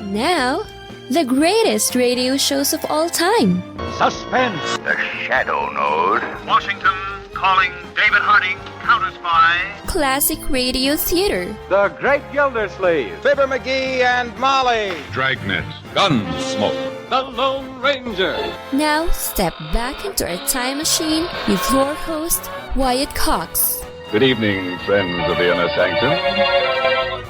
Now, the greatest radio shows of all time. Suspense. The Shadow Node. Washington calling David Harding, counter-spy. Classic radio theater. The Great Gildersleeve. Fibber McGee and Molly. Dragnet. Gunsmoke. The Lone Ranger. Now, step back into our time machine with your host, Wyatt Cox. Good evening, friends of the Inner Sanctum.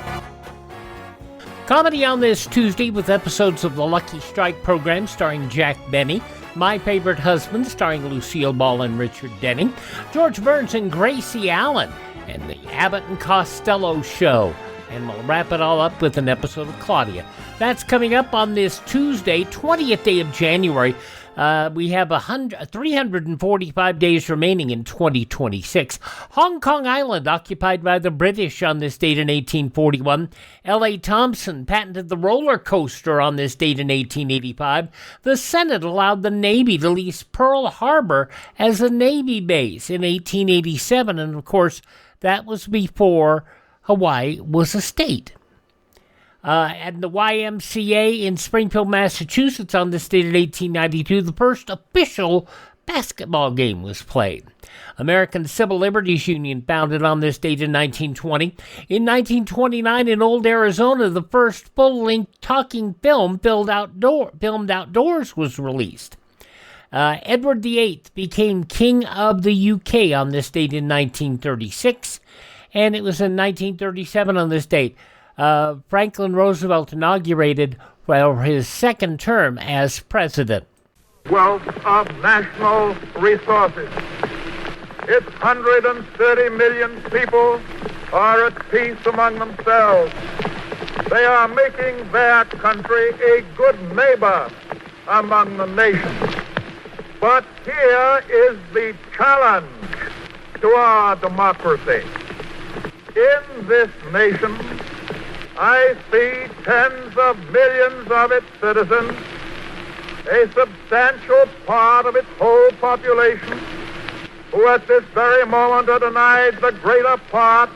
Comedy on this Tuesday with episodes of the Lucky Strike program starring Jack Benny, My Favorite Husband starring Lucille Ball and Richard Denning, George Burns and Gracie Allen, and the Abbott and Costello Show. And we'll wrap it all up with an episode of Claudia. That's coming up on this Tuesday, 20th day of January. We have 345 days remaining in 2026. Hong Kong Island, occupied by the British on this date in 1841. L.A. Thompson patented the roller coaster on this date in 1885. The Senate allowed the Navy to lease Pearl Harbor as a Navy base in 1887. And, of course, that was before Hawaii was a state. At the YMCA in Springfield, Massachusetts on this date in 1892, the first official basketball game was played. American Civil Liberties Union founded on this date in 1920. In 1929, in Old Arizona, the first full-length talking film filmed outdoors was released. Edward VIII became King of the UK on this date in 1936, and it was in 1937 on this date Franklin Roosevelt inaugurated his second term as president. Wealth of national resources. Its 130 million people are at peace among themselves. They are making their country a good neighbor among the nations. But here is the challenge to our democracy. In this nation, I see tens of millions of its citizens, a substantial part of its whole population, who at this very moment are denied the greater part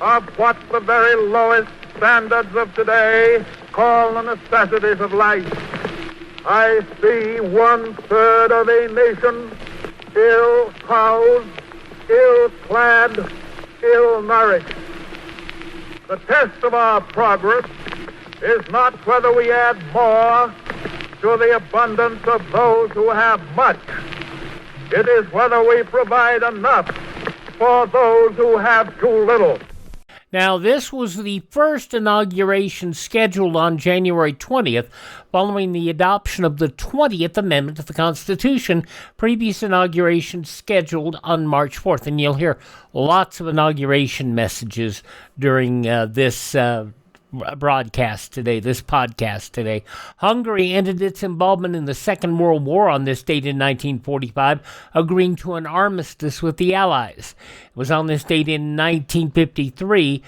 of what the very lowest standards of today call the necessities of life. I see 1/3 of a nation ill-housed, ill-clad, ill-nourished. The test of our progress is not whether we add more to the abundance of those who have much. It is whether we provide enough for those who have too little. Now, this was the first inauguration scheduled on January 20th, following the adoption of the 20th Amendment to the Constitution. Previous inauguration scheduled on March 4th, and you'll hear lots of inauguration messages during this broadcast today, this podcast today. Hungary ended its involvement in the Second World War on this date in 1945, agreeing to an armistice with the Allies. It was on this date in 1953,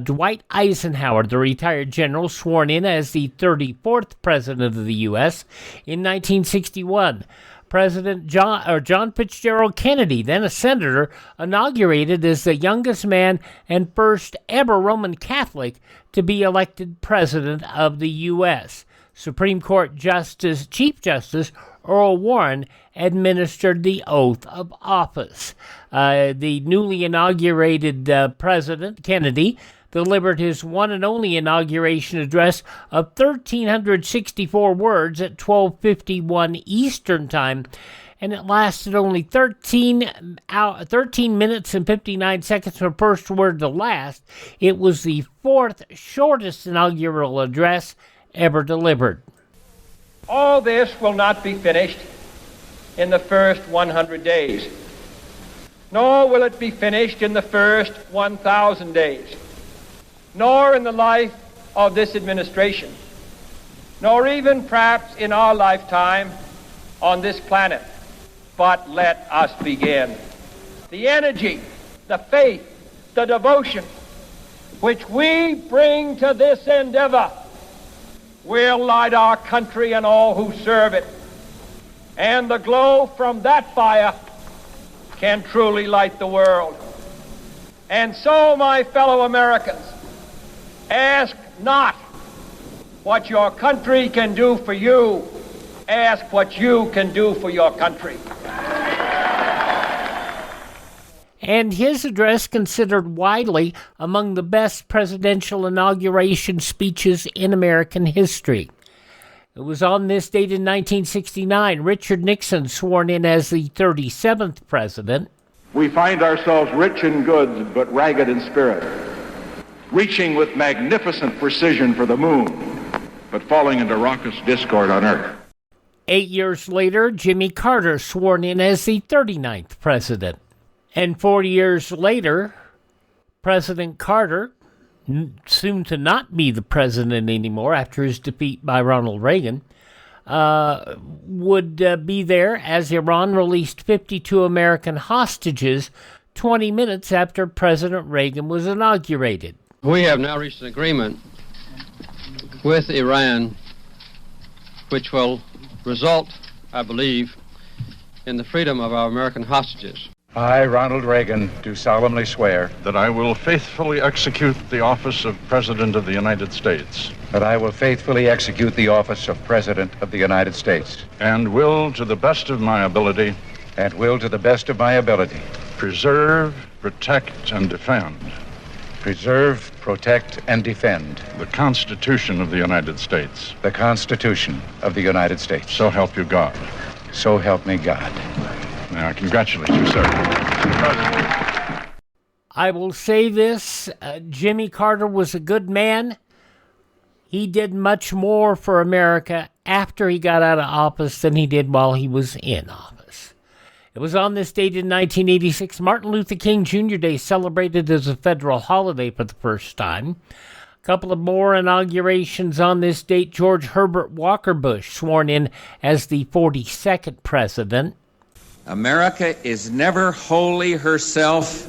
Dwight Eisenhower, the retired general, sworn in as the 34th President of the U.S. In 1961, President John Fitzgerald Kennedy, then a senator, inaugurated as the youngest man and first ever Roman Catholic to be elected president of the U.S. Supreme Court Chief Justice Earl Warren administered the oath of office. The newly inaugurated President Kennedy delivered his one and only inauguration address of 1,364 words at 12:51 Eastern Time, and it lasted only 13 minutes and 59 seconds from first word to last. It was the fourth shortest inaugural address ever delivered. All this will not be finished in the first 100 days, nor will it be finished in the first 1,000 days, nor in the life of this administration, nor even perhaps in our lifetime on this planet. But let us begin. The energy, the faith, the devotion which we bring to this endeavor will light our country and all who serve it. And the glow from that fire can truly light the world. And so, my fellow Americans, ask not what your country can do for you. Ask what you can do for your country. And his address considered widely among the best presidential inauguration speeches in American history. It was on this date in 1969, Richard Nixon sworn in as the 37th president. We find ourselves rich in goods, but ragged in spirit, reaching with magnificent precision for the moon, but falling into raucous discord on earth. 8 years later, Jimmy Carter sworn in as the 39th president. And 40 years later, President Carter, soon to not be the president anymore after his defeat by Ronald Reagan, would be there as Iran released 52 American hostages 20 minutes after President Reagan was inaugurated. We have now reached an agreement with Iran which will result, I believe, in the freedom of our American hostages. I, Ronald Reagan, do solemnly swear that I will faithfully execute the office of President of the United States. that I will faithfully execute the office of President of the United States. And will, to the best of my ability, preserve, protect, and defend. Preserve, protect, and defend. The Constitution of the United States. The Constitution of the United States. So help you God. So help me God. Now, I congratulate you, sir. I will say this, Jimmy Carter was a good man. He did much more for America after he got out of office than he did while he was in office. It was on this date in 1986, Martin Luther King Jr. Day, celebrated as a federal holiday for the first time. A couple of more inaugurations on this date. George Herbert Walker Bush, sworn in as the 42nd president. America is never wholly herself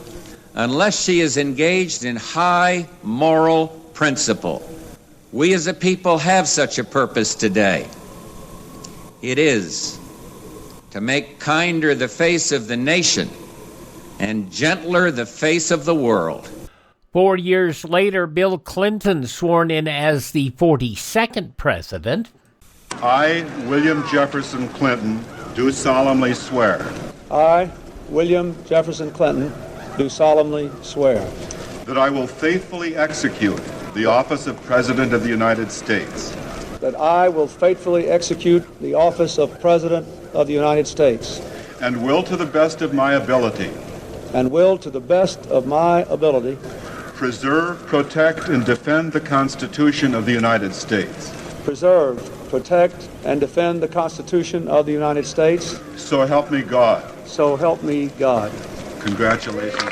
unless she is engaged in high moral principle. We as a people have such a purpose today. It is to make kinder the face of the nation and gentler the face of the world. 4 years later, Bill Clinton sworn in as the 42nd president. I, William Jefferson Clinton, do solemnly swear. I, William Jefferson Clinton, do solemnly swear that I will faithfully execute the office of President of the United States. That I will faithfully execute the office of President of the United States. And will to the best of my ability. And will to the best of my ability. Preserve, protect, and defend the Constitution of the United States. Preserve, protect, and defend the Constitution of the United States. So help me God. So help me God. Congratulations.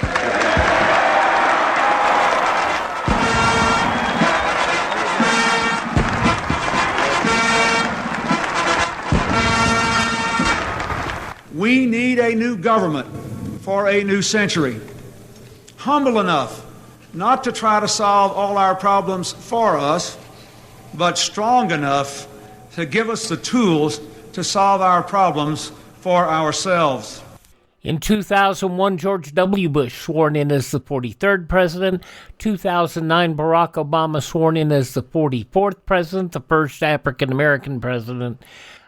We need a new government for a new century. Humble enough not to try to solve all our problems for us, but strong enough to give us the tools to solve our problems for ourselves. In 2001, George W. Bush sworn in as the 43rd president. 2009, Barack Obama sworn in as the 44th president, the first African-American president.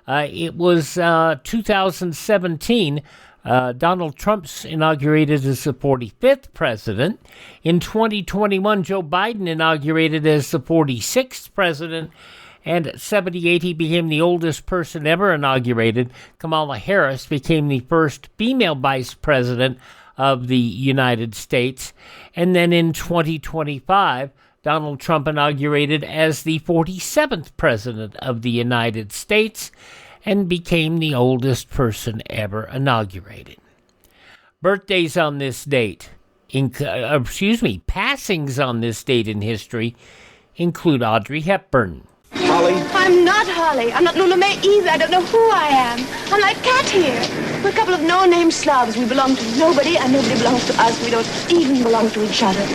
It was 2017, Donald Trump's inaugurated as the 45th president. In 2021, Joe Biden inaugurated as the 46th president. And at 78, he became the oldest person ever inaugurated. Kamala Harris became the first female vice president of the United States. And then in 2025, Donald Trump inaugurated as the 47th president of the United States and became the oldest person ever inaugurated. Birthdays on this date, passings on this date in history include Audrey Hepburn. Holly? I'm not Holly. I'm not Lula May either. I don't know who I am. I'm like Cat here. We're a couple of no-name slobs. We belong to nobody, and nobody belongs to us. We don't even belong to each other.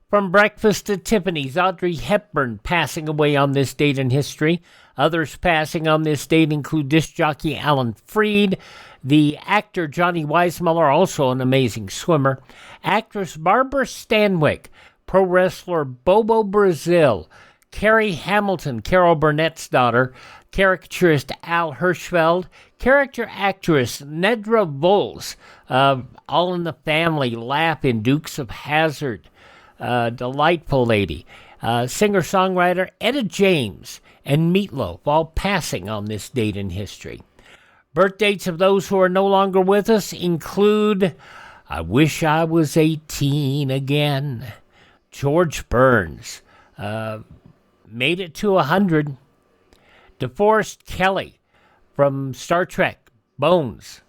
From Breakfast at Tiffany's, Audrey Hepburn passing away on this date in history. Others passing on this date include disc jockey Alan Freed, the actor Johnny Weissmuller, also an amazing swimmer, actress Barbara Stanwyck, pro wrestler Bobo Brazil, Carrie Hamilton, Carol Burnett's daughter, caricaturist Al Hirschfeld, character actress Nedra Voles, All in the Family, Laugh in Dukes of Hazzard, delightful lady, singer-songwriter Etta James, and Meatloaf, all passing on this date in history. Birth dates of those who are no longer with us include I Wish I Was 18 Again, George Burns, made it to 100, DeForest Kelley from Star Trek, Bones,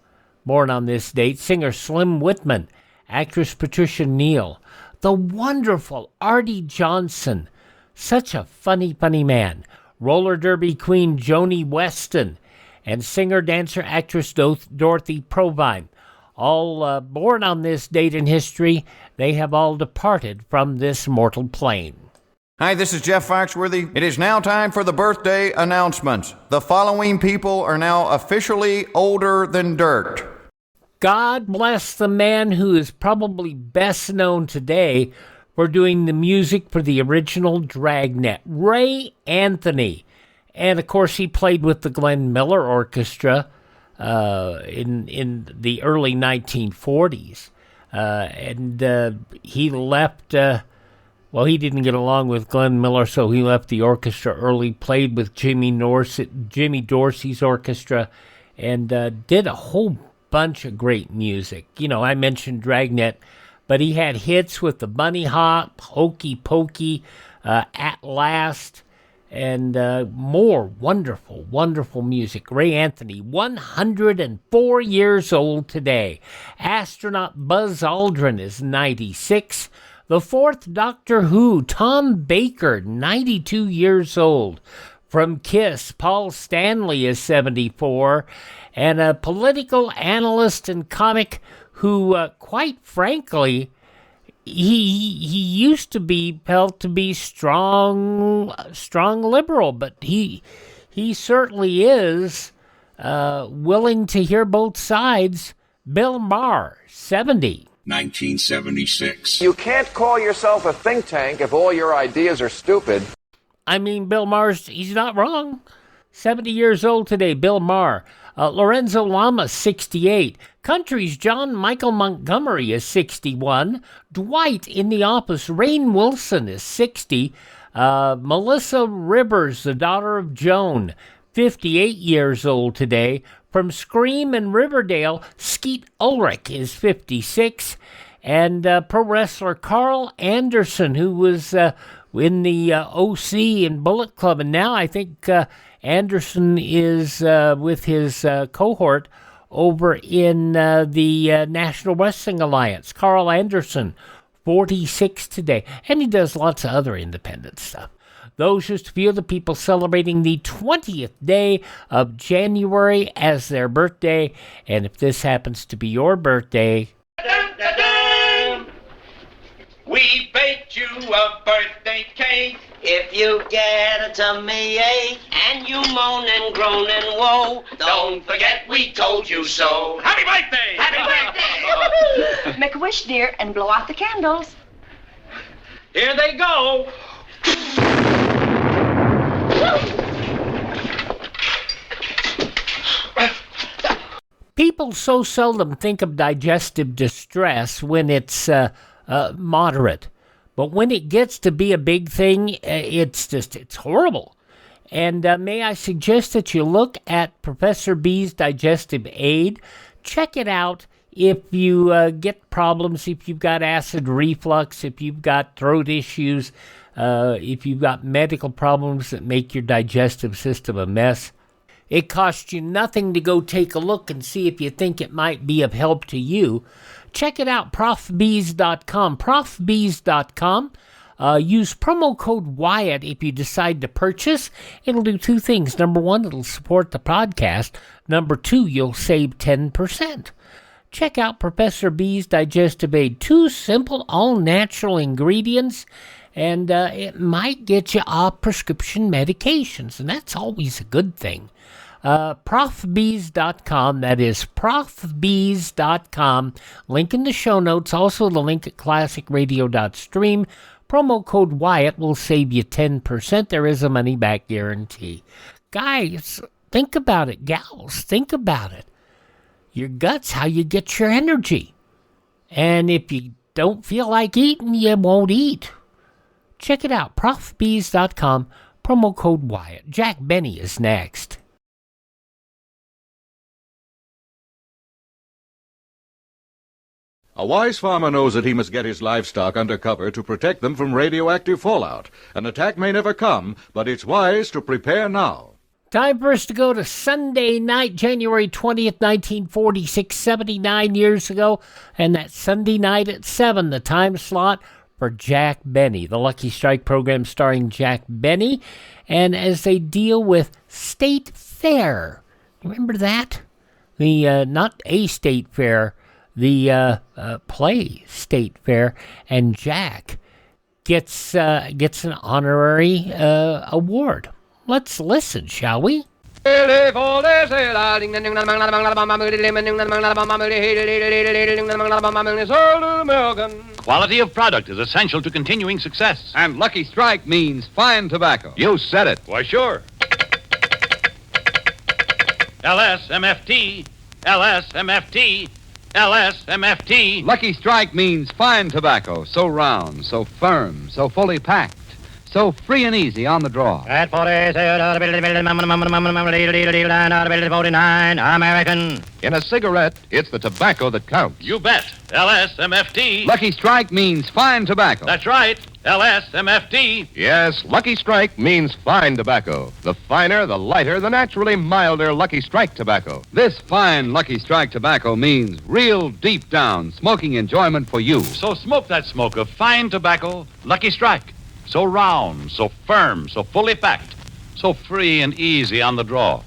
born on this date, singer Slim Whitman, actress Patricia Neal, the wonderful Artie Johnson, such a funny man, roller derby queen Joni Weston, and singer, dancer, actress Dorothy Provine. All born on this date in history, they have all departed from this mortal plane. Hi, this is Jeff Foxworthy. It is now time for the birthday announcements. The following people are now officially older than dirt. God bless the man who is probably best known today for doing the music for the original Dragnet, Ray Anthony. And, of course, he played with the Glenn Miller Orchestra in the early 1940s. He left... he didn't get along with Glenn Miller, so he left the orchestra early, played with Jimmy Dorsey's orchestra, and did a whole bunch of great music. You know, I mentioned Dragnet, but he had hits with the Bunny Hop, Hokey Pokey, At Last, and more wonderful music. Ray Anthony, 104 years old today. Astronaut Buzz Aldrin is 96. The fourth Doctor Who, Tom Baker, 92 years old. From Kiss, Paul Stanley is 74. And a political analyst and comic who, quite frankly, he used to be felt to be strong liberal, but he certainly is willing to hear both sides. Bill Maher, 70. 1976. You can't call yourself a think tank if all your ideas are stupid. I mean, Bill Maher's, he's not wrong. 70 years old today, Bill Maher. Lorenzo Lamas, 68. Country's John Michael Montgomery is 61. Dwight in The Office, Rainn Wilson is 60. Melissa Rivers, the daughter of Joan, 58 years old today. From Scream and Riverdale, Skeet Ulrich is 56. And pro wrestler Carl Anderson, who was in the OC and Bullet Club, and now I think Anderson is with his cohort over in the National Wrestling Alliance. Carl Anderson, 46 today, and he does lots of other independent stuff. Those just a few of the people celebrating the 20th day of January as their birthday. And if this happens to be your birthday... We baked you a birthday cake. If you get a tummy ache and you moan and groan and woe, don't forget we told you so. Happy birthday! Happy birthday! Make a wish, dear, and blow out the candles. Here they go. People so seldom think of digestive distress when it's moderate. But when it gets to be a big thing, it's horrible. And may I suggest that you look at Professor B's Digestive Aid. Check it out if you get problems, if you've got acid reflux, if you've got throat issues, if you've got medical problems that make your digestive system a mess. It costs you nothing to go take a look and see if you think it might be of help to you. Check it out, profbees.com. Profbees.com. Use promo code Wyatt if you decide to purchase. It'll do two things. Number one, it'll support the podcast. Number two, you'll save 10%. Check out Professor B's Digestive Aid. 2 simple, all-natural ingredients, and it might get you off prescription medications, and that's always a good thing. Profbees.com, that is profbees.com. Link in the show notes, also the link at classicradio.stream. Promo code Wyatt will save you 10%. There is a money-back guarantee. Guys, think about it. Gals, think about it. Your gut's how you get your energy. And if you don't feel like eating, you won't eat. Check it out, profbees.com, promo code Wyatt. Jack Benny is next. A wise farmer knows that he must get his livestock under cover to protect them from radioactive fallout. An attack may never come, but it's wise to prepare now. Time for us to go to Sunday night, January 20th, 1946, 79 years ago. And that's Sunday night at 7, the time slot for Jack Benny, the Lucky Strike program starring Jack Benny. And as they deal with State Fair. Remember that? The, not a state fair, the play State Fair, and Jack gets an honorary award. Let's listen, shall we? Quality of product is essential to continuing success. And Lucky Strike means fine tobacco. You said it. Why, sure. LSMFT, LSMFT, LSMFT. Lucky Strike means fine tobacco, so round, so firm, so fully packed, so free and easy on the draw. At 49 American. In a cigarette, it's the tobacco that counts. You bet. LSMFT. Lucky Strike means fine tobacco. That's right. LSMFT. Yes, Lucky Strike means fine tobacco. The finer, the lighter, the naturally milder Lucky Strike tobacco. This fine Lucky Strike tobacco means real deep down smoking enjoyment for you. So smoke that smoke of fine tobacco, Lucky Strike. So round, so firm, so fully packed, so free and easy on the draw.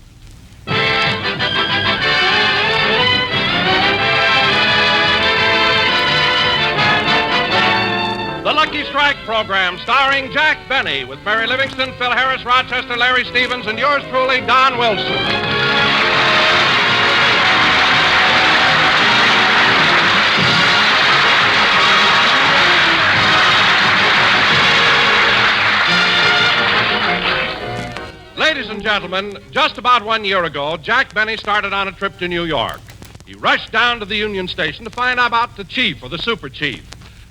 The Lucky Strike program starring Jack Benny with Mary Livingston, Phil Harris, Rochester, Larry Stevens, and yours truly, Don Wilson. Ladies and gentlemen, just about 1 year ago, Jack Benny started on a trip to New York. He rushed down to the Union Station to find out about the chief or the super chief.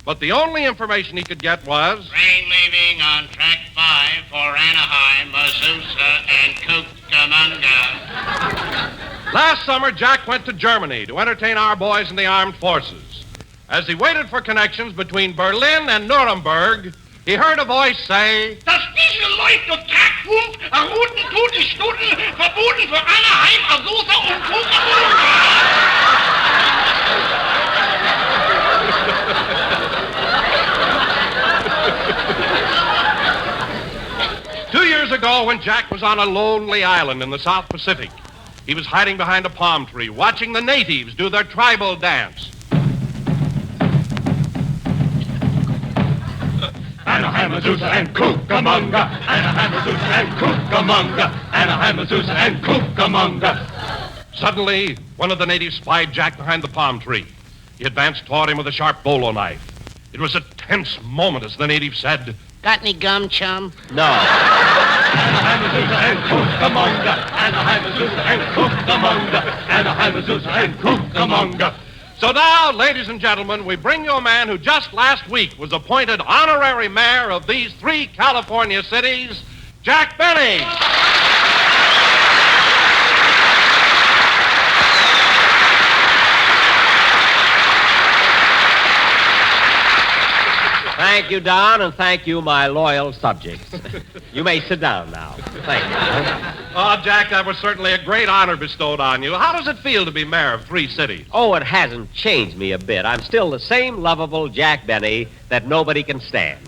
But the only information he could get was... Train leaving on track 5 for Anaheim, Azusa, and Cucamonga. Last summer, Jack went to Germany to entertain our boys in the armed forces. As he waited for connections between Berlin and Nuremberg, he heard a voice say... Dass diese Leute Tagfunk, roten Todesstunden, verboten für Anaheim, Azusa und Cucamonga. 2 years ago, when Jack was on a lonely island in the South Pacific, he was hiding behind a palm tree, watching the natives do their tribal dance. Anaheim, Azusa, and Cucamonga. Anaheim, Azusa, and Cucamonga. Anaheim, Azusa, and Cucamonga. Suddenly, one of the natives spied Jack behind the palm tree. He advanced toward him with a sharp bolo knife. It was a tense moment as the native said, Got any gum, chum? No. Anaheim, Azusa, and Cucamonga. Anaheim, Azusa, and Cucamonga. Anaheim, Azusa, and Cucamonga. So now, ladies and gentlemen, we bring you a man who just last week was appointed honorary mayor of these 3 California cities, Jack Benny. Thank you, Don, and thank you, my loyal subjects. You may sit down now. Thank you. Oh, Jack, that was certainly a great honor bestowed on you. How does it feel to be mayor of 3 cities? Oh, it hasn't changed me a bit. I'm still the same lovable Jack Benny that nobody can stand.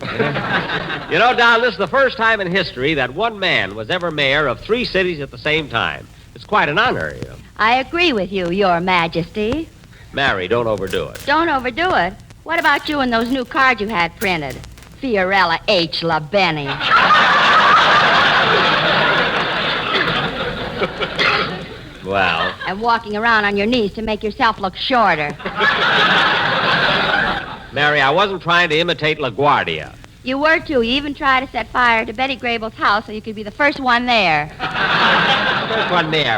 You know, Don, this is the first time in history that one man was ever mayor of 3 cities at the same time. It's quite an honor, you know. I agree with you, Your Majesty. Mary, don't overdo it. Don't overdo it. What about you and those new cards you had printed? Fiorella H. LaBenny. Well. And walking around on your knees to make yourself look shorter. Mary, I wasn't trying to imitate LaGuardia. You were, too. You even tried to set fire to Betty Grable's house so you could be the first one there.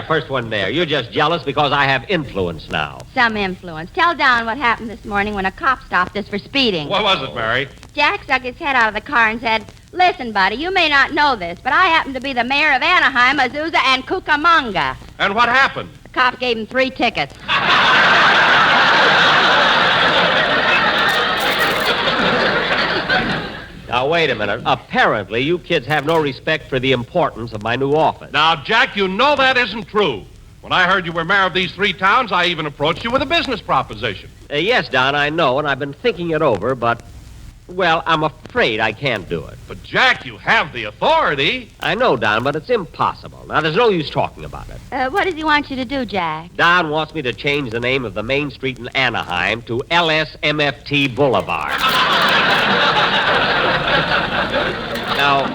First one there. You're just jealous because I have influence now. Some influence. Tell Don what happened this morning when a cop stopped us for speeding. What was it, Mary? Jack stuck his head out of the car and said, "Listen, buddy, you may not know this, but I happen to be the mayor of Anaheim, Azusa, and Cucamonga." And what happened? The cop gave him 3 tickets. Now, wait a minute. Apparently, you kids have no respect for the importance of my new office. Now, Jack, you know that isn't true. When I heard you were mayor of these 3 towns, I even approached you with a business proposition. Yes, Don, I know, and I've been thinking it over, but, well, I'm afraid I can't do it. But, Jack, you have the authority. I know, Don, but it's impossible. Now, there's no use talking about it. What does he want you to do, Jack? Don wants me to change the name of the main street in Anaheim to LSMFT Boulevard. Now,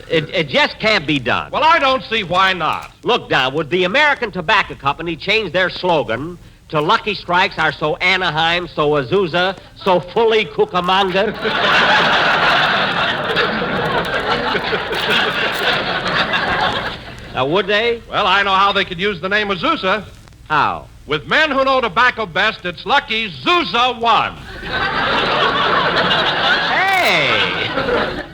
it just can't be done. Well, I don't see why not. Look, Don, would the American Tobacco Company change their slogan to "Lucky Strikes are so Anaheim, so Azusa, so fully Cucamonga"? Now, would they? Well, I know how they could use the name Azusa. How? With men who know tobacco best, it's lucky Zusa won.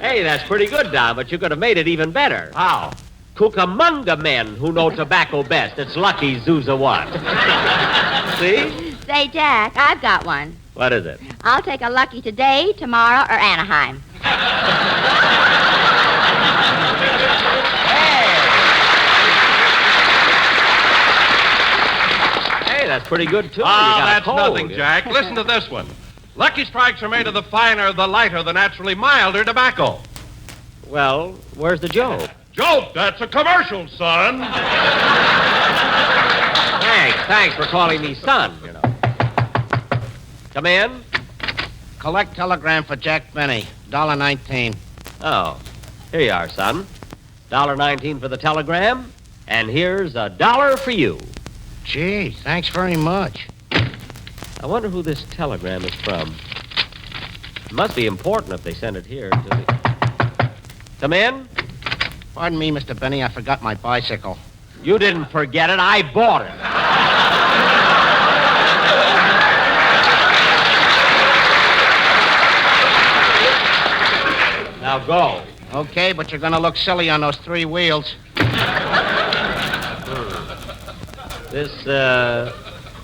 Hey, that's pretty good, Don, but you could have made it even better. How? Cucamonga men who know tobacco best. It's lucky Zusa won. See? Say, Jack, I've got one. What is it? I'll take a Lucky today, tomorrow, or Anaheim. Hey, that's pretty good, too. That's nothing, Jack. Listen to this one. Lucky Strikes are made of the finer, the lighter, the naturally milder tobacco. Well, where's the joke? Joke? That's a commercial, son. Thanks for calling me son, you know. Come in. Collect telegram for Jack Benny, $1.19. Oh, here you are, son. $1.19 for the telegram, and here's $1 for you. Gee, thanks very much. I wonder who this telegram is from. It must be important if they send it here to the... Come in. Pardon me, Mr. Benny, I forgot my bicycle. You didn't forget it. I bought it. Now go. Okay, but you're going to look silly on those 3 wheels.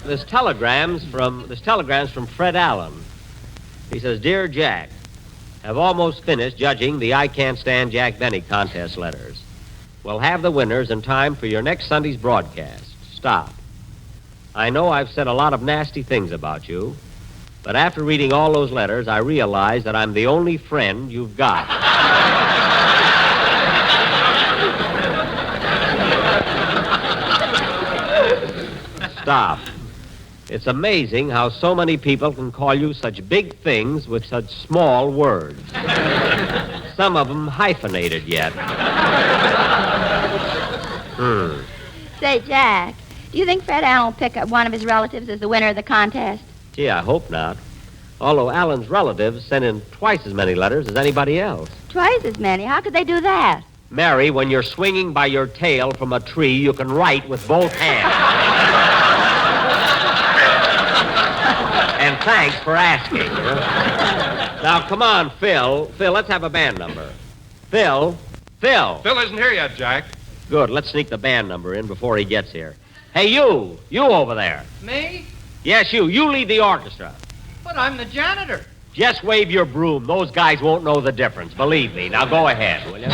This telegram's from Fred Allen. He says, "Dear Jack, have almost finished judging the I Can't Stand Jack Benny contest letters. We'll have the winners in time for your next Sunday's broadcast. Stop. I know I've said a lot of nasty things about you, but after reading all those letters, I realize that I'm the only friend you've got." Stop. It's amazing how so many people can call you such big things with such small words. Some of them hyphenated yet. Say, Jack, do you think Fred Allen will pick up one of his relatives as the winner of the contest? Gee, I hope not. Although Allen's relatives sent in twice as many letters as anybody else. Twice as many? How could they do that? Mary, when you're swinging by your tail from a tree, you can write with both hands. And thanks for asking. Now, come on, Phil. Phil, let's have a band number. Phil. Phil isn't here yet, Jack. Good. Let's sneak the band number in before he gets here. Hey, you over there. Me? Yes, you. You lead the orchestra. But I'm the janitor. Just wave your broom. Those guys won't know the difference. Believe me. Now, go ahead, will you?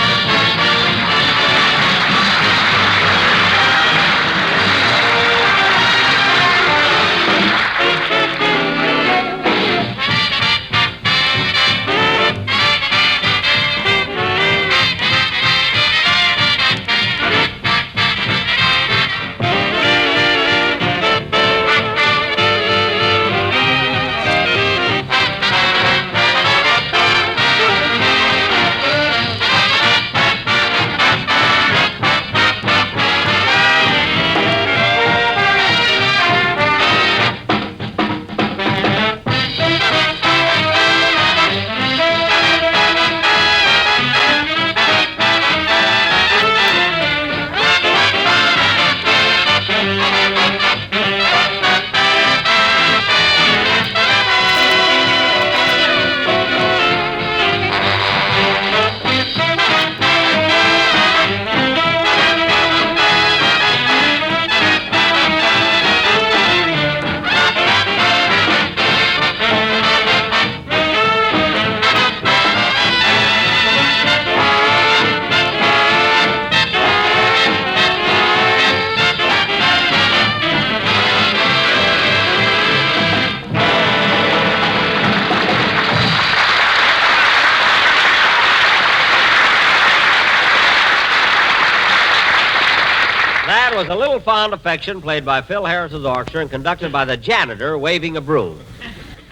was a little fond affection played by Phil Harris's orchestra and conducted by the janitor waving a broom,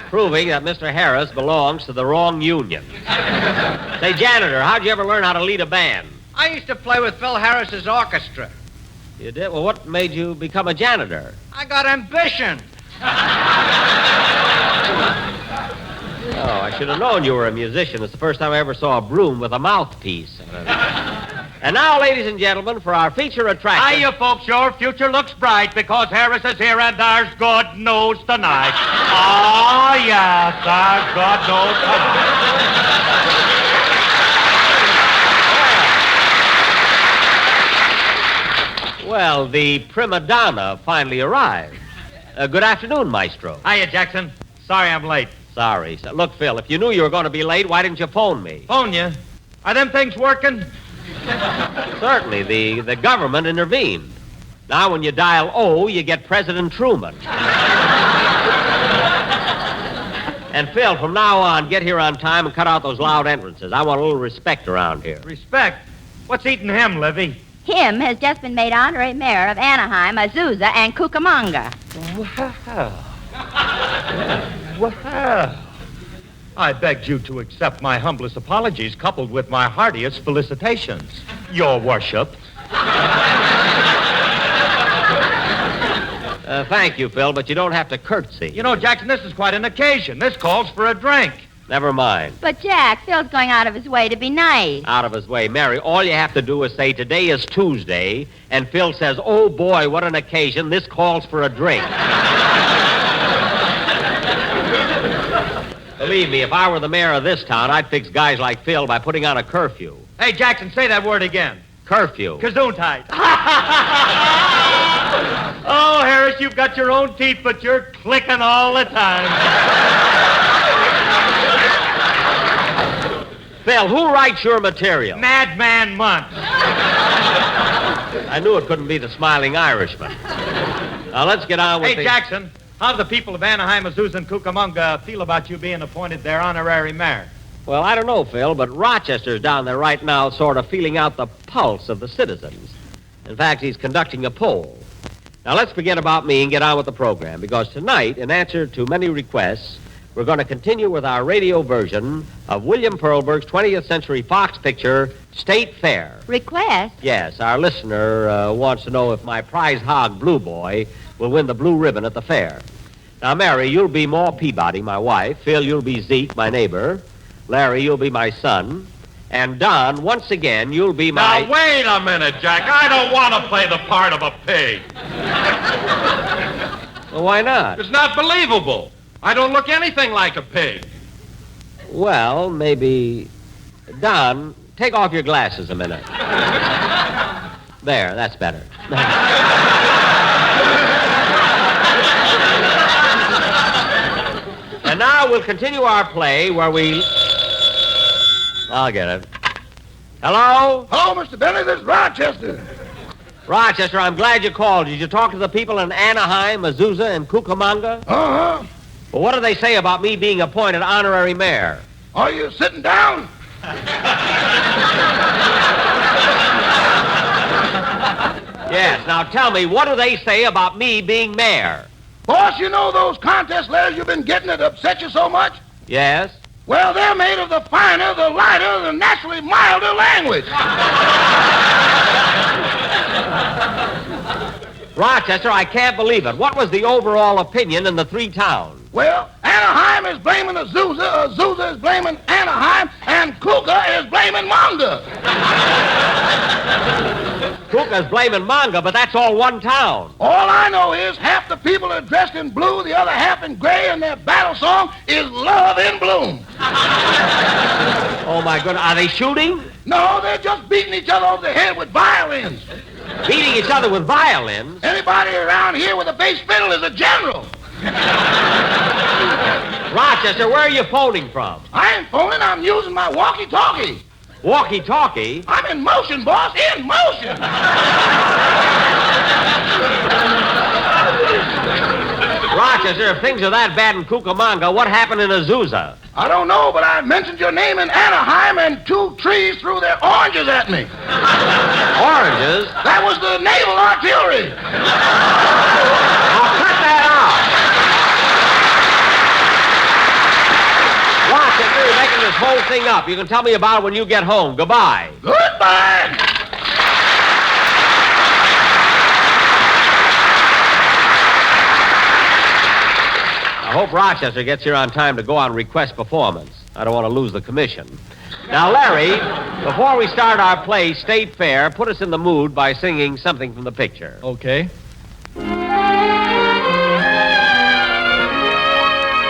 proving that Mr. Harris belongs to the wrong union. Say, janitor, how'd you ever learn how to lead a band? I used to play with Phil Harris's orchestra. You did? Well, what made you become a janitor? I got ambition. Oh, I should have known you were a musician. It's the first time I ever saw a broom with a mouthpiece. And now, ladies and gentlemen, for our feature attraction... Hiya, folks. Your future looks bright because Harris is here and ours, God knows, tonight. Oh, yes, ours, God knows tonight. Well, the prima donna finally arrived. Good afternoon, Maestro. Hiya, Jackson. Sorry I'm late. Sorry. Look, Phil, if you knew you were going to be late, why didn't you phone me? Phone you? Are them things working? Certainly. The government intervened. Now, when you dial O, you get President Truman. And, Phil, from now on, get here on time and cut out those loud entrances. I want a little respect around here. Respect? What's eating him, Livy? Him has just been made honorary mayor of Anaheim, Azusa, and Cucamonga. Well, I begged you to accept my humblest apologies coupled with my heartiest felicitations, Your Worship. Thank you, Phil, but you don't have to curtsy. You know, Jackson, this is quite an occasion. This calls for a drink. Never mind. But, Jack, Phil's going out of his way to be nice. Out of his way. Mary, all you have to do is say, today is Tuesday, and Phil says, oh, boy, what an occasion. This calls for a drink. Believe me, if I were the mayor of this town, I'd fix guys like Phil by putting on a curfew. Hey, Jackson, say that word again. Curfew. Gesundheit. Oh, Harris, you've got your own teeth, but you're clicking all the time. Phil, who writes your material? Madman Muntz. I knew it couldn't be the Smiling Irishman. Now, let's get on with Hey, Jackson, how do the people of Anaheim, Azusa, and Cucamonga feel about you being appointed their honorary mayor? Well, I don't know, Phil, but Rochester's down there right now sort of feeling out the pulse of the citizens. In fact, he's conducting a poll. Now, let's forget about me and get on with the program, because tonight, in answer to many requests, we're going to continue with our radio version of William Pearlberg's 20th Century Fox picture, State Fair. Request? Yes, our listener wants to know if my prize hog, Blue Boy, will win the blue ribbon at the fair. Now, Mary, you'll be Ma Peabody, my wife. Phil, you'll be Zeke, my neighbor. Larry, you'll be my son. And Don, once again, you'll be my... Now, wait a minute, Jack. I don't want to play the part of a pig. Well, why not? It's not believable. I don't look anything like a pig. Well, maybe... Don, take off your glasses a minute. There, that's better. And now we'll continue our play where we... I'll get it. Hello? Hello, Mr. Benny. This is Rochester. Rochester, I'm glad you called. Did you talk to the people in Anaheim, Azusa, and Cucamonga? Uh-huh. Well, what do they say about me being appointed honorary mayor? Are you sitting down? Yes. Now tell me, what do they say about me being mayor? Boss, you know those contest letters you've been getting that upset you so much? Yes? Well, they're made of the finer, the lighter, the naturally milder language. Rochester, I can't believe it. What was the overall opinion in the three towns? Well, Anaheim is blaming Azusa, Azusa is blaming Anaheim, and Cuca is blaming Monga. Cuca's blaming Monga, but that's all one town. All I know is half the people are dressed in blue, the other half in gray, and their battle song is Love in Bloom. Oh, my goodness. Are they shooting? No, they're just beating each other over the head with violins. Beating each other with violins? Anybody around here with a bass fiddle is a general. Rochester, where are you phoning from? I ain't phoning. I'm using my walkie-talkie. Walkie-talkie? I'm in motion, boss. In motion. Rochester, if things are that bad in Cucamonga, what happened in Azusa? I don't know, but I mentioned your name in Anaheim and 2 trees threw their oranges at me. Oranges? That was the naval artillery. Now cut that out. Rochester, you're making this whole thing up. You can tell me about it when you get home. Goodbye. Goodbye. I hope Rochester gets here on time to go on request performance. I don't want to lose the commission. Now, Larry, before we start our play, State Fair, put us in the mood by singing something from the picture. Okay.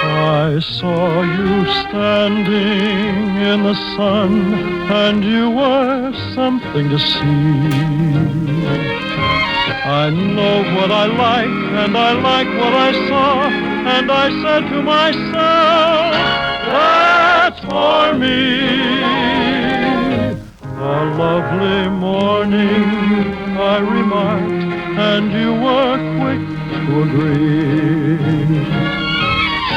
I saw you standing in the sun, and you were something to see. I know what I like, and I like what I saw, and I said to myself, that's for me. A lovely morning, I remarked, and you were quick to agree.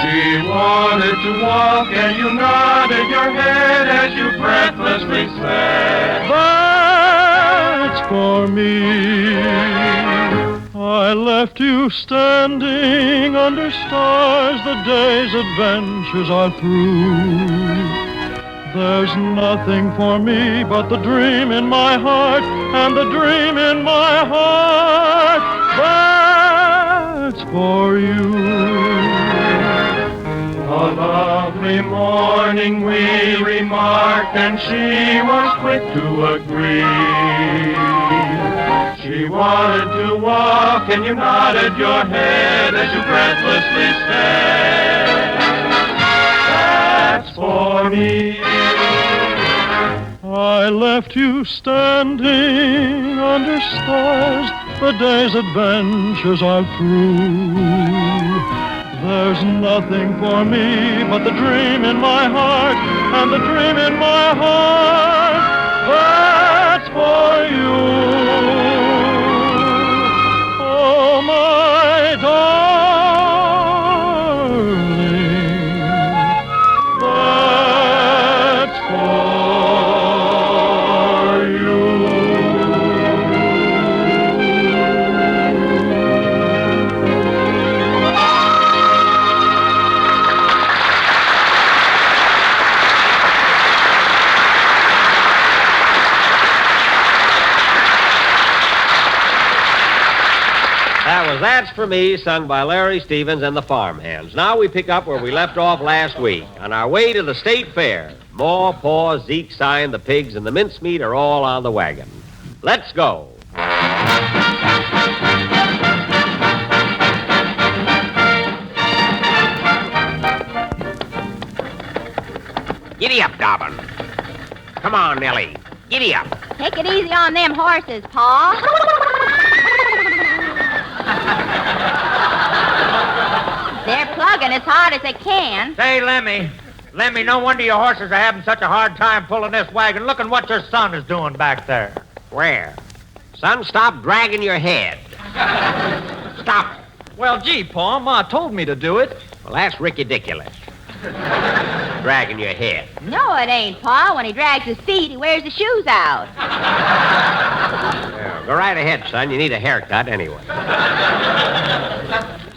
She wanted to walk, and you nodded your head as you breathlessly said, that's for me. I left you standing under stars, the day's adventures are through. There's nothing for me but the dream in my heart, and the dream in my heart, that's for you. A lovely morning we remarked, and she was quick to agree. She wanted to walk, and you nodded your head as you breathlessly said, that's for me. I left you standing under stars, the day's adventures are through. There's nothing for me but the dream in my heart, and the dream in my heart, that's for you. Oh, my darling, that's for you. That was That's For Me, sung by Larry Stevens and the Farmhands. Now we pick up where we left off last week. On our way to the State Fair, Maw, Paw, Zeke, Sign, the pigs, and the mincemeat are all on the wagon. Let's go. Giddy up, Dobbin. Come on, Nellie. Giddy up. Take it easy on them horses, Pa. They're plugging as hard as they can. Say, Lemmy, no wonder your horses are having such a hard time pulling this wagon. Look at what your son is doing back there. Where? Son, stop dragging your head. Stop. Well, gee, Pa, Ma told me to do it. Well, that's ridiculous. Dragging your head. No, it ain't, Pa. When he drags his feet, he wears the shoes out. Yeah, go right ahead, son. You need a haircut anyway.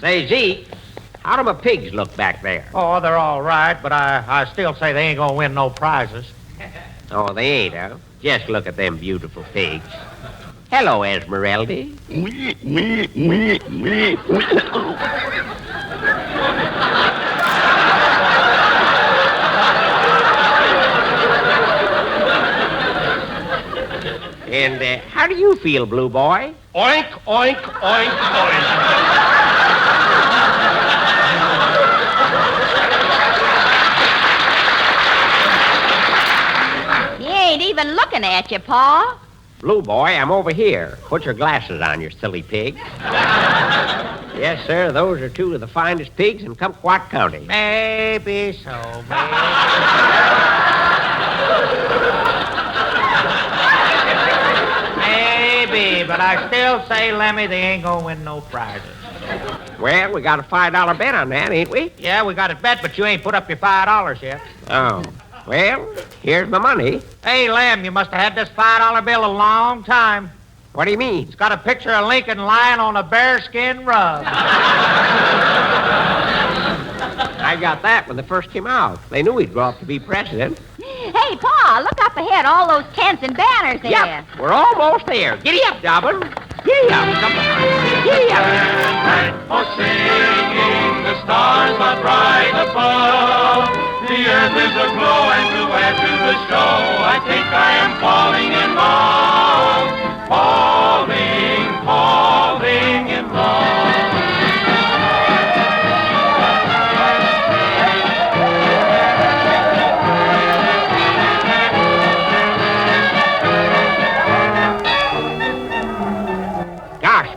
Say, Zeke, how do my pigs look back there? Oh, they're all right, but I still say they ain't gonna win no prizes. Oh, they ain't, huh? Just look at them beautiful pigs. Hello, Esmeralda. And how do you feel, Blue Boy? Oink, oink, oink, oink. He ain't even looking at you, Pa. Blue Boy, I'm over here. Put your glasses on, you silly pig. Yes, sir, those are two of the finest pigs in Kumquat County. Maybe so, maybe Maybe, but I still say, Lemmy, they ain't gonna win no prizes. Well, we got a $5 bet on that, ain't we? Yeah, we got it bet, but you ain't put up your $5 yet. Oh. Well, here's my money. Hey, Lem, you must have had this $5 bill a long time. What do you mean? It's got a picture of Lincoln lying on a bearskin rug. I got that when they first came out. They knew he'd grow up to be president. Hey, Pa, look up ahead, all those tents and banners there. Yep, we're almost there. Giddy up, Dobbin. Giddy up. Come on. Giddy up. For singing, the stars are bright above. The earth is aglow, and to add to the show, I think I am falling in love. Falling in love.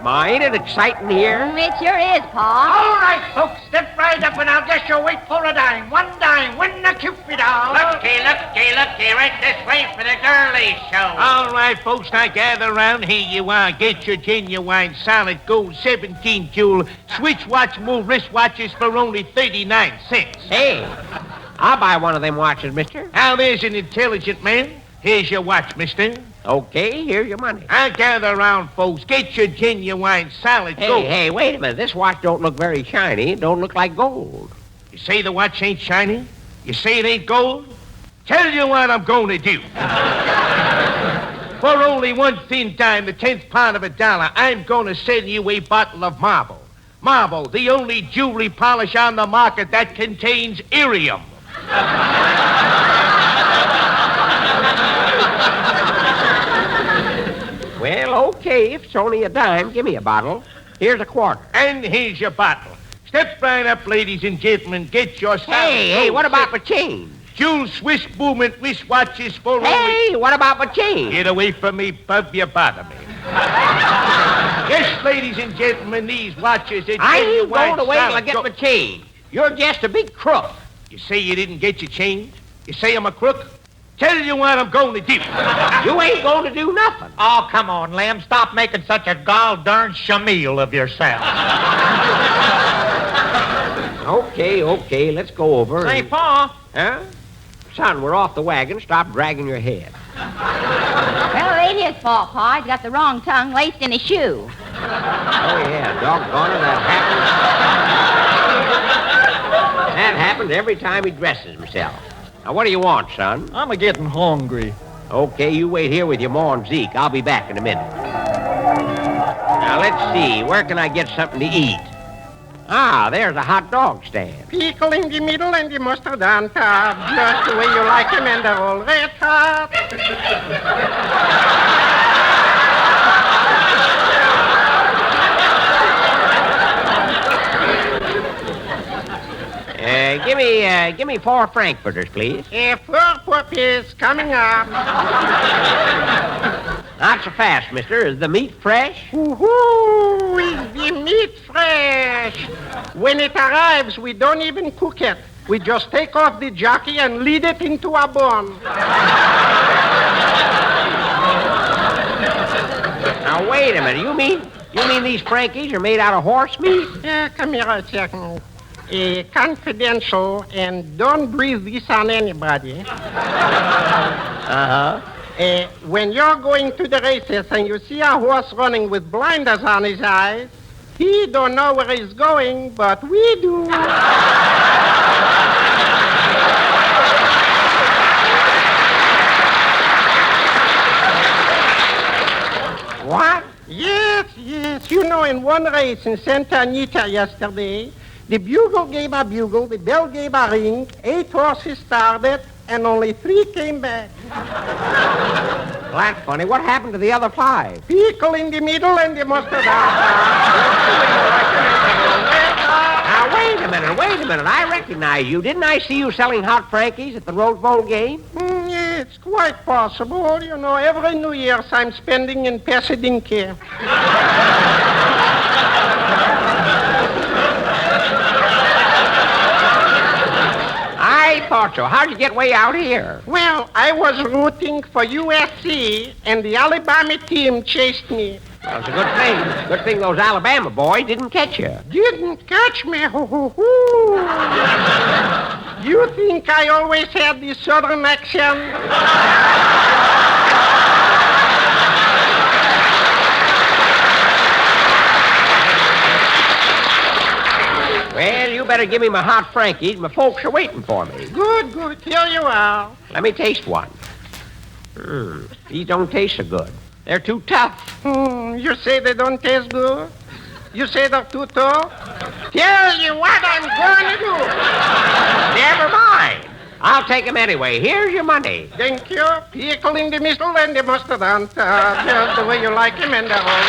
Ma, ain't it exciting here? It sure is, Pa. All right, folks, step right up and I'll guess you'll wait for a dime. One dime, win the Cupid doll. Looky, right this way for the girly show. All right, folks, now gather around. Here you are. Get your genuine solid gold 17 jewel switch watch move wristwatches for only 39 cents. Hey, I'll buy one of them watches, mister. Now, there's an intelligent man. Here's your watch, mister. Okay, here's your money. I'll gather around, folks. Get your genuine solid gold. Hey, wait a minute. This watch don't look very shiny. It don't look like gold. You say the watch ain't shiny? You say it ain't gold? Tell you what I'm going to do. For only 1 thin dime, the 10th part of a dollar, I'm going to send you a bottle of marble. Marble, the only jewelry polish on the market that contains irium. Well, okay, if it's only a dime, give me a bottle. Here's a quarter. And here's your bottle. Step right up, ladies and gentlemen. Get your... Hey, what about my change? Jewel Swiss movement wristwatches for Hey, what about my change? Get away from me, bub, you bother me. Yes, ladies and gentlemen, these watches... I ain't going away till I get my change. You're just a big crook. You say you didn't get your change? You say I'm a crook? Tell you what I'm going to do. You ain't going to do nothing. Oh, come on, Lem. Stop making such a gall-darn shamil of yourself. Okay, let's go over. Say, Pa. Huh? Son, we're off the wagon. Stop dragging your head. Well, it ain't his fault, Pa. He's got the wrong tongue laced in his shoe. Oh, yeah, doggone it, that happens. That happens every time he dresses himself. Now, what do you want, son? I'm a-getting hungry. Okay, you wait here with your ma and Zeke. I'll be back in a minute. Now, let's see. Where can I get something to eat? Ah, there's a hot dog stand. Pickle in the middle and the mustard on top. Just the way you like him and they're all red hot. Give me 4 frankfurters, please. 4 puppies coming up. Not so fast, mister. Is the meat fresh? Ooh, is the meat fresh? When it arrives, we don't even cook it. We just take off the jockey and lead it into a bun. Now, wait a minute. You mean these Frankies are made out of horse meat? Yeah, come here a second. Confidential, and don't breathe this on anybody. Uh-huh. When you're going to the races and you see a horse running with blinders on his eyes, he don't know where he's going, but we do. What? Yes. You know, in one race in Santa Anita yesterday, the bugle gave a bugle, the bell gave a ring, 8 horses started, and only 3 came back. Well, that's funny. What happened to the other 5? Pickle in the middle and the mustard on Now, wait a minute. I recognize you. Didn't I see you selling hot Frankies at the Rose Bowl game? Yeah, it's quite possible. You know, every New Year's I'm spending in Pasadena. I thought so. How'd you get way out here? Well, I was rooting for USC, and the Alabama team chased me. Well, it's a good thing. Good thing those Alabama boys didn't catch you. Didn't catch me. You think I always had the southern accent? Well, you better give me my hot Frankies. My folks are waiting for me. Good, good. Here you are. Let me taste one. These don't taste so good. They're too tough. You say they don't taste good? You say they're too tough? Tell you what I'm going to do. Never mind. I'll take them anyway. Here's your money. Thank you. Pickle in the middle and the mustard on top. Just the way you like him and the whole.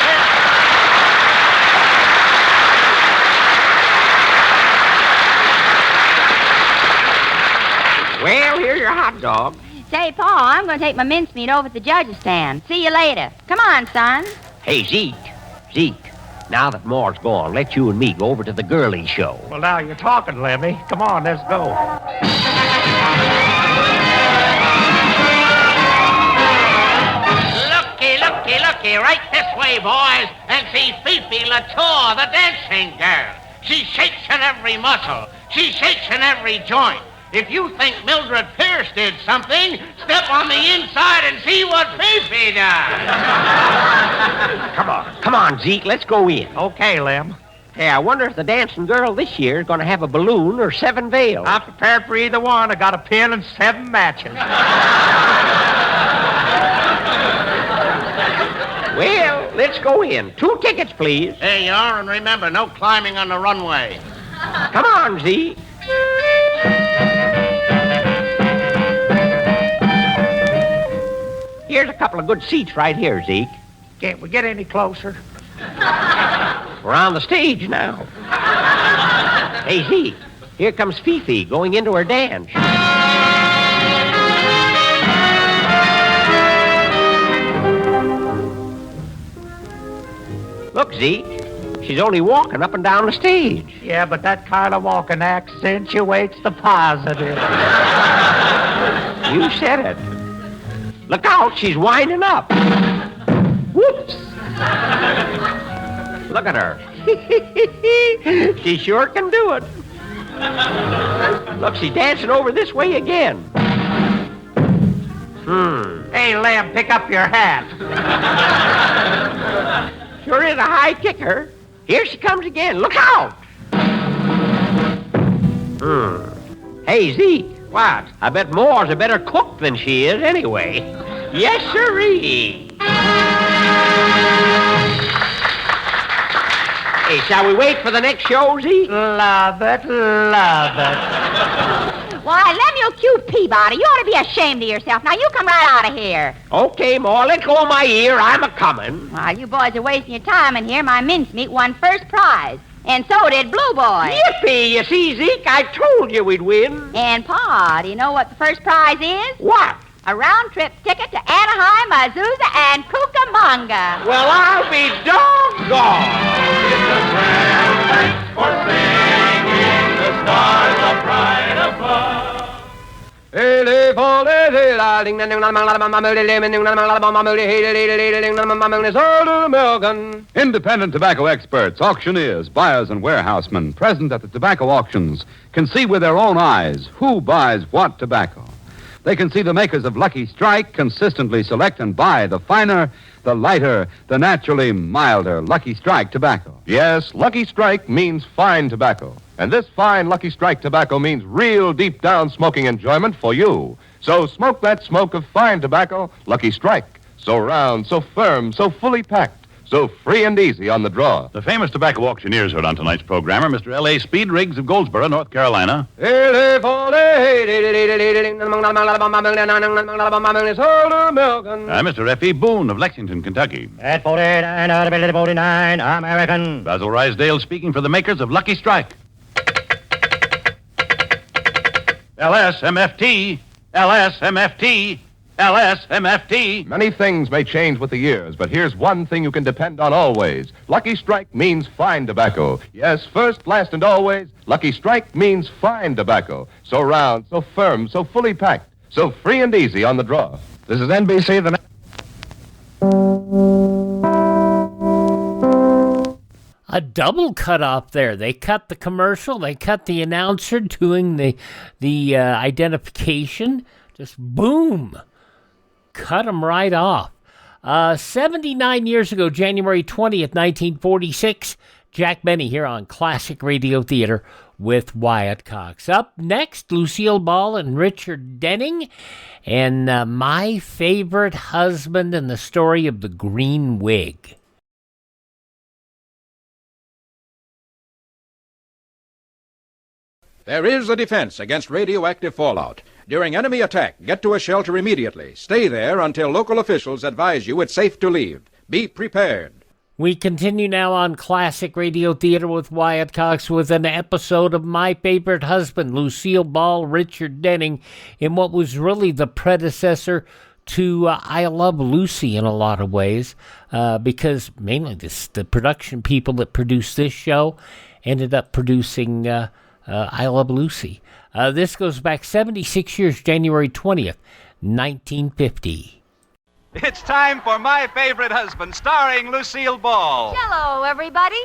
Well, here's your hot dog. Say, Paul, I'm going to take my mincemeat over at the judge's stand. See you later. Come on, son. Hey, Zeke. Now that Moore's gone, let you and me go over to the girlie show. Well, now you're talking, Lemmy. Come on, let's go. Looky, right this way, boys, and see Fifi Latour, the dancing girl. She shakes in every muscle. She shakes in every joint. If you think Mildred Pierce did something, step on the inside and see what Fifi does. Come on, Zeke, let's go in. Okay, Lem. Hey, I wonder if the dancing girl this year is going to have a balloon or 7 veils. I'm prepared for either one. I got a pin and 7 matches. Well, let's go in. 2 tickets, please. There you are, and remember, no climbing on the runway. Come on, Zeke. Here's a couple of good seats right here, Zeke. Can't we get any closer? We're on the stage now. Hey, Zeke, here comes Fifi going into her dance. Look, Zeke, she's only walking up and down the stage. Yeah, but that kind of walking accentuates the positive. You said it. Look out, she's winding up. Whoops. Look at her. She sure can do it. Look, she's dancing over this way again. Hey, Lem, pick up your hat. Sure is a high kicker. Here she comes again. Look out. Hey, Zeke. What? I bet Moore's a better cook than she is anyway. Yes, sirree. Hey, shall we wait for the next show, Zeke? Love it. Why, Lem, you cute Peabody. You ought to be ashamed of yourself. Now, you come right out of here. Okay, Moore, let go of my ear. I'm a-coming. While you boys are wasting your time in here, my mincemeat won first prize. And so did Blue Boy. Yippee! You see, Zeke, I told you we'd win. And, Pa, do you know what the first prize is? What? A round-trip ticket to Anaheim, Azusa, and Cucamonga. Well, I'll be doggone. It's a grand night for singing the stars are bright above. Independent tobacco experts, auctioneers, buyers, and warehousemen present at the tobacco auctions can see with their own eyes who buys what tobacco. They can see the makers of Lucky Strike consistently select and buy the finer, the lighter, the naturally milder Lucky Strike tobacco. Yes, Lucky Strike means fine tobacco. And this fine Lucky Strike tobacco means real deep-down smoking enjoyment for you. So smoke that smoke of fine tobacco, Lucky Strike. So round, so firm, so fully packed, so free and easy on the draw. The famous tobacco auctioneers heard on tonight's program are Mr. L.A. Speed Riggs of Goldsboro, North Carolina. Mr. F.E. Boone of Lexington, Kentucky. At 49 out of 49, American. Basil Rysdale speaking for the makers of Lucky Strike. LSMFT, LSMFT, LSMFT. Many things may change with the years, but here's one thing you can depend on always. Lucky Strike means fine tobacco. Yes, first, last, and always, Lucky Strike means fine tobacco. So round, so firm, so fully packed, so free and easy on the draw. This is NBC, the... a double cut off there. They cut the commercial, they cut the announcer doing the identification. Just boom, cut them right off. 79 years ago, January 20th, 1946, Jack Benny here on Classic Radio Theater with Wyatt Cox. Up next, Lucille Ball and Richard Denning, and My Favorite Husband and the Story of the Green Wig. There is a defense against radioactive fallout. During enemy attack, get to a shelter immediately. Stay there until local officials advise you it's safe to leave. Be prepared. We continue now on Classic Radio Theater with Wyatt Cox with an episode of My Favorite Husband, Lucille Ball, Richard Denning, in what was really the predecessor to I Love Lucy in a lot of ways, because mainly the production people that produced this show ended up producing I Love Lucy. This goes back 76 years, January 20th, 1950. It's time for My Favorite Husband, starring Lucille Ball. Hello, everybody.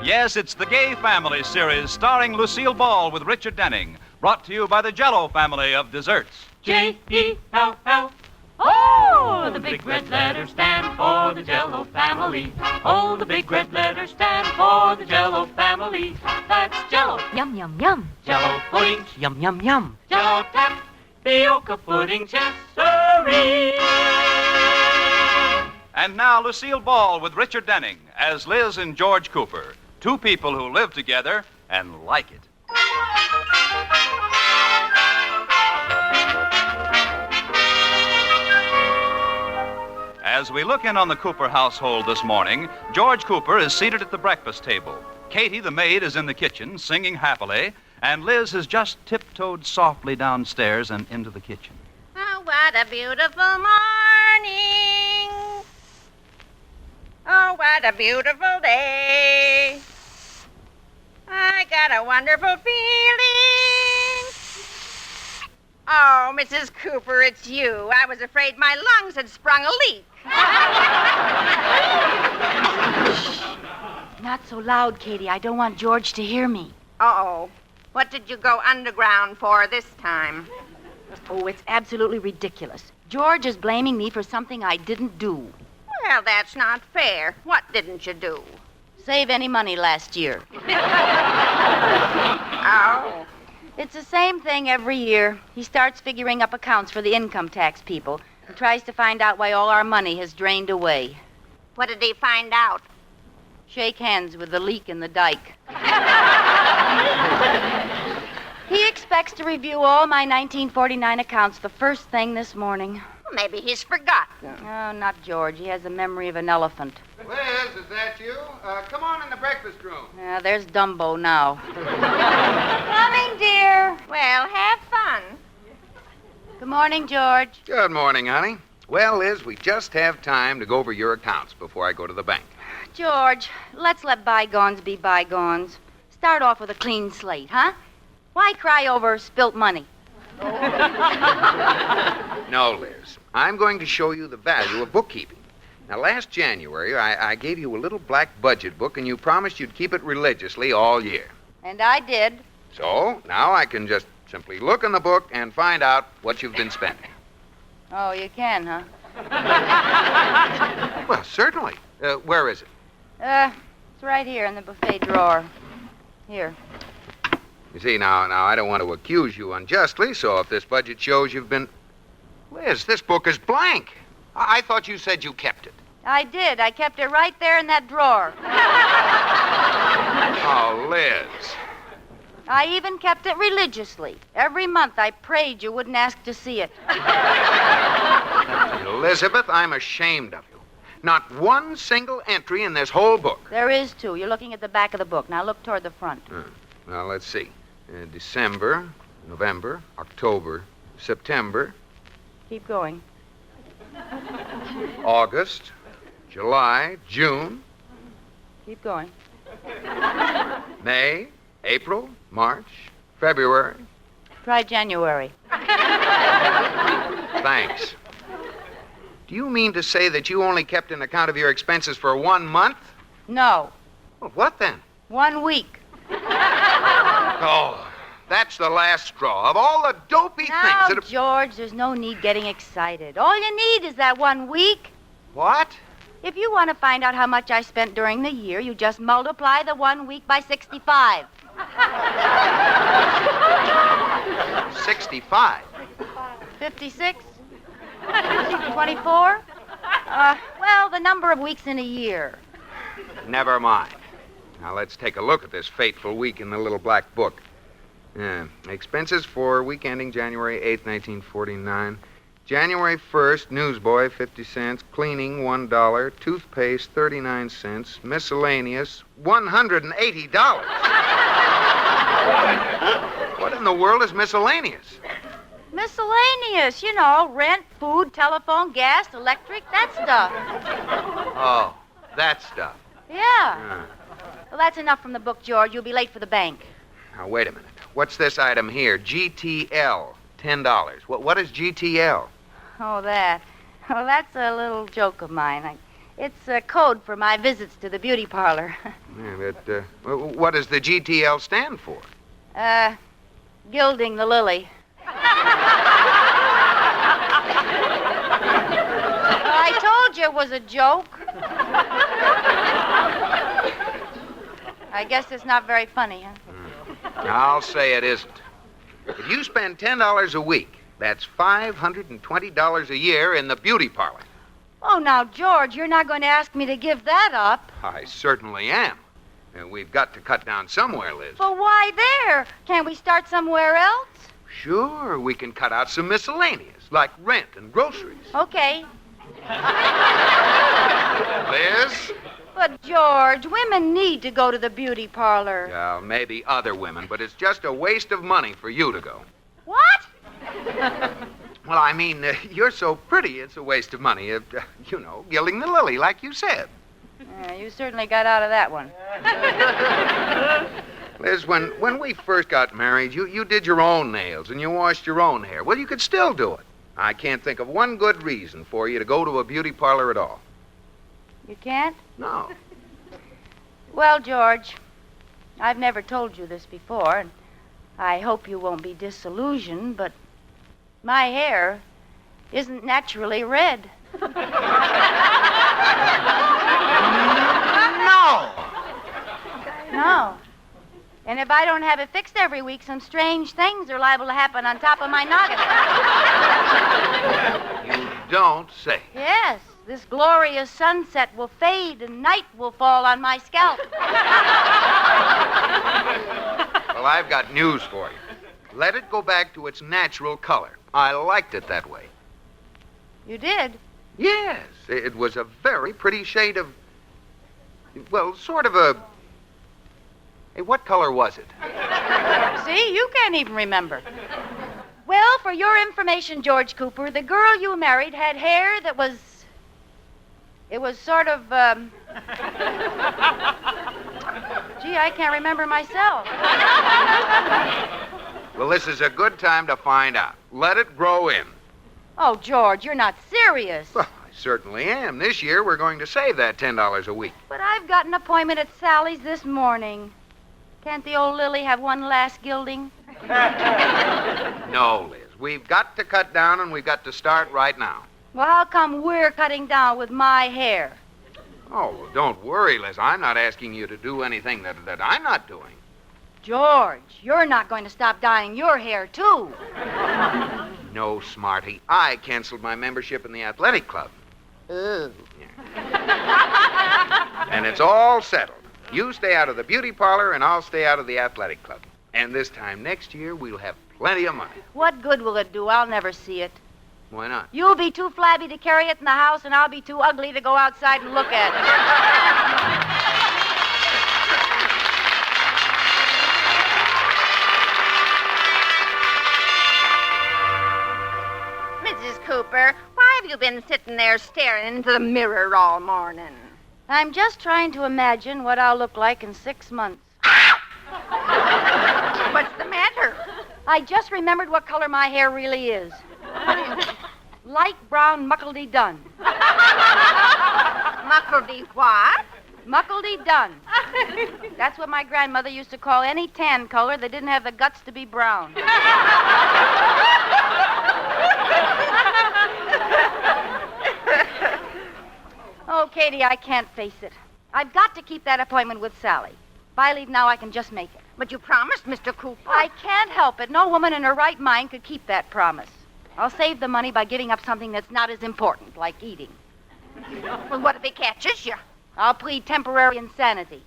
Yes, it's the Gay Family series starring Lucille Ball with Richard Denning, brought to you by the Jell-O family of desserts. J-E-L-L. Oh, the big red letters stand for the Jell-O family. Oh, the big red letters stand for the Jell-O family. That's Jell-O. Yum, yum, yum. Jell-O pudding. Yum, yum, yum. Jell-O tapioca pudding chesserie. And now Lucille Ball with Richard Denning as Liz and George Cooper, two people who live together and like it. As we look in on the Cooper household this morning, George Cooper is seated at the breakfast table. Katie, the maid, is in the kitchen singing happily, and Liz has just tiptoed softly downstairs and into the kitchen. Oh, what a beautiful morning. Oh, what a beautiful day. I got a wonderful feeling. Oh, Mrs. Cooper, it's you. I was afraid my lungs had sprung a leak. Not so loud, Katie. I don't want George to hear me. Uh-oh. What did you go underground for this time? Oh, it's absolutely ridiculous. George is blaming me for something I didn't do. Well, that's not fair. What didn't you do? Save any money last year. Oh. It's the same thing every year. He starts figuring up accounts for the income tax people and tries to find out why all our money has drained away. What did he find out? Shake hands with the leak in the dike. He expects to review all my 1949 accounts the first thing this morning. Maybe he's forgotten. Oh, not George. He has the memory of an elephant. Liz, is that you? Come on in the breakfast room. Yeah, there's Dumbo now. Coming, dear. Well, have fun. Good morning, George. Good morning, honey. Well, Liz, we just have time to go over your accounts before I go to the bank. George, let's let bygones be bygones. Start off with a clean slate, huh? Why cry over spilt money? No, Liz. I'm going to show you the value of bookkeeping. Now, last January, I gave you a little black budget book, and you promised you'd keep it religiously all year. And I did. So, now I can just simply look in the book and find out what you've been spending. Oh, you can, huh? Well, certainly. Where is it? It's right here in the buffet drawer. Here. You see, now, I don't want to accuse you unjustly, so if this budget shows you've been... Liz, this book is blank. I thought you said you kept it. I did. I kept it right there in that drawer. Oh, Liz. I even kept it religiously. Every month I prayed you wouldn't ask to see it. Elizabeth, I'm ashamed of you. Not one single entry in this whole book. There is two. You're looking at the back of the book. Now look toward the front. Now, let's see. December, November, October, September. Keep going. August, July, June. Keep going. May, April, March, February. Try January. Thanks. Do you mean to say that you only kept an account of your expenses for 1 month? No, Well, what then? 1 week. Oh, that's the last straw. Of all the dopey Now, things that... George, there's no need getting excited. All you need is that 1 week. What? If you want to find out how much I spent during the year, you just multiply the 1 week by 65. 65. 56? 24? Well, the number of weeks in a year. Never mind. Now, let's take a look at this fateful week in the little black book. Expenses for week ending January 8th, 1949. January 1st, newsboy, 50 cents. Cleaning, $1. Toothpaste, 39 cents. Miscellaneous, $180. What in the world is miscellaneous? Miscellaneous, you know, rent, food, telephone, gas, electric, that stuff. Oh, that stuff. Yeah. Well, that's enough from the book, George. You'll be late for the bank. Now, wait a minute. What's this item here? GTL, $10. What is GTL? Oh, that. Well, that's a little joke of mine. It's a code for my visits to the beauty parlor. Yeah, but what does the GTL stand for? Gilding the lily. I told you it was a joke. I guess it's not very funny, huh? I'll say it isn't. If you spend $10 a week, that's $520 a year in the beauty parlor. Oh, now, George, you're not going to ask me to give that up. I certainly am. And we've got to cut down somewhere, Liz. But why there? Can't we start somewhere else? Sure, we can cut out some miscellaneous, like rent and groceries. Okay. Liz? But, George, women need to go to the beauty parlor. Well, maybe other women, but it's just a waste of money for you to go. What? Well, I mean, you're so pretty, it's a waste of money. You know, gilding the lily, like you said. You certainly got out of that one. Liz, when we first got married, you did your own nails and you washed your own hair. Well, you could still do it. I can't think of one good reason for you to go to a beauty parlor at all. You can't? No. Well, George, I've never told you this before, and I hope you won't be disillusioned, but my hair isn't naturally red. No! No. And if I don't have it fixed every week, some strange things are liable to happen on top of my noggin. You don't say. Yes. This glorious sunset will fade and night will fall on my scalp. Well, I've got news for you. Let it go back to its natural color. I liked it that way. You did? Yes. It was a very pretty shade of... Well, sort of a... Hey, what color was it? See, you can't even remember. Well, for your information, George Cooper, the girl you married had hair that was... It was sort of, Gee, I can't remember myself. Well, this is a good time to find out. Let it grow in. Oh, George, you're not serious. Well, I certainly am. This year, we're going to save that $10 a week. But I've got an appointment at Sally's this morning. Can't the old lily have one last gilding? No, Liz. We've got to cut down, and we've got to start right now. Well, how come we're cutting down with my hair? Oh, well, don't worry, Liz. I'm not asking you to do anything that I'm not doing. George, you're not going to stop dyeing your hair, too. No, Smarty. I canceled my membership in the athletic club. Ooh. Yeah. And it's all settled. You stay out of the beauty parlor, and I'll stay out of the athletic club. And this time next year, we'll have plenty of money. What good will it do? I'll never see it. Why not? You'll be too flabby to carry it in the house, and I'll be too ugly to go outside and look at it. Mrs. Cooper, why have you been sitting there staring into the mirror all morning? I'm just trying to imagine what I'll look like in 6 months. What's the matter? I just remembered what color my hair really is. Light brown muckledee-dun. Muckledee what? Muckledee-dun. That's what my grandmother used to call any tan color that didn't have the guts to be brown. Oh, Katie, I can't face it. I've got to keep that appointment with Sally. If I leave now, I can just make it. But you promised, Mr. Cooper. I can't help it. No woman in her right mind could keep that promise. I'll save the money by giving up something that's not as important, like eating. Well, what if he catches you? I'll plead temporary insanity.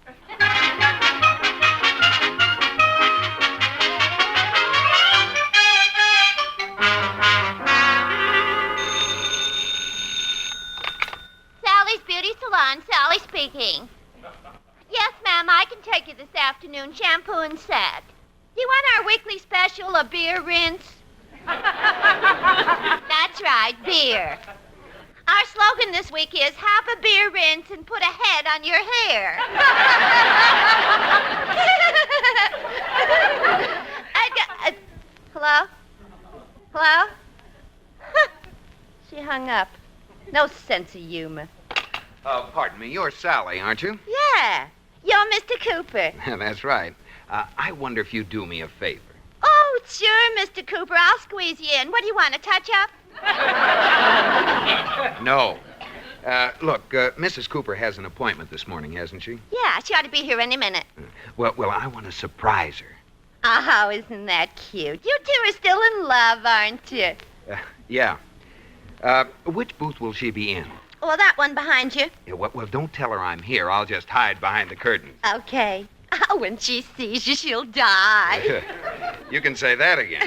Sally's Beauty Salon, Sally speaking. Yes, ma'am, I can take you this afternoon, shampoo and set. Do you want our weekly special, a beer rinse? That's right, beer. Our slogan this week is, have a beer rinse and put a head on your hair. Hello? Hello? She hung up. No sense of humor. Pardon me, you're Sally, aren't you? Yeah, you're Mr. Cooper. That's right. I wonder if you'd do me a favor. Oh, sure, Mr. Cooper. I'll squeeze you in. What do you want, a touch-up? No. Look, Mrs. Cooper has an appointment this morning, hasn't she? Yeah, she ought to be here any minute. Well, I want to surprise her. Oh, isn't that cute? You two are still in love, aren't you? Yeah. Which booth will she be in? Well, that one behind you. Yeah, well, don't tell her I'm here. I'll just hide behind the curtains. Okay. Oh, when she sees you, she'll die. You can say that again.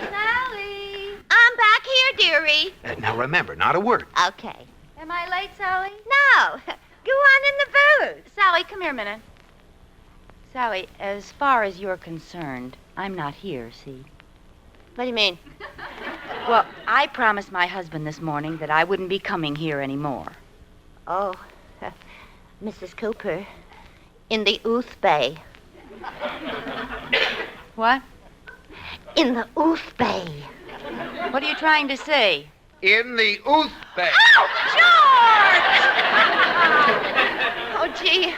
Sally. I'm back here, dearie. Now, remember, not a word. Okay. Am I late, Sally? No. Go on in the booth. Sally, come here a minute. Sally, as far as you're concerned, I'm not here, see? What do you mean? Well, I promised my husband this morning that I wouldn't be coming here anymore. Oh, Mrs. Cooper, in the Ooth Bay. What? In the Ooth Bay. What are you trying to say? In the Ooth Bay. Oh, George! Oh, gee.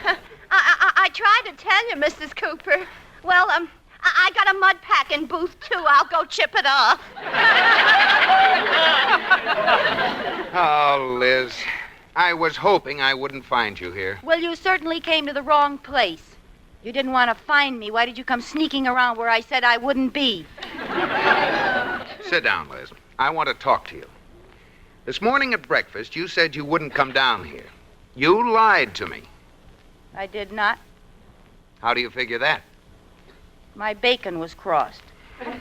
I tried to tell you, Mrs. Cooper. Well, I got a mud pack in booth 2. I'll go chip it off. Oh, Liz. I was hoping I wouldn't find you here. Well, you certainly came to the wrong place. You didn't want to find me. Why did you come sneaking around where I said I wouldn't be? Sit down, Liz. I want to talk to you. This morning at breakfast, you said you wouldn't come down here. You lied to me. I did not. How do you figure that? My bacon was crossed.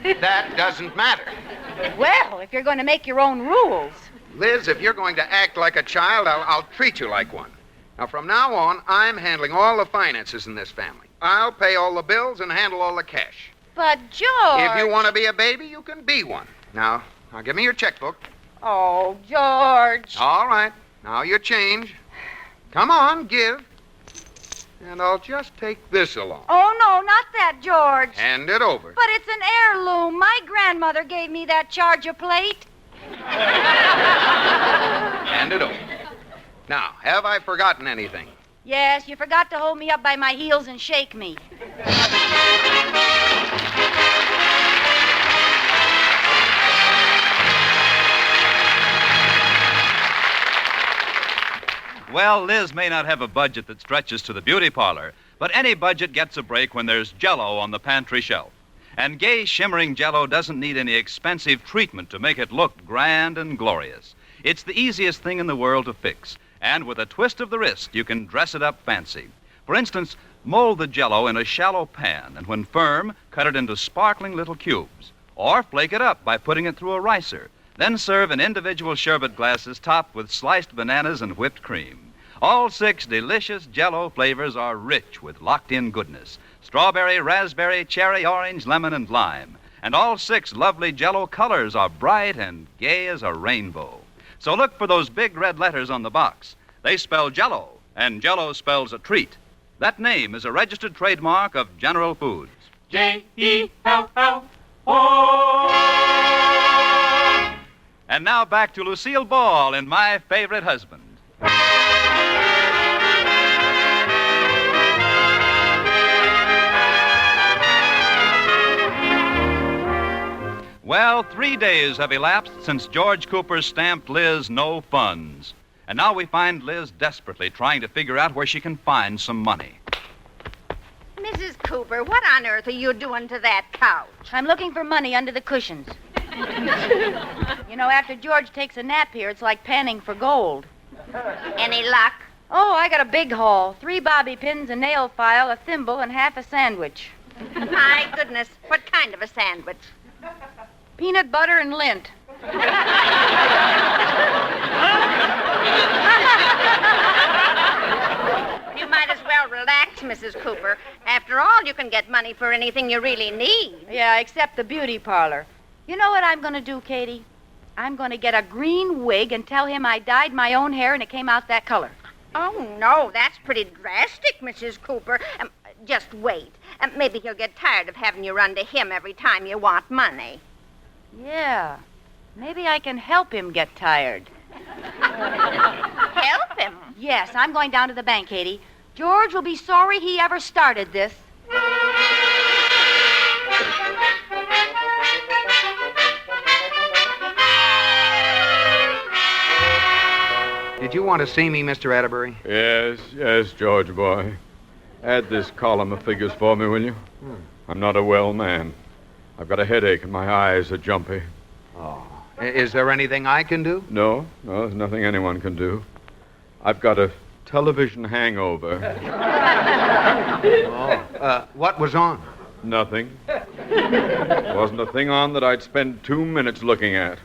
That doesn't matter. Well, if you're going to make your own rules. Liz, if you're going to act like a child, I'll treat you like one. Now, from now on, I'm handling all the finances in this family. I'll pay all the bills and handle all the cash. But, George... If you want to be a baby, you can be one. Now give me your checkbook. Oh, George. All right. Now your change. Come on, give. And I'll just take this along. Oh, no, not that, George. Hand it over. But it's an heirloom. My grandmother gave me that charger plate. Hand it over. Now, have I forgotten anything? Yes, you forgot to hold me up by my heels and shake me. Well, Liz may not have a budget that stretches to the beauty parlor, but any budget gets a break when there's Jell-O on the pantry shelf. And gay, shimmering Jell-O doesn't need any expensive treatment to make it look grand and glorious. It's the easiest thing in the world to fix, and with a twist of the wrist, you can dress it up fancy. For instance, mold the Jell-O in a shallow pan, and when firm, cut it into sparkling little cubes. Or flake it up by putting it through a ricer. Then serve in individual sherbet glasses topped with sliced bananas and whipped cream. All 6 delicious Jell-O flavors are rich with locked-in goodness. Strawberry, raspberry, cherry, orange, lemon, and lime. And all 6 lovely Jell-O colors are bright and gay as a rainbow. So look for those big red letters on the box. They spell Jell-O, and Jell-O spells a treat. That name is a registered trademark of General Foods. Jell-O. And now back to Lucille Ball in My Favorite Husband. Well, 3 days have elapsed since George Cooper stamped Liz no funds. And now we find Liz desperately trying to figure out where she can find some money. Mrs. Cooper, what on earth are you doing to that couch? I'm looking for money under the cushions. You know, after George takes a nap here, it's like panning for gold. Any luck? Oh, I got a big haul. 3 bobby pins, a nail file, a thimble, and half a sandwich. My goodness, what kind of a sandwich? Peanut butter and lint. You might as well relax, Mrs. Cooper. After all, you can get money for anything you really need. Yeah, except the beauty parlor. You know what I'm going to do, Katie? I'm going to get a green wig and tell him I dyed my own hair and it came out that color. Oh, no, that's pretty drastic, Mrs. Cooper. Just wait. Maybe he'll get tired of having you run to him every time you want money. Yeah, maybe I can help him get tired. Help him? Yes, I'm going down to the bank, Katie. George will be sorry he ever started this. Did you want to see me, Mr. Atterbury? Yes, George boy. Add this column of figures for me, will you? I'm not a well man. I've got a headache and my eyes are jumpy. Oh. Is there anything I can do? No, there's nothing anyone can do. I've got a television hangover. What was on? Nothing. Wasn't a thing on that I'd spend 2 minutes looking at.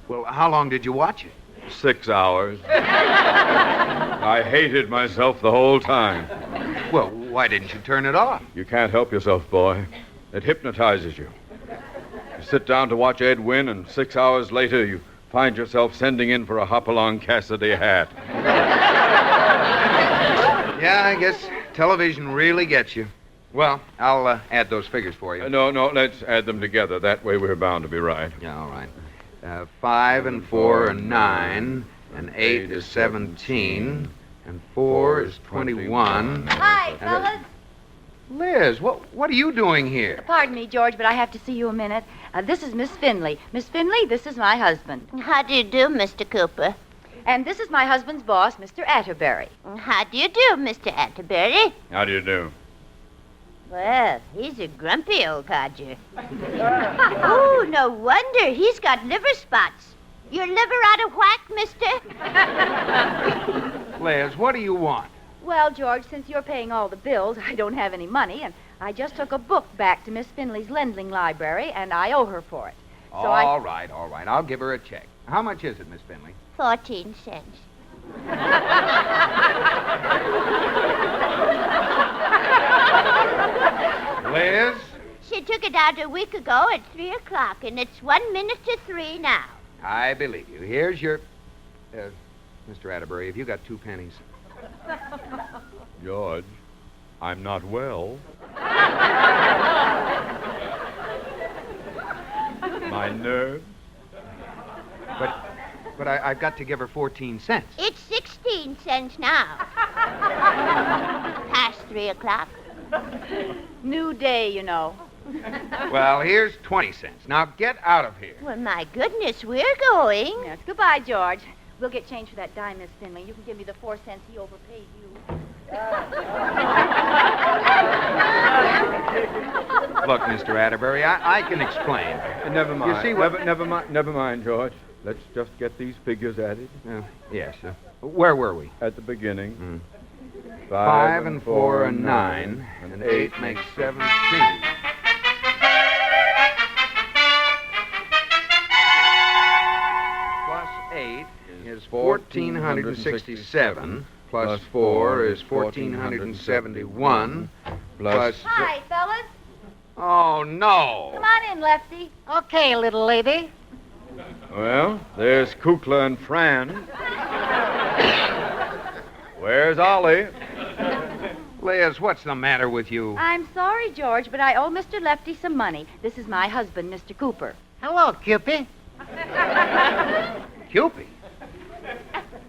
Well, how long did you watch it? 6 hours. I hated myself the whole time. Well, why didn't you turn it off? You can't help yourself, boy. It hypnotizes you. You sit down to watch Ed win, and 6 hours later you find yourself sending in for a Hopalong Cassidy hat. Yeah, I guess television really gets you. Well, I'll add those figures for you. No, let's add them together. That way we're bound to be right. Yeah, all right. 5 and 4 are 9, and 8 is 17, and 4 is 21. Hi, fellas. Liz, what are you doing here? Pardon me, George, but I have to see you a minute. This is Miss Finley. Miss Finley, this is my husband. How do you do, Mr. Cooper? And this is my husband's boss, Mr. Atterbury. How do you do, Mr. Atterbury? How do you do? Well, he's a grumpy old codger. Oh, no wonder. He's got liver spots. Your liver out of whack, mister? Liz, what do you want? Well, George, since you're paying all the bills, I don't have any money, and I just took a book back to Miss Finley's lending library, and I owe her for it. So All right. I'll give her a check. How much is it, Miss Finley? 14 cents. Liz? She took it out a week ago at 3 o'clock, and it's 1 minute to 3 now. I believe you. Here's your... Mr. Atterbury, have you got 2 pennies? George, I'm not well. My nerves. But I've got to give her 14 cents. It's 16 cents now. Past 3 o'clock. New day, you know. Well, here's 20 cents. Now get out of here. Well, my goodness, we're going. Yes, goodbye, George. We'll get change for that dime, Miss Finley. You can give me the 4 cents he overpaid you. Look, Mr. Atterbury, I can explain. Never mind. You see what... Never mind, George. Let's just get these figures added. Yes. Where were we? At the beginning. 5 and 4 are 9, and 8 makes 17. Plus 8 is 1,467. Plus 4 is 1,471. Plus... Hi, fellas. Oh, no. Come on in, Lefty. Okay, little lady. Well, there's Kukla and Fran. Where's Ollie? Liz, what's the matter with you? I'm sorry, George, but I owe Mr. Lefty some money. This is my husband, Mr. Cooper. Hello, Cupid. Cupid?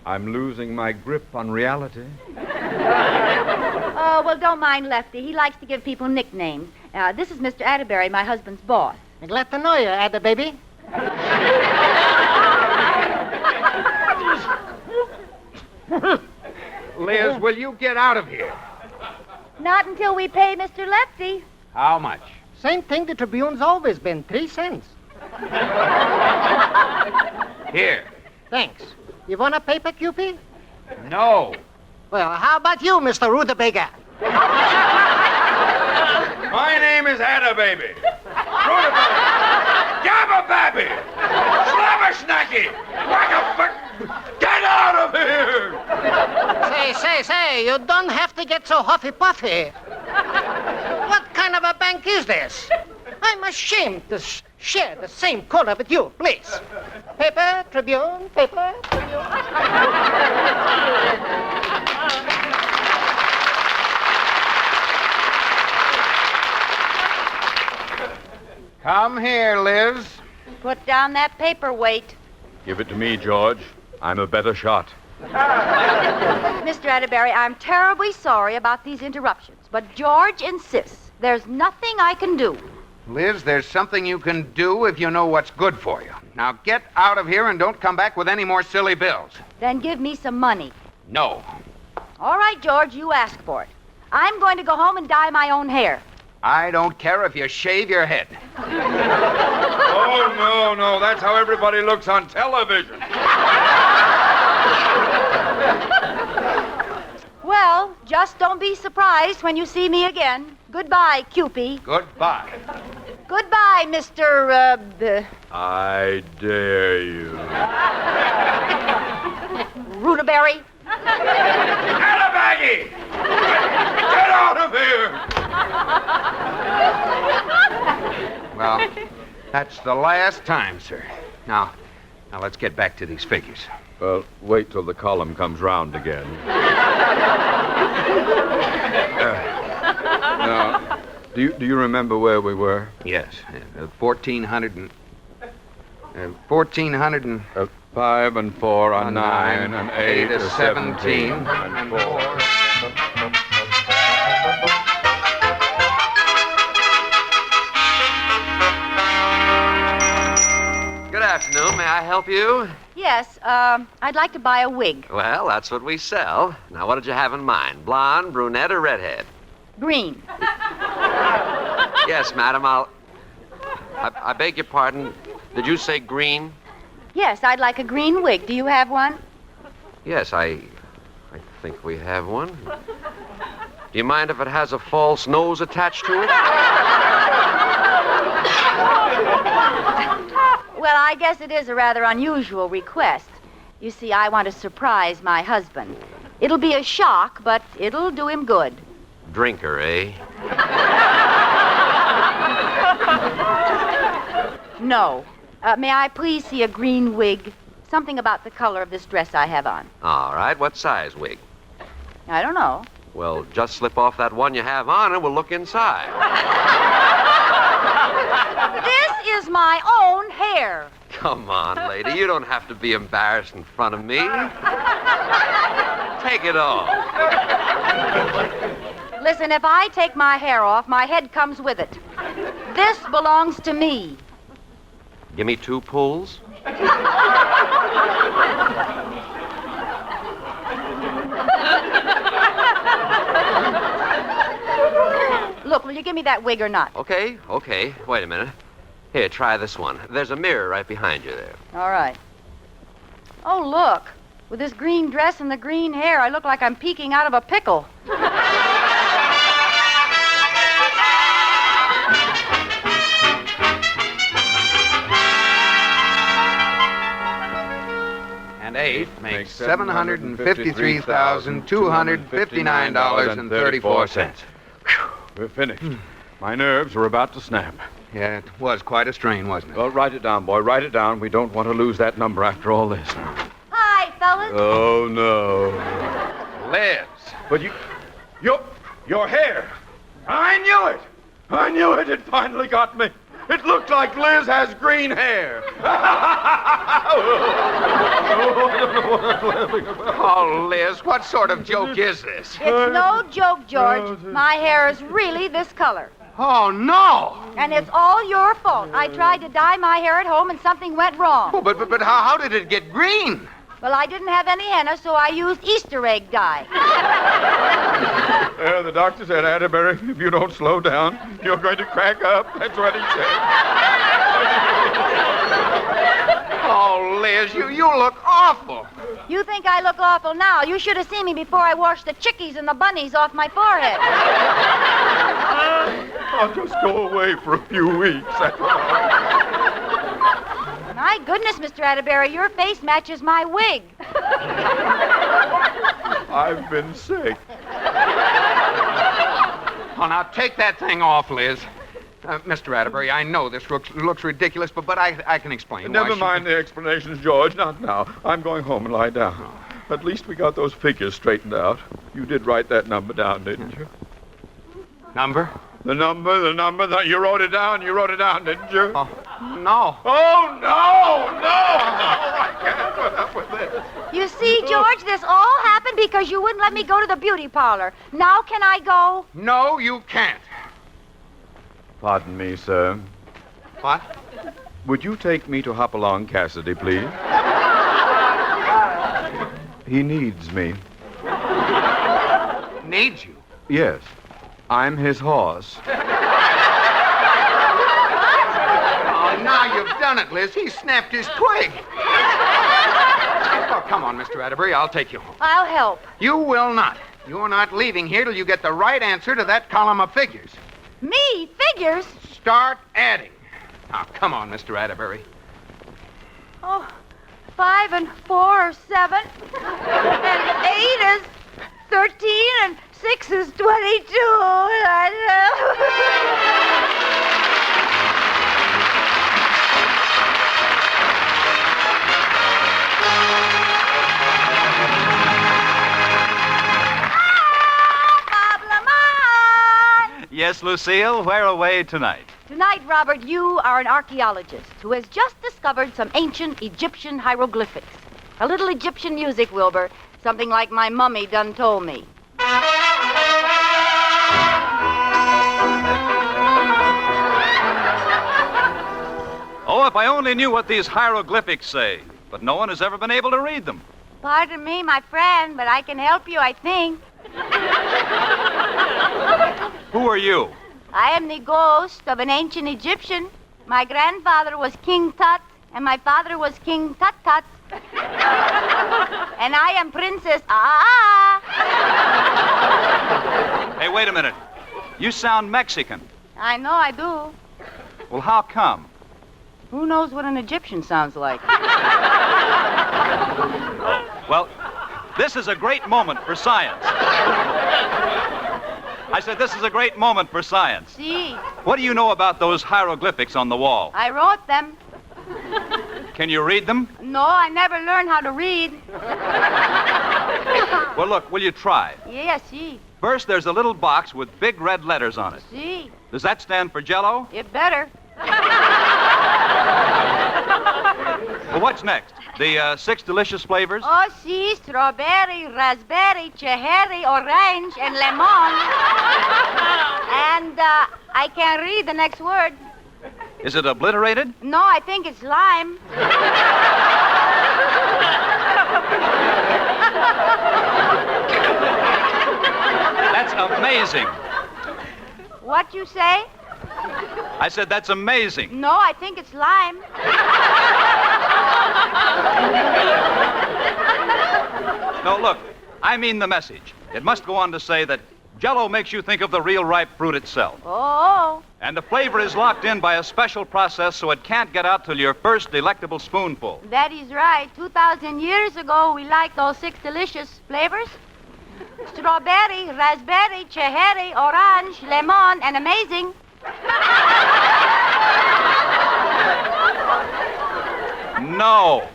I'm losing my grip on reality. Oh, well, don't mind Lefty. He likes to give people nicknames. This is Mr. Atterbury, my husband's boss. Glad to know you, Ada baby. Liz, will you get out of here? Not until we pay Mr. Lefty. How much? Same thing the Tribune's always been, 3 cents. Here. Thanks. You want a paper, Cupid? No. Well, how about you, Mr. Rutabaga? My name is Ada Baby. Yabba Babby! Slabbersnacky! Whack-a-fuck! Get out of here! Say, you don't have to get so huffy-puffy. What kind of a bank is this? I'm ashamed to share the same corner with you, please. Paper, Tribune, paper, Tribune. Come here, Liz. Put down that paperweight. Give it to me, George. I'm a better shot. Mr. Atterbury, I'm terribly sorry about these interruptions, but George insists. There's nothing I can do. Liz, there's something you can do if you know what's good for you. Now get out of here and don't come back with any more silly bills. Then give me some money. No. All right, George, you ask for it. I'm going to go home and dye my own hair. I don't care if you shave your head. Oh, no, that's how everybody looks on television. Well, just don't be surprised when you see me again. Goodbye, Cupid. Goodbye. Goodbye, Mr. I dare you. Rutaberry. Baggy! Get out of here! Well, that's the last time, sir. Now let's get back to these figures. Well, wait till the column comes round again. Now, do you remember where we were? Yes, 1,400 and... 1,400 and... 5 and 4 are 9 and 8 is is 17 and 4. Good afternoon. May I help you? Yes, I'd like to buy a wig. Well, that's what we sell. Now, what did you have in mind? Blonde, brunette, or redhead? Green. Yes, madam, I beg your pardon. Did you say green? Yes, I'd like a green wig. Do you have one? Yes, I think we have one. Do you mind if it has a false nose attached to it? Well, I guess it is a rather unusual request. You see, I want to surprise my husband. It'll be a shock, but it'll do him good. Drinker, eh? No. May I please see a green wig? Something about the color of this dress I have on. All right. What size wig? I don't know. Well, just slip off that one you have on and we'll look inside. This is my own hair. Come on, lady. You don't have to be embarrassed in front of me. Take it off. Listen, if I take my hair off, my head comes with it. This belongs to me. Give me 2 pulls. Look, will you give me that wig or not? Okay. Wait a minute. Here, try this one. There's a mirror right behind you there. All right. Oh, look. With this green dress and the green hair, I look like I'm peeking out of a pickle. And 8 makes $753,259.34. We're finished. My nerves are about to snap. Yeah, it was quite a strain, wasn't it? Well, write it down, boy. Write it down. We don't want to lose that number after all this. Hi, fellas. Oh, no. Liz. But Your hair. I knew it. I knew it. It finally got me. It looked like Liz has green hair. Oh, Liz, what sort of joke is this? It's no joke, George. My hair is really this color. Oh, no. And it's all your fault. I tried to dye my hair at home and something went wrong. Oh, but how did it get green? Well, I didn't have any henna, so I used Easter egg dye. The doctor said, Atterbury, if you don't slow down, you're going to crack up. That's what he said. Oh, Liz, you look awful. You think I look awful now? You should have seen me before I washed the chickies and the bunnies off my forehead. I'll just go away for a few weeks. That's what My goodness, Mr. Atterbury, your face matches my wig. I've been sick. Oh, now take that thing off, Liz. Mr. Atterbury, I know this looks ridiculous, but I can explain. Never mind the explanations, George. Not now. I'm going home and lie down. At least we got those figures straightened out. You did write that number down, didn't you? Number? The number. You wrote it down, didn't you? Oh, no. Oh, no! I can't put up with this. You see, George, this all happened because you wouldn't let me go to the beauty parlor. Now can I go? No, you can't. Pardon me, sir. What? Would you take me to Hopalong Cassidy, please? He needs me. Needs you? Yes. I'm his horse. Oh, now you've done it, Liz. He snapped his twig. Oh, come on, Mr. Atterbury. I'll take you home. I'll help. You will not. You're not leaving here till you get the right answer to that column of figures. Me? Figures? Start adding. Now, come on, Mr. Atterbury. Oh, 5 and 4 are 7. And 8 is 13. And 6 is 22. Yes, Lucille, where away tonight? Tonight, Robert, you are an archaeologist who has just discovered some ancient Egyptian hieroglyphics. A little Egyptian music, Wilbur. Something like my mummy done told me. Oh, if I only knew what these hieroglyphics say. But no one has ever been able to read them. Pardon me, my friend, but I can help you, I think. Who are you? I am the ghost of an ancient Egyptian. My grandfather was King Tut, and my father was King Tut Tut. And I am Princess Hey, wait a minute. You sound Mexican. I know I do. Well, how come? Who knows what an Egyptian sounds like? Well, this is a great moment for science. I said this is a great moment for science. See, What do you know about those hieroglyphics on the wall? I wrote them. Can you read them? No, I never learned how to read. Well, look, will you try? Yes, see. First, there's a little box with big red letters on it. See. Does that stand for Jell-O? It better. Well, what's next? The 6 delicious flavors? Oh, see, strawberry, raspberry, cherry, orange, and lemon. And I can't read the next word. Is it obliterated? No, I think it's lime. That's amazing. What you say? I said that's amazing. No, I think it's lime. No, look, I mean the message. It must go on to say that Jell-O makes you think of the real ripe fruit itself. Oh. And the flavor is locked in by a special process so it can't get out till your first delectable spoonful. That is right. 2,000 years ago, we liked those 6 delicious flavors. Strawberry, raspberry, cherry, orange, lemon, and amazing. No.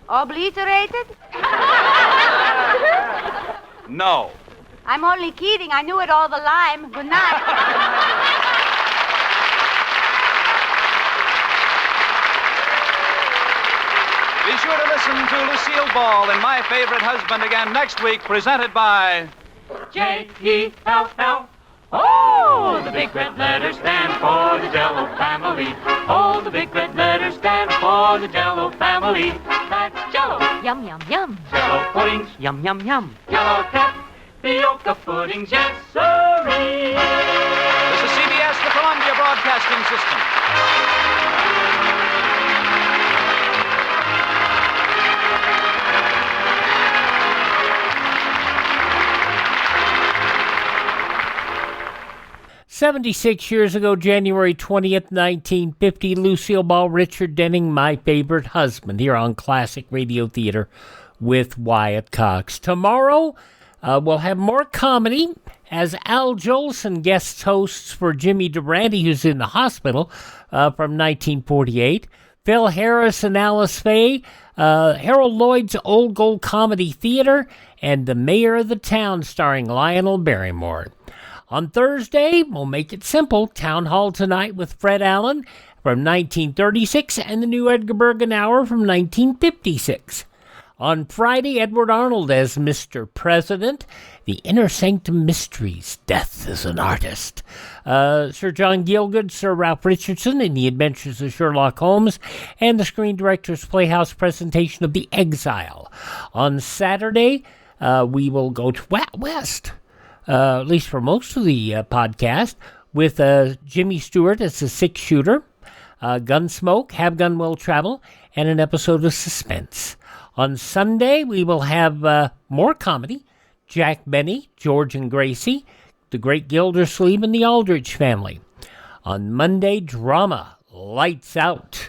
Obliterated? No. I'm only kidding. I knew it all the time. Good night. Be sure to listen to Lucille Ball and My Favorite Husband again next week, presented by J-E-L-L. Oh, the big red letters stand for the Jell-O family. Oh, the big red letters stand for the Jell-O family. That's Jell-O. Yum, yum, yum. Jell-O puddings. Yum, yum, yum. Jell-O tapioca puddings, yes, sirree. This is CBS, the Columbia Broadcasting System. 76 years ago, January 20th, 1950, Lucille Ball, Richard Denning, My Favorite Husband, here on Classic Radio Theater with Wyatt Cox. Tomorrow, we'll have more comedy as Al Jolson guest hosts for Jimmy Durante, who's in the hospital, from 1948. Phil Harris and Alice Faye, Harold Lloyd's Old Gold Comedy Theater, and The Mayor of the Town starring Lionel Barrymore. On Thursday, we'll make it simple. Town Hall Tonight with Fred Allen from 1936 and the new Edgar Bergen Hour from 1956. On Friday, Edward Arnold as Mr. President, The Inner Sanctum Mysteries, Death as an Artist. Sir John Gielgud, Sir Ralph Richardson in The Adventures of Sherlock Holmes, and the Screen Directors Playhouse presentation of The Exile. On Saturday, we will go to West. At least for most of the podcast, with Jimmy Stewart as the six-shooter, Gunsmoke, Have Gun Will Travel, and an episode of Suspense. On Sunday, we will have more comedy, Jack Benny, George and Gracie, The Great Gildersleeve, and the Aldrich Family. On Monday, drama, Lights Out,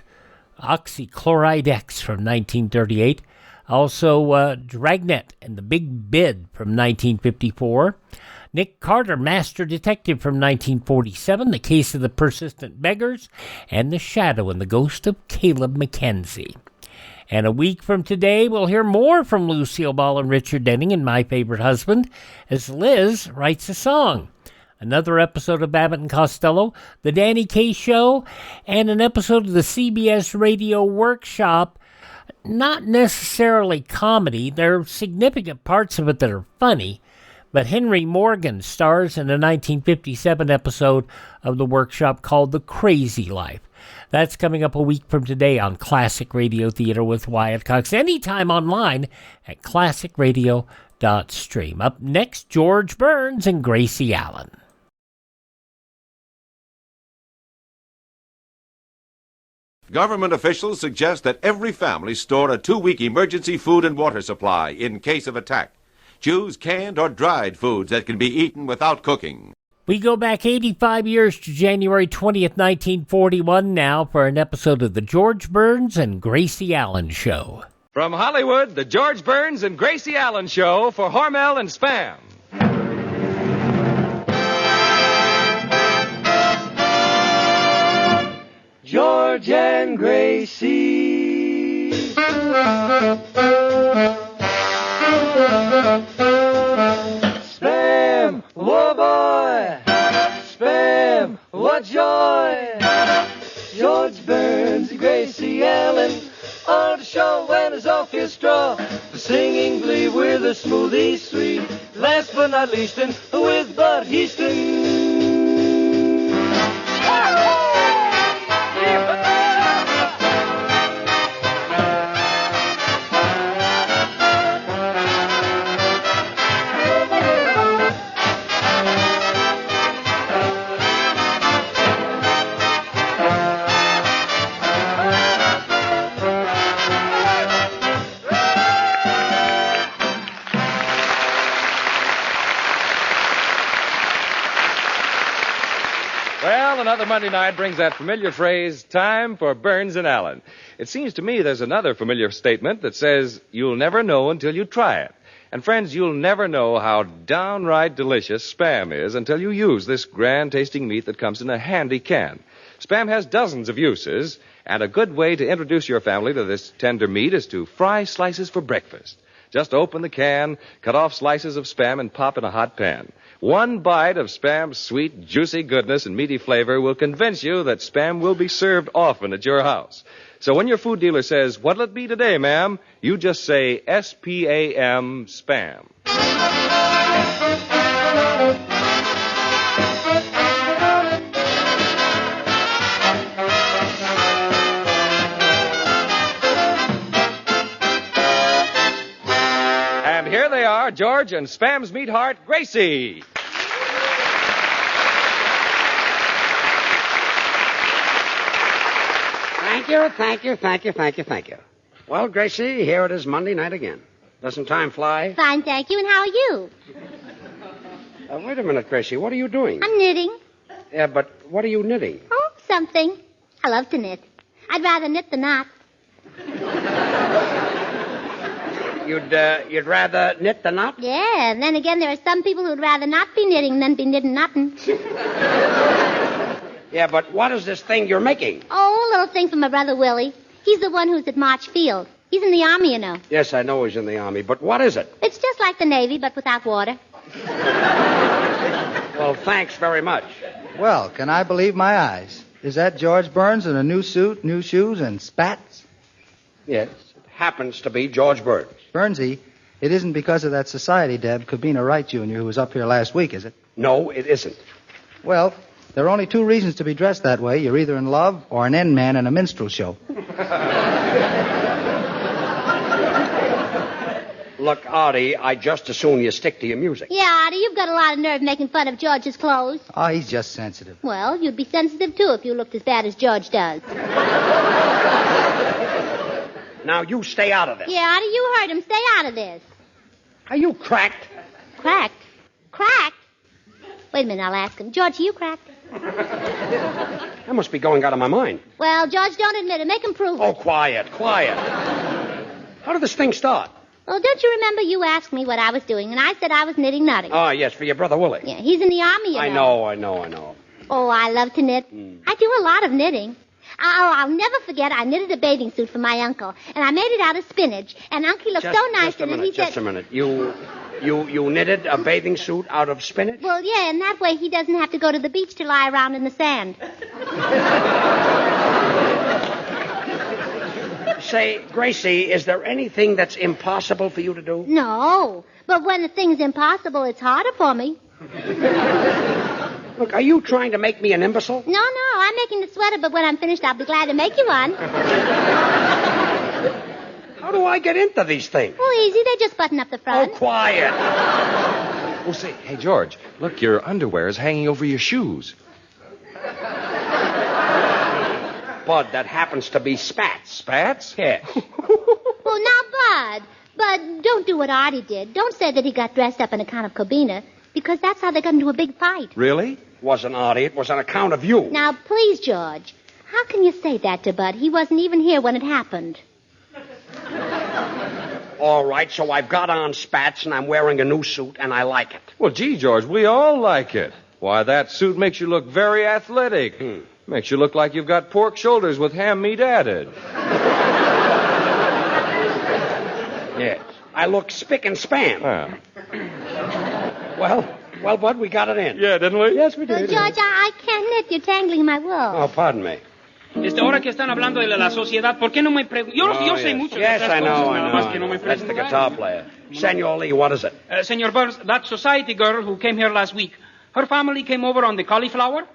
Oxychloride X from 1938. Also, Dragnet and The Big Bid from 1954. Nick Carter, Master Detective from 1947, The Case of the Persistent Beggars, and The Shadow and the Ghost of Caleb Mackenzie. And a week from today, we'll hear more from Lucille Ball and Richard Denning in My Favorite Husband, as Liz writes a song. Another episode of Babbitt and Costello, The Danny Kaye Show, and an episode of the CBS Radio Workshop. Not necessarily comedy. There are significant parts of it that are funny, but Henry Morgan stars in a 1957 episode of the workshop called The Crazy Life. That's coming up a week from today on Classic Radio Theater with Wyatt Cox. Anytime online at classicradio.stream. Up next, George Burns and Gracie Allen. Government officials suggest that every family store a 2-week emergency food and water supply in case of attack. Choose canned or dried foods that can be eaten without cooking. We go back 85 years to January 20th, 1941 now for an episode of The George Burns and Gracie Allen Show. From Hollywood, The George Burns and Gracie Allen Show for Hormel and Spam. George and Gracie. Spam, whoa boy. Spam, what joy. George Burns and Gracie Allen on the show when it's off his straw. The singing glee with a smooth E3. Last but not least, and with Bud Heaston. Well, another Monday night brings that familiar phrase, time for Burns and Allen. It seems to me there's another familiar statement that says, you'll never know until you try it. And friends, you'll never know how downright delicious Spam is until you use this grand-tasting meat that comes in a handy can. Spam has dozens of uses, and a good way to introduce your family to this tender meat is to fry slices for breakfast. Just open the can, cut off slices of Spam, and pop in a hot pan. One bite of Spam's sweet, juicy goodness and meaty flavor will convince you that Spam will be served often at your house. So when your food dealer says, "What'll it be today, ma'am?" you just say S-P-A-M, Spam. And here they are, George and Spam's meatheart, Gracie. Thank you. Well, Gracie, here it is Monday night again. Doesn't time fly? Fine, thank you. And how are you? Wait a minute, Gracie. What are you doing? I'm knitting. Yeah, but what are you knitting? Oh, something. I love to knit. I'd rather knit than not. You'd rather knit than not? Yeah, and then again, there are some people who'd rather not be knitting than be knitting nothing. Yeah, but what is this thing you're making? Oh, a little thing for my brother Willy. He's the one who's at March Field. He's in the Army, you know. Yes, I know he's in the Army, but what is it? It's just like the Navy, but without water. Well, thanks very much. Well, can I believe my eyes? Is that George Burns in a new suit, new shoes, and spats? Yes, it happens to be George Burns. Burnsy, it isn't because of that society deb, Cobina Wright Jr., who was up here last week, is it? No, it isn't. Well, there are only two reasons to be dressed that way. You're either in love or an end man in a minstrel show. Look, Artie, I'd just as soon you stick to your music. Yeah, Artie, you've got a lot of nerve making fun of George's clothes. Oh, he's just sensitive. Well, you'd be sensitive, too, if you looked as bad as George does. Now, you stay out of this. Yeah, Artie, you heard him. Stay out of this. Are you cracked? Cracked? Cracked? Wait a minute, I'll ask him. George, are you cracked? I must be going out of my mind. Well, George, don't admit it. Make him prove it. Oh, quiet. How did this thing start? Well, don't you remember you asked me what I was doing, and I said I was knitting nutting. Oh, yes, for your brother Willy. Yeah, he's in the Army, you know. I know. Oh, I love to knit. I do a lot of knitting. I'll never forget, I knitted a bathing suit for my uncle, and I made it out of spinach, and Uncle looked so nice in it, he said... Just a minute. You knitted a bathing suit out of spinach? Well, yeah, and that way he doesn't have to go to the beach to lie around in the sand. Say, Gracie, is there anything that's impossible for you to do? No, but when the thing's impossible, it's harder for me. Look, are you trying to make me an imbecile? No, I'm making the sweater, but when I'm finished, I'll be glad to make you one. How do I get into these things? Oh, easy. They just button up the front. Oh, quiet. Oh, say, hey, George, look, your underwear is hanging over your shoes. Bud, that happens to be spats. Spats? Yes. Well, now, Bud, don't do what Artie did. Don't say that he got dressed up on account of Cobina, because that's how they got into a big fight. Really? Wasn't Artie. It was on account of you. Now, please, George, how can you say that to Bud? He wasn't even here when it happened. All right, so I've got on spats, and I'm wearing a new suit, and I like it. Well, gee, George, we all like it. Why, that suit makes you look very athletic. Makes you look like you've got pork shoulders with ham meat added. Yes. I look spick and span. Well, Bud, we got it in. Yeah, didn't we? Yes, we did. George, I can't knit. You're tangling my wool. Oh, pardon me. Ahora que están hablando de la sociedad, ¿por qué no me preguntan? Yo sé mucho de Yes, estas I know, cosas, nada más que no me That's the preguntan. guitar player. Senor Lee, what is it? Senor Burns, that society girl who came here last week, her family came over on the cauliflower?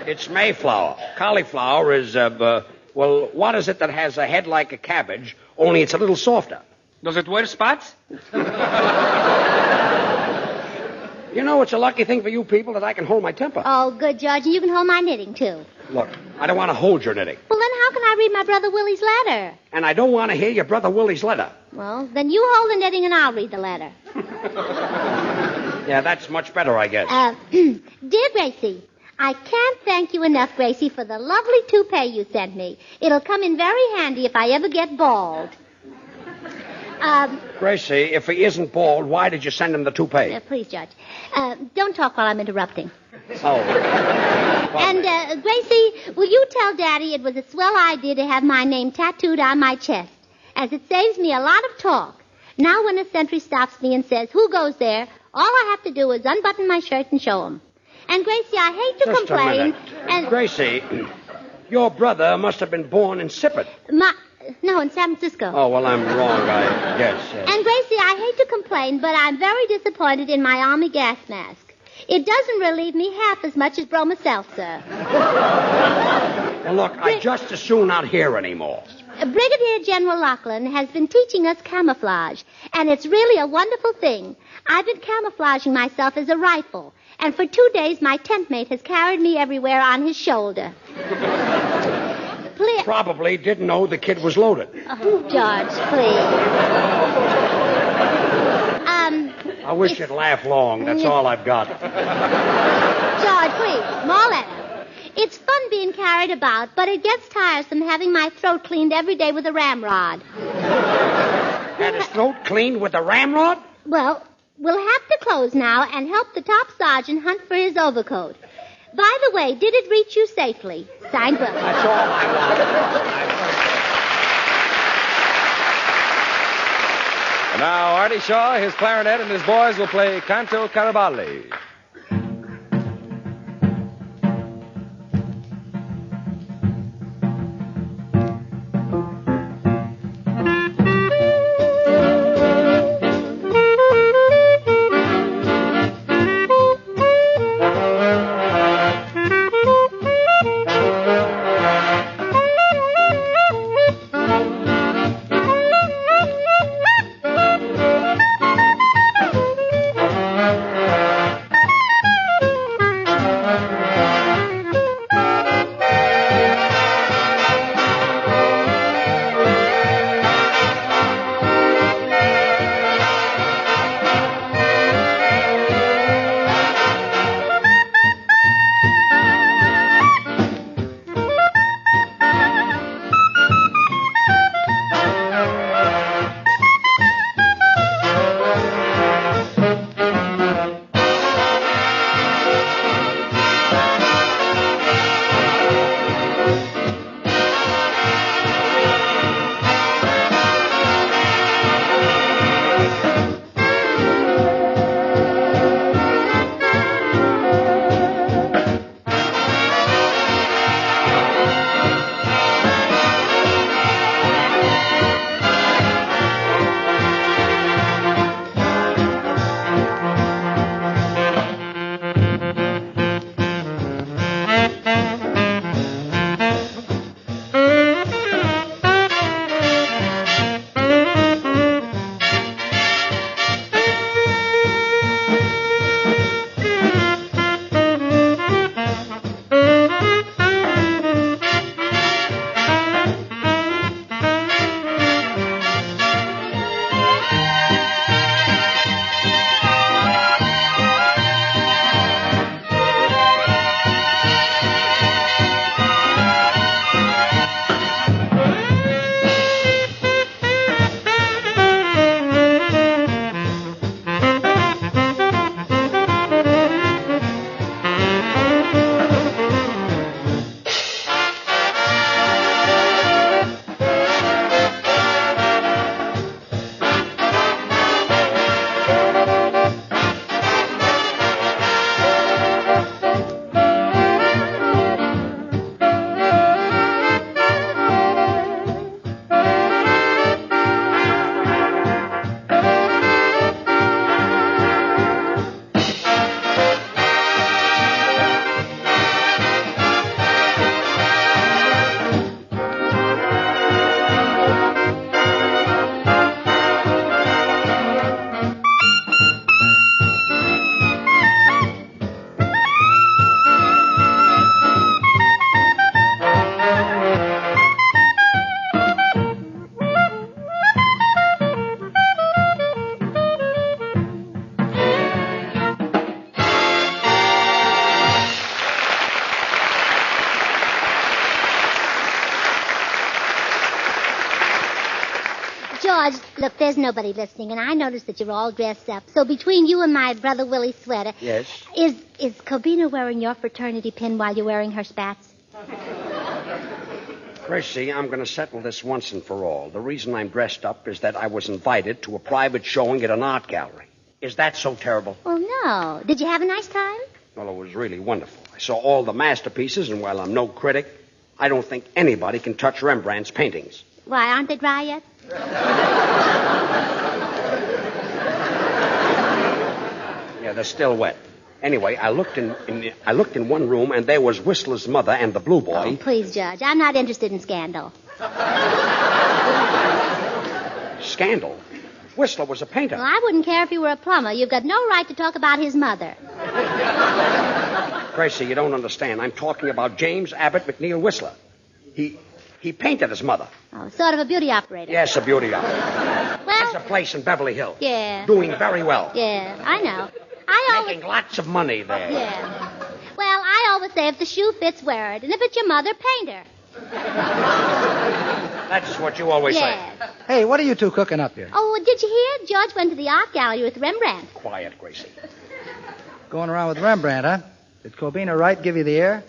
It's Mayflower. Cauliflower is, well, what is it that has a head like a cabbage, only it's a little softer? Does it wear spats? You know, it's a lucky thing for you people that I can hold my temper. Oh, good, George, and you can hold my knitting, too. Look, I don't want to hold your knitting. Well, then how can I read my brother Willy's letter? And I don't want to hear your brother Willy's letter. Well, then you hold the knitting and I'll read the letter. Yeah, that's much better, I guess. Dear Gracie, I can't thank you enough, Gracie, for the lovely toupee you sent me. It'll come in very handy if I ever get bald. Gracie, if he isn't bald, why did you send him the toupee? Please, Judge. Don't talk while I'm interrupting. Oh. And, Gracie, will you tell Daddy it was a swell idea to have my name tattooed on my chest? as it saves me a lot of talk. Now when a sentry stops me and says, "Who goes there?" all I have to do is unbutton my shirt and show him. And, Gracie, I hate to Just complain. a minute. And Gracie, your brother must have been born insipid. No, in San Francisco. Oh, well, I'm wrong, I guess. And, Gracie, I hate to complain, but I'm very disappointed in my Army gas mask. It doesn't relieve me half as much as Broma Seltzer. Well, look, I'd just as soon not hear anymore. Brigadier General Lachlan has been teaching us camouflage, and it's really a wonderful thing. I've been camouflaging myself as a rifle, and for 2 days my tent mate has carried me everywhere on his shoulder. Probably didn't know the kid was loaded. Oh, George, please. I wish you'd laugh long. That's all I've got. George, please, more letter. It's fun being carried about, but it gets tiresome having my throat cleaned every day with a ramrod. Had his throat cleaned with a ramrod? Well, we'll have to close now and help the top sergeant hunt for his overcoat. By the way, did it reach you safely? Signed, Willy. That's all I want. And now, Artie Shaw, his clarinet, and his boys will play Canto Caraballi. George, look, there's nobody listening, and I noticed that you're all dressed up. So between you and my brother Willy's sweater... Yes? Is Cobina wearing your fraternity pin while you're wearing her spats? Gracie, I'm going to settle this once and for all. The reason I'm dressed up is that I was invited to a private showing at an art gallery. Is that so terrible? Oh, no. Did you have a nice time? Well, it was really wonderful. I saw all the masterpieces, and while I'm no critic, I don't think anybody can touch Rembrandt's paintings. Why, aren't they dry yet? Yeah, they're still wet. Anyway, I looked in one room, and there was Whistler's mother and the blue boy. Oh, please, Judge. I'm not interested in scandal. Scandal? Whistler was a painter. Well, I wouldn't care if you were a plumber. You've got no right to talk about his mother. Gracie, you don't understand. I'm talking about James Abbott McNeil Whistler. He painted his mother. Oh, sort of a beauty operator. Yes, a beauty operator. Well... There's a place in Beverly Hills. Yeah. Doing very well. Yeah, I know. Making lots of money there. Yeah. Well, I always say if the shoe fits, wear it. And if it's your mother, paint her. That's what you always say. Hey, what are you two cooking up here? Oh, did you hear? George went to the art gallery with Rembrandt. Quiet, Gracie. Going around with Rembrandt, huh? Did Cobina Wright give you the air?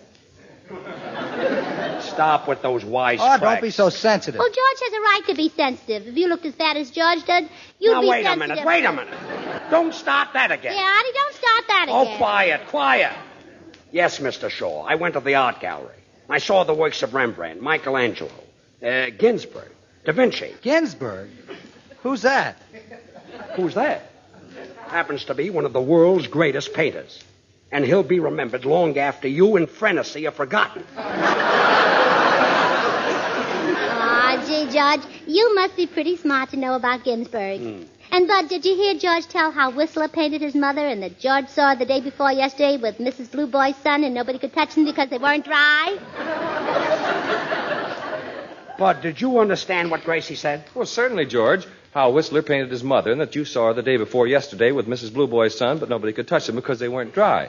Stop with those wise Oh, don't be so sensitive. Well, George has a right to be sensitive. If you looked as fat as George did, you'd now, be wait sensitive. Wait a minute. Don't start that again. Yeah, honey, don't start that again. Oh, quiet. Yes, Mr. Shaw. I went to the art gallery. I saw the works of Rembrandt, Michelangelo, Ginsberg, Da Vinci. Ginsberg? Who's that? Who's that? Happens to be one of the world's greatest painters. And he'll be remembered long after you and Frenesy are forgotten. Gee, George, you must be pretty smart to know about Ginsberg. And, Bud, did you hear George tell how Whistler painted his mother and that George saw her the day before yesterday with Mrs. Blue Boy's son and nobody could touch them because they weren't dry? Bud, did you understand what Gracie said? Well, certainly, George. How Whistler painted his mother and that you saw her the day before yesterday with Mrs. Blue Boy's son, but nobody could touch them because they weren't dry.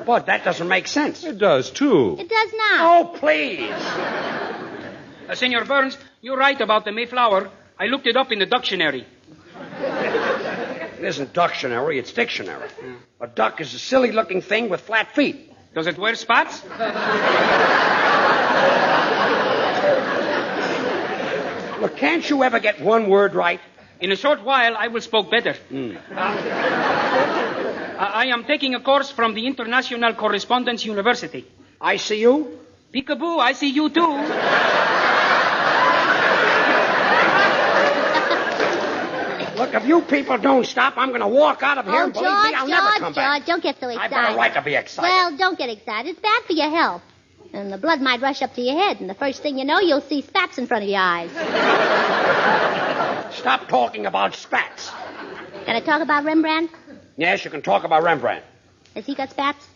Bud, that doesn't make sense. It does, too. It does not. Oh, please. Senor Burns, you're right about the Mayflower. I looked it up in the dictionary. It isn't dictionary, it's dictionary. A duck is a silly-looking thing with flat feet. Does it wear spots? Look, can't you ever get one word right? In a short while, I will speak better. I am taking a course from the International Correspondence University. I see you? Peekaboo, I see you too. Look, if you people don't stop, I'm going to walk out of here. And believe me, I'll never come back. George, don't get so excited. I've got a right to be excited. Well, don't get excited. It's bad for your health. And the blood might rush up to your head, and the first thing you know, you'll see spats in front of your eyes. Stop talking about spats. Can I talk about Rembrandt? Yes, you can talk about Rembrandt. Has he got spats?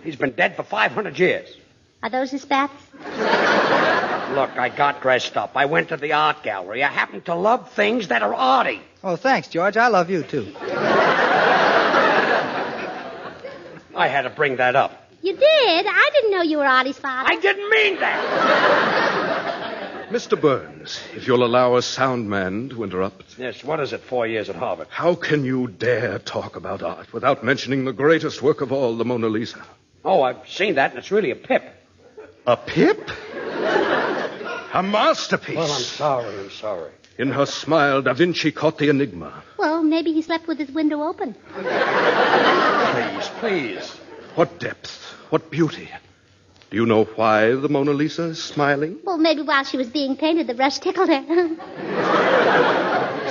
He's been dead for 500 years. Are those his spats? Look, I got dressed up. I went to the art gallery. I happen to love things that are arty. Oh, thanks, George. I love you, too. I had to bring that up. You did? I didn't know you were Artie's father. I didn't mean that. Mr. Burns, if you'll allow a sound man to interrupt. Yes, what is it, 4 years at Harvard? How can you dare talk about art without mentioning the greatest work of all, the Mona Lisa? Oh, I've seen that, and it's really a pip. A pip? A masterpiece. Well, I'm sorry. In her smile, Da Vinci caught the enigma. Well, maybe he slept with his window open. Please. What depth, what beauty. Do you know why the Mona Lisa is smiling? Well, maybe while she was being painted, the brush tickled her.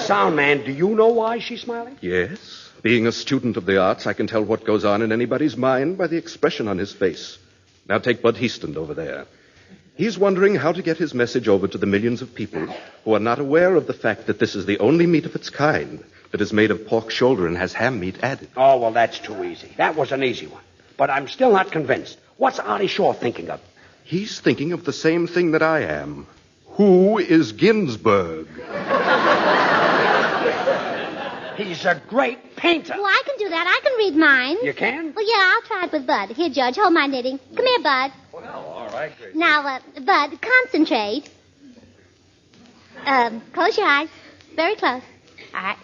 Sound man, do you know why she's smiling? Yes. Being a student of the arts, I can tell what goes on in anybody's mind by the expression on his face. Now take Bud Heaston over there. He's wondering how to get his message over to the millions of people who are not aware of the fact that this is the only meat of its kind that is made of pork shoulder and has ham meat added. Oh, well, that's too easy. That was an easy one. But I'm still not convinced. What's Artie Shaw thinking of? He's thinking of the same thing that I am. Who is Ginsberg? He's a great painter. Oh, I can do that. I can read mine. You can? Well, yeah, I'll try it with Bud. Here, George, hold my knitting. Come here, Bud. Well, all right, Gracie. Now, Bud, concentrate. Close your eyes. Very close. All right.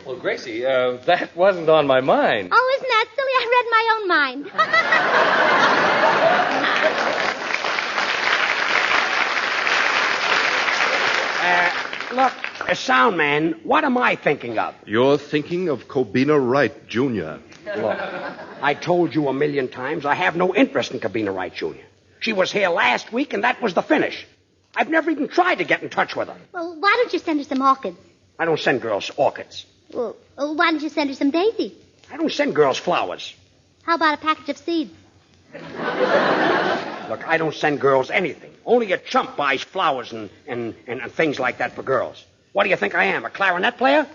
Well, Gracie, that wasn't on my mind. Oh, isn't that silly? I read read my own mind. Look, sound man, what am I thinking of? You're thinking of Cobina Wright Jr. Look, I told you a million times I have no interest in Cobina Wright Jr. She was here last week, and that was the finish. I've never even tried to get in touch with her. Well, why don't you send her some orchids? I don't send girls orchids. Well, why don't you send her some daisies? I don't send girls flowers. How about a package of seeds? Look, I don't send girls anything. Only a chump buys flowers and things like that for girls. What do you think I am, a clarinet player?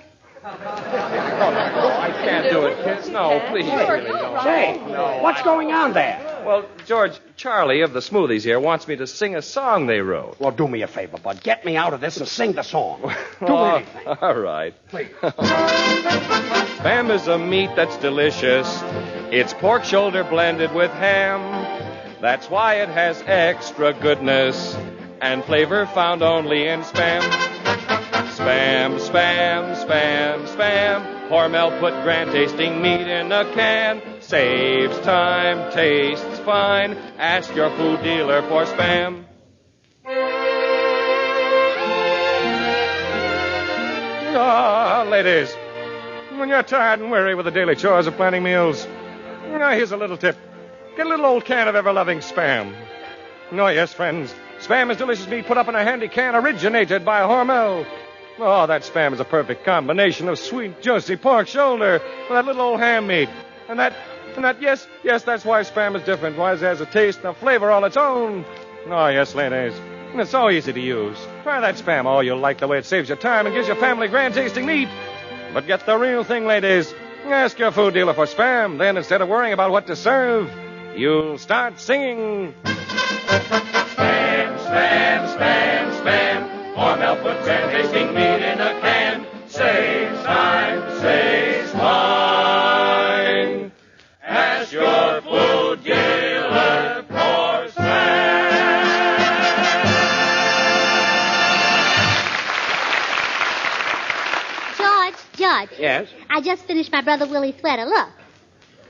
I can't do it, kids. No, please. Really don't. Say, what's going on there? Well, George, Charlie of the Smoothies here wants me to sing a song they wrote. Well, do me a favor, bud. Get me out of this and sing the song. Do anything. All right. Please. Spam is a meat that's delicious. It's pork shoulder blended with ham. That's why it has extra goodness and flavor found only in Spam. Spam, spam, spam, spam. Hormel put grand tasting meat in a can. Saves time, tastes fine. Ask your food dealer for Spam. Ladies, when you're tired and weary with the daily chores of planning meals, here's a little tip. Get a little old can of ever-loving Spam. Oh, yes, friends. Spam is delicious meat put up in a handy can originated by Hormel. Oh, that Spam is a perfect combination of sweet, juicy pork shoulder with that little old ham meat. And that, yes, that's why Spam is different. Why it has a taste and a flavor all its own. Oh, yes, ladies. And it's so easy to use. Try that Spam. Oh, you'll like the way it saves you time and gives your family grand-tasting meat. But get the real thing, ladies. Ask your food dealer for Spam. Then, instead of worrying about what to serve, you'll start singing. Spam, spam, spam, spam. Hormel put grand-tasting meat in a can. Saves time, saves wine. Ask your food dealer for Spam. George. Yes? I just finished my brother Willy's sweater. Look.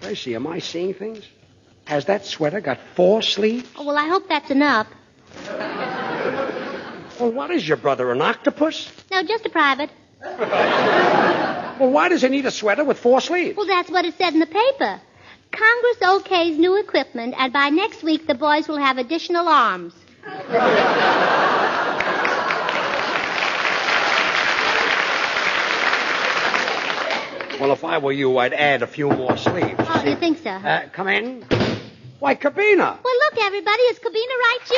Gracie, am I seeing things? Has that sweater got 4 sleeves? Oh, well, I hope that's enough. Well, what is your brother, an octopus? No, just a private. Well, why does he need a sweater with 4 sleeves? Well, that's what it said in the paper. Congress okays new equipment, and by next week the boys will have additional arms. Well, if I were you, I'd add a few more sleeves. Oh, you think so? Come in. Why, Cobina. Well, look, everybody, it's Cobina Wright Jr.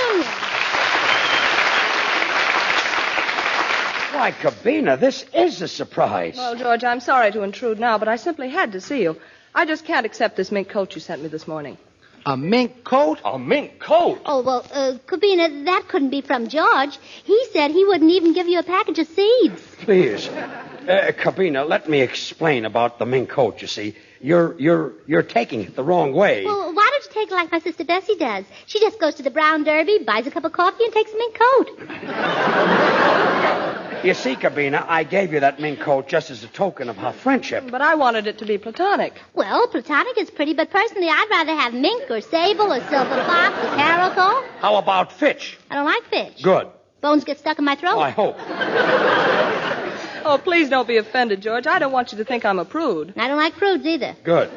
Why, Cobina, this is a surprise. Well, George, I'm sorry to intrude now, but I simply had to see you. I just can't accept this mink coat you sent me this morning. A mink coat? A mink coat? Oh, well, Cobina, that couldn't be from George. He said he wouldn't even give you a package of seeds. Please. Cobina, let me explain about the mink coat, you see. You're taking it the wrong way. Well, why don't you take it like my sister Bessie does? She just goes to the Brown Derby, buys a cup of coffee, and takes a mink coat. You see, Cobina, I gave you that mink coat just as a token of our friendship. But I wanted it to be platonic. Well, platonic is pretty, but personally, I'd rather have mink or sable or silver fox or caracal. How about Fitch? I don't like Fitch. Good. Bones get stuck in my throat. Oh, I hope. Oh, please don't be offended, George. I don't want you to think I'm a prude. I don't like prudes either. Good.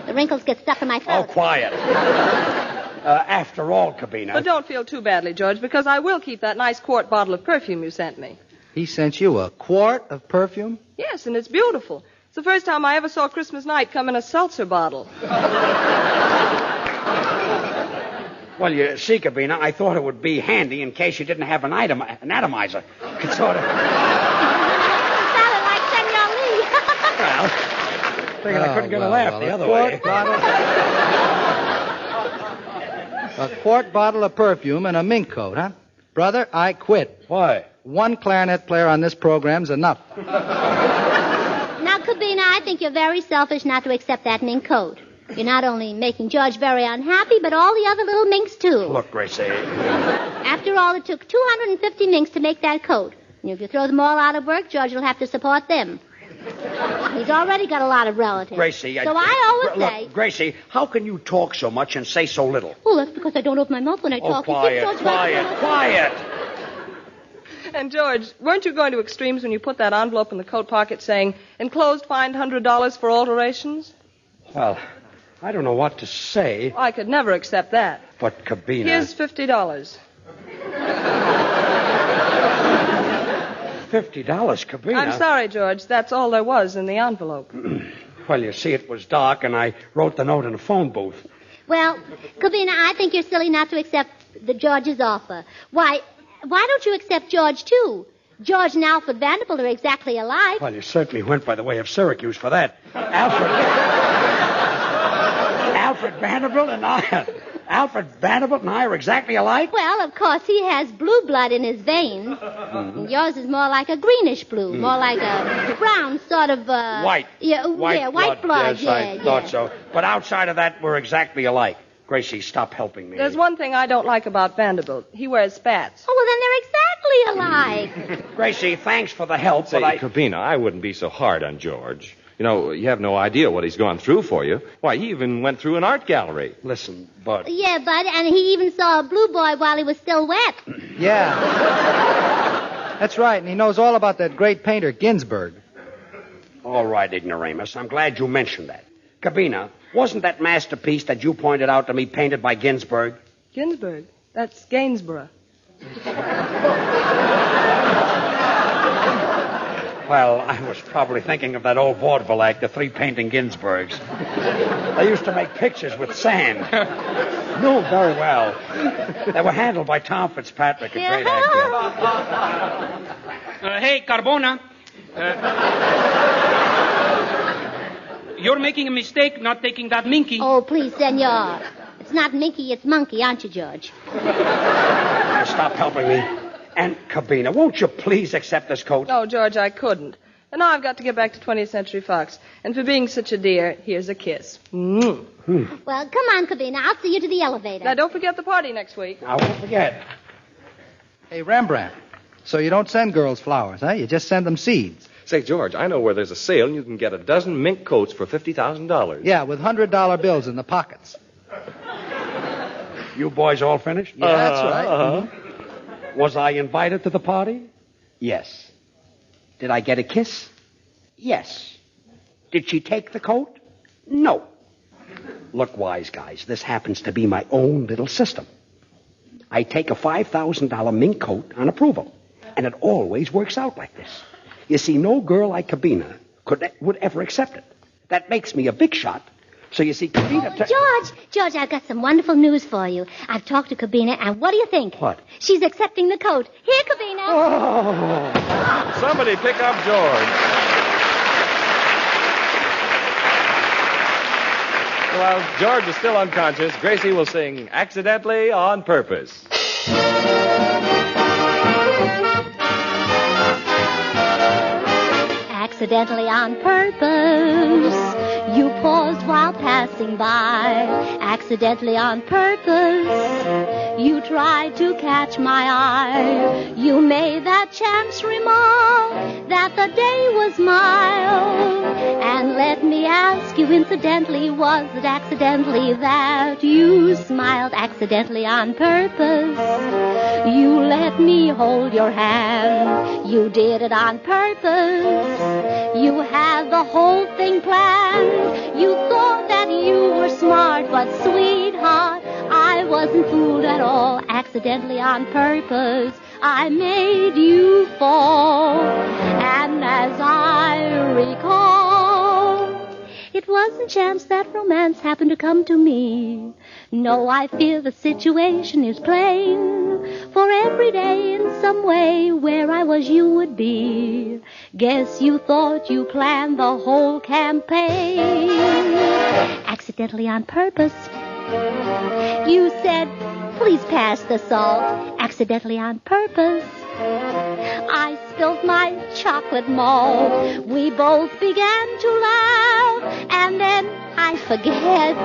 The wrinkles get stuck in my throat. Oh, quiet. After all, Cobina. But don't feel too badly, George, because I will keep that nice quart bottle of perfume you sent me. He sent you a quart of perfume? Yes, and it's beautiful. It's the first time I ever saw Christmas night come in a seltzer bottle. Well, you see, Cobina, I thought it would be handy in case you didn't have an atomizer. Could sort of... sounded like Senor Lee. Well, figured I couldn't get a laugh the other way. A quart bottle of perfume and a mink coat, huh? Brother, I quit. Why? One clarinet player on this program's enough. Now, Cobina, I think you're very selfish not to accept that mink coat. You're not only making George very unhappy, but all the other little minks, too. Look, Gracie. After all, it took 250 minks to make that coat. And if you throw them all out of work, George will have to support them. He's already got a lot of relatives. Gracie, So I always say... Look, Gracie, how can you talk so much and say so little? Well, that's because I don't open my mouth when I talk. You think George likes- quiet. And, George, weren't you going to extremes when you put that envelope in the coat pocket saying, enclosed fined $100 for alterations? Well, I don't know what to say. I could never accept that. But, Cobina... Here's $50. $50, Cobina? I'm sorry, George. That's all there was in the envelope. Well, you see, it was dark, and I wrote the note in a phone booth. Well, Cobina, I think you're silly not to accept George's offer. Why don't you accept George, too? George and Alfred Vanderbilt are exactly alike. Well, you certainly went by the way of Syracuse for that. Alfred Vanderbilt and I are exactly alike? Well, of course, he has blue blood in his veins. And yours is more like a greenish blue, more like a brown sort of... White. White blood. Yes, I thought so. But outside of that, we're exactly alike. Gracie, stop helping me. There's one thing I don't like about Vanderbilt. He wears spats. Oh, well, then they're exactly alike. Gracie, thanks for the help, Say, but Cobina, I wouldn't be so hard on George. You know, you have no idea what he's gone through for you. Why, he even went through an art gallery. Listen, Bud. Yeah, Bud, and he even saw a blue boy while he was still wet. Yeah. That's right, and he knows all about that great painter, Ginsberg. All right, ignoramus. I'm glad you mentioned that. Cobina, wasn't that masterpiece that you pointed out to me painted by Ginsberg? Ginsberg? That's Gainsborough. Well, I was probably thinking of that old vaudeville act, the three painting Ginsbergs. They used to make pictures with sand. No, very well. They were handled by Tom Fitzpatrick, a great actor. Hey, Carbona. You're making a mistake not taking that minky. Oh, please, senor. It's not Minky, it's Monkey, aren't you, George? Now, stop helping me. And, Cobina, won't you please accept this coat? No, George, I couldn't. And now I've got to get back to 20th Century Fox. And for being such a dear, here's a kiss. Well, come on, Cobina. I'll see you to the elevator. Now, don't forget the party next week. I won't forget. Hey, Rembrandt, so you don't send girls flowers, huh? You just send them seeds. Say, George, I know where there's a sale and you can get a dozen mink coats for $50,000. Yeah, with $100 bills in the pockets. You boys all finished? Yeah, that's right. Mm-hmm. Was I invited to the party? Yes. Did I get a kiss? Yes. Did she take the coat? No. Look, wise guys, this happens to be my own little system. I take a $5,000 mink coat on approval, and it always works out like this. You see, no girl like Cobina would ever accept it. That makes me a big shot. So you see, Cobina... George, I've got some wonderful news for you. I've talked to Cobina, and what do you think? What? She's accepting the coat. Here, Cobina. Oh. Somebody pick up George. While George is still unconscious, Gracie will sing Accidentally on Purpose. Accidentally on purpose. You paused while passing by, accidentally on purpose. You tried to catch my eye. You made that chance remark that the day was mild. And let me ask you incidentally, was it accidentally that you smiled accidentally on purpose? You let me hold your hand. You did it on purpose. You had the whole thing planned. You thought that you were smart, but sweetheart, I wasn't fooled at all. Accidentally on purpose, I made you fall. And as I recall, it wasn't chance that romance happened to come to me. No, I fear the situation is plain. For every day in some way where I was you would be. Guess you thought you planned the whole campaign. Accidentally on purpose. You said, please pass the salt. Accidentally on purpose. I spilled my chocolate malt. We both began to laugh. And then I forget.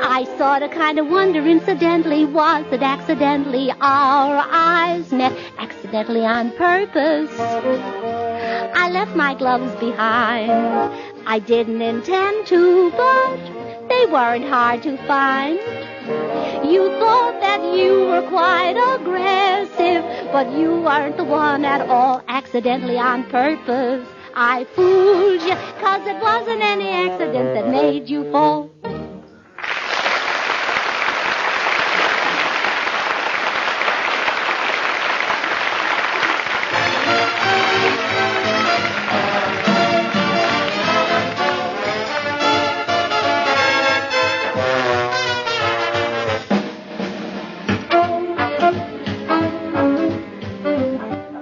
I sort of kind of wonder incidentally, was it accidentally our eyes met? Accidentally on purpose. I left my gloves behind. I didn't intend to, but they weren't hard to find. You thought that you were quite aggressive, but you weren't the one at all, accidentally on purpose. I fooled you, 'cause it wasn't any accident that made you fall.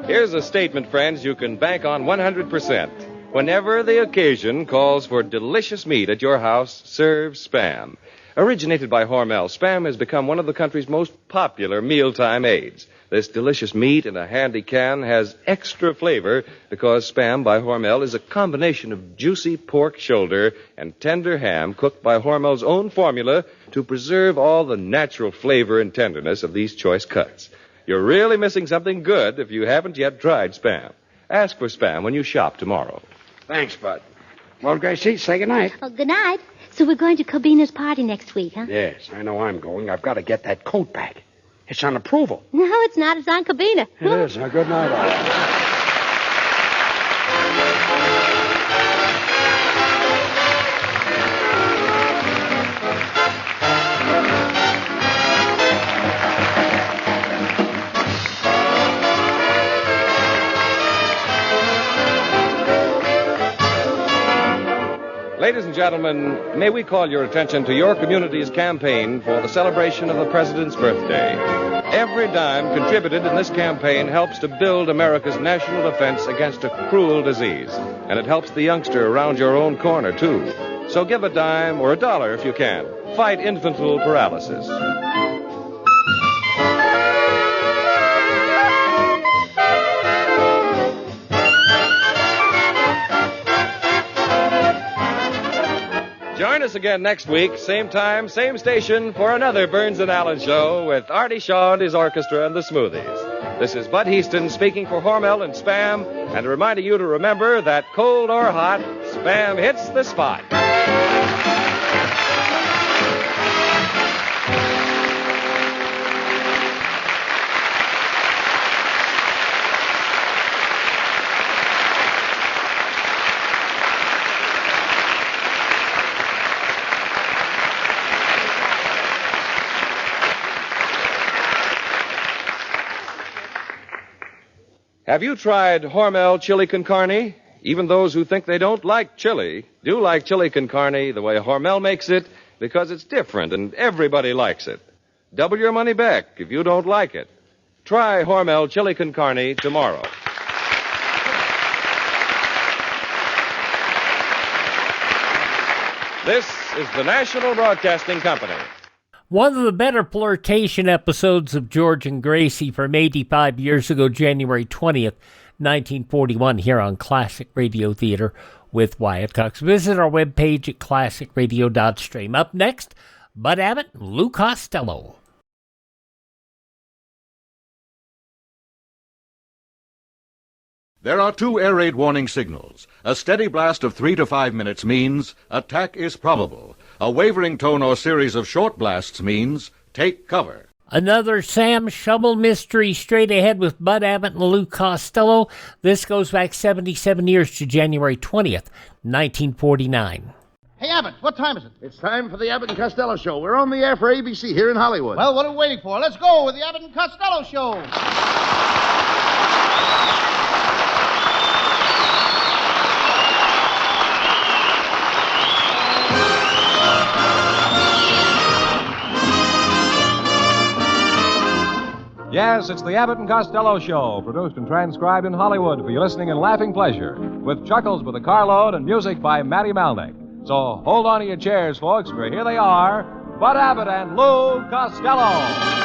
Here's a statement, friends, you can bank on 100%. Whenever the occasion calls for delicious meat at your house, serve Spam. Originated by Hormel, Spam has become one of the country's most popular mealtime aids. This delicious meat in a handy can has extra flavor because Spam by Hormel is a combination of juicy pork shoulder and tender ham cooked by Hormel's own formula to preserve all the natural flavor and tenderness of these choice cuts. You're really missing something good if you haven't yet tried Spam. Ask for Spam when you shop tomorrow. Thanks, Bud. Well, Gracie, say goodnight. Oh, good night. So we're going to Cobina's party next week, huh? Yes, I know I'm going. I've got to get that coat back. It's on approval. No, it's not. It's on Cobina. It is. Now, good night, all. Ladies and gentlemen, may we call your attention to your community's campaign for the celebration of the President's birthday. Every dime contributed in this campaign helps to build America's national defense against a cruel disease. And it helps the youngster around your own corner, too. So give a dime or $1 if you can. Fight infantile paralysis. Join us again next week, same time, same station, for another Burns and Allen show with Artie Shaw and his orchestra and the Smoothies. This is Bud Heaston speaking for Hormel and Spam, and reminding you to remember that cold or hot, Spam hits the spot. Have you tried Hormel chili con carne? Even those who think they don't like chili do like chili con carne the way Hormel makes it because it's different and everybody likes it. Double your money back if you don't like it. Try Hormel chili con carne tomorrow. This is the National Broadcasting Company. One of the better flirtation episodes of George and Gracie from 85 years ago, January 20th, 1941, here on Classic Radio Theater with Wyatt Cox. Visit our webpage at classicradio.stream. Up next, Bud Abbott and Lou Costello. There are two air raid warning signals. A steady blast of 3 to 5 minutes means attack is probable. A wavering tone or series of short blasts means take cover. Another Sam Shovel mystery straight ahead with Bud Abbott and Lou Costello. This goes back 77 years to January 20th, 1949. Hey, Abbott, what time is it? It's time for the Abbott and Costello Show. We're on the air for ABC here in Hollywood. Well, what are we waiting for? Let's go with the Abbott and Costello Show. Yes, it's the Abbott and Costello Show, produced and transcribed in Hollywood for your listening and laughing pleasure, with chuckles with a carload and music by Matty Malnick. So hold on to your chairs, folks, for here they are, Bud Abbott and Lou Costello.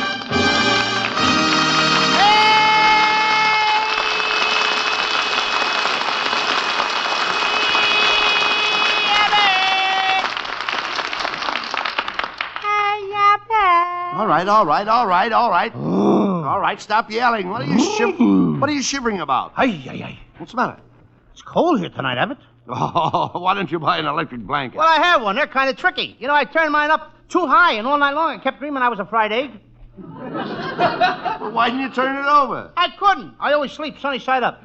All right. All right, stop yelling. What are you shivering about? Hey. What's the matter? It's cold here tonight, Abbott. Oh, why don't you buy an electric blanket? Well, I have one. They're kind of tricky. You know, I turned mine up too high, and all night long I kept dreaming I was a fried egg. Well, why didn't you turn it over? I couldn't. I always sleep sunny side up.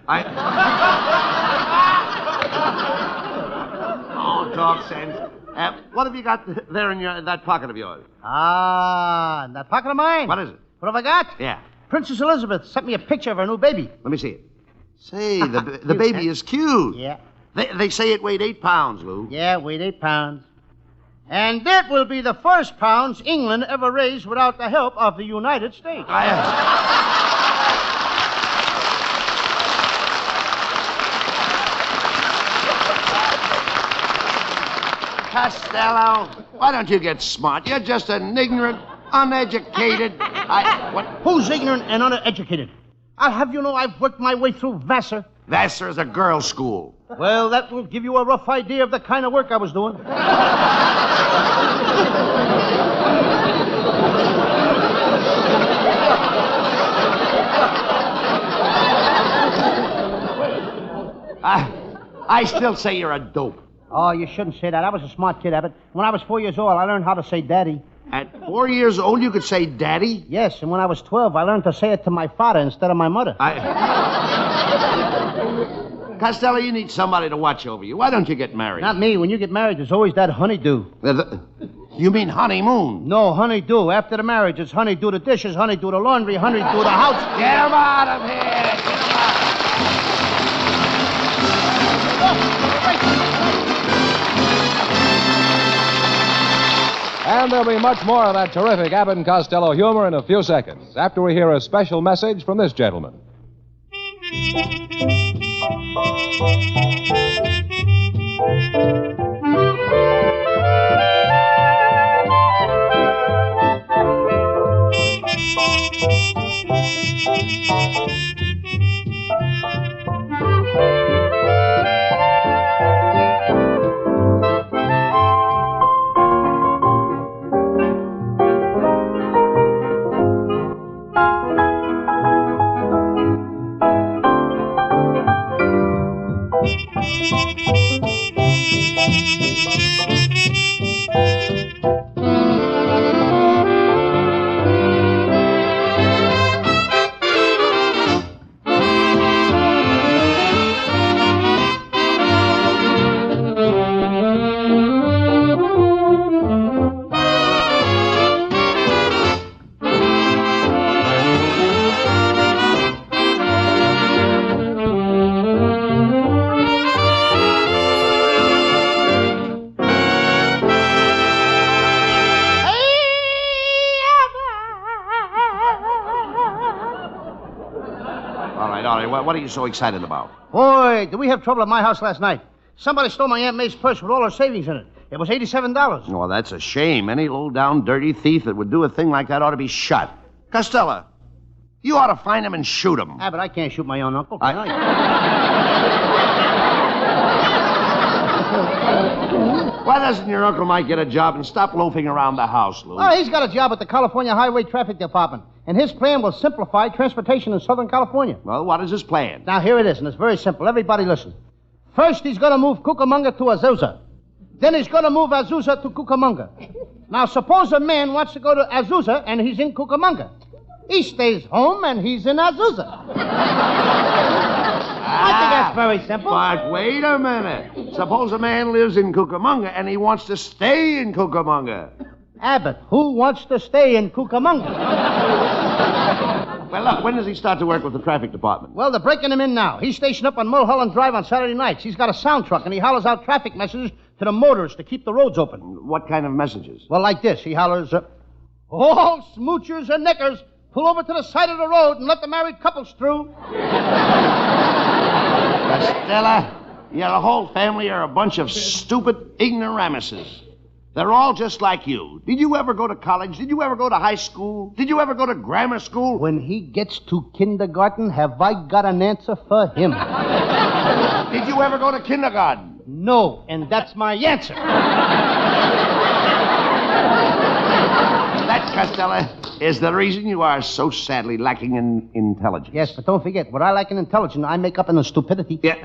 Oh, talk sense. What have you got there in that pocket of yours? Ah, in that pocket of mine. What is it? What have I got? Yeah. Princess Elizabeth sent me a picture of her new baby. Let me see it. Say, the baby is cute. Yeah. They say it weighed 8 pounds, Lou. Yeah, weighed 8 pounds. And that will be the first pounds England ever raised without the help of the United States. Costello, why don't you get smart? You're just an ignorant, uneducated... Who's ignorant and uneducated? I'll have you know I've worked my way through Vassar. Vassar is a girls' school. Well, that will give you a rough idea of the kind of work I was doing. I still say you're a dope. Oh, you shouldn't say that. I was a smart kid, Abbott. When I was 4 years old, I learned how to say daddy. At 4 years old, you could say daddy? Yes, and when I was 12, I learned to say it to my father instead of my mother. Costello, you need somebody to watch over you. Why don't you get married? Not me. When you get married, there's always that honeydew. You mean honeymoon? No, honeydew. After the marriage, it's honeydew the dishes, honeydew the laundry, honeydew the house. Get him out of here! Get him out! And there'll be much more of that terrific Abbott and Costello humor in a few seconds, after we hear a special message from this gentleman. What are you so excited about? Boy, did we have trouble at my house last night. Somebody stole my Aunt May's purse with all her savings in it. It was $87. Oh, that's a shame. Any low-down, dirty thief that would do a thing like that ought to be shot. Costello, you ought to find him and shoot him. Ah, but I can't shoot my own uncle, I- can I? Why doesn't your Uncle Mike get a job and stop loafing around the house, Lou? Oh, he's got a job at the California Highway Traffic Department, and his plan will simplify transportation in Southern California. Well, what is his plan? Now, here it is, and it's very simple. Everybody listen. First, he's going to move Cucamonga to Azusa. Then he's going to move Azusa to Cucamonga. Now, suppose a man wants to go to Azusa, and he's in Cucamonga. He stays home, and he's in Azusa. I think that's very simple. But wait a minute. Suppose a man lives in Cucamonga and he wants to stay in Cucamonga. Abbott, who wants to stay in Cucamonga? Well, look, when does he start to work with the traffic department? Well, they're breaking him in now. He's stationed up on Mulholland Drive on Saturday nights. He's got a sound truck, and he hollers out traffic messages to the motorists to keep the roads open. What kind of messages? Well, like this. He hollers, all smoochers and knickers, pull over to the side of the road and let the married couples through. Costello, your whole family are a bunch of stupid ignoramuses. They're all just like you. Did you ever go to college? Did you ever go to high school? Did you ever go to grammar school? When he gets to kindergarten, have I got an answer for him? Did you ever go to kindergarten? No, and that's my answer. That Costello, is the reason you are so sadly lacking in intelligence. Yes, but don't forget, what I lack in intelligence, I make up in the stupidity. Yeah.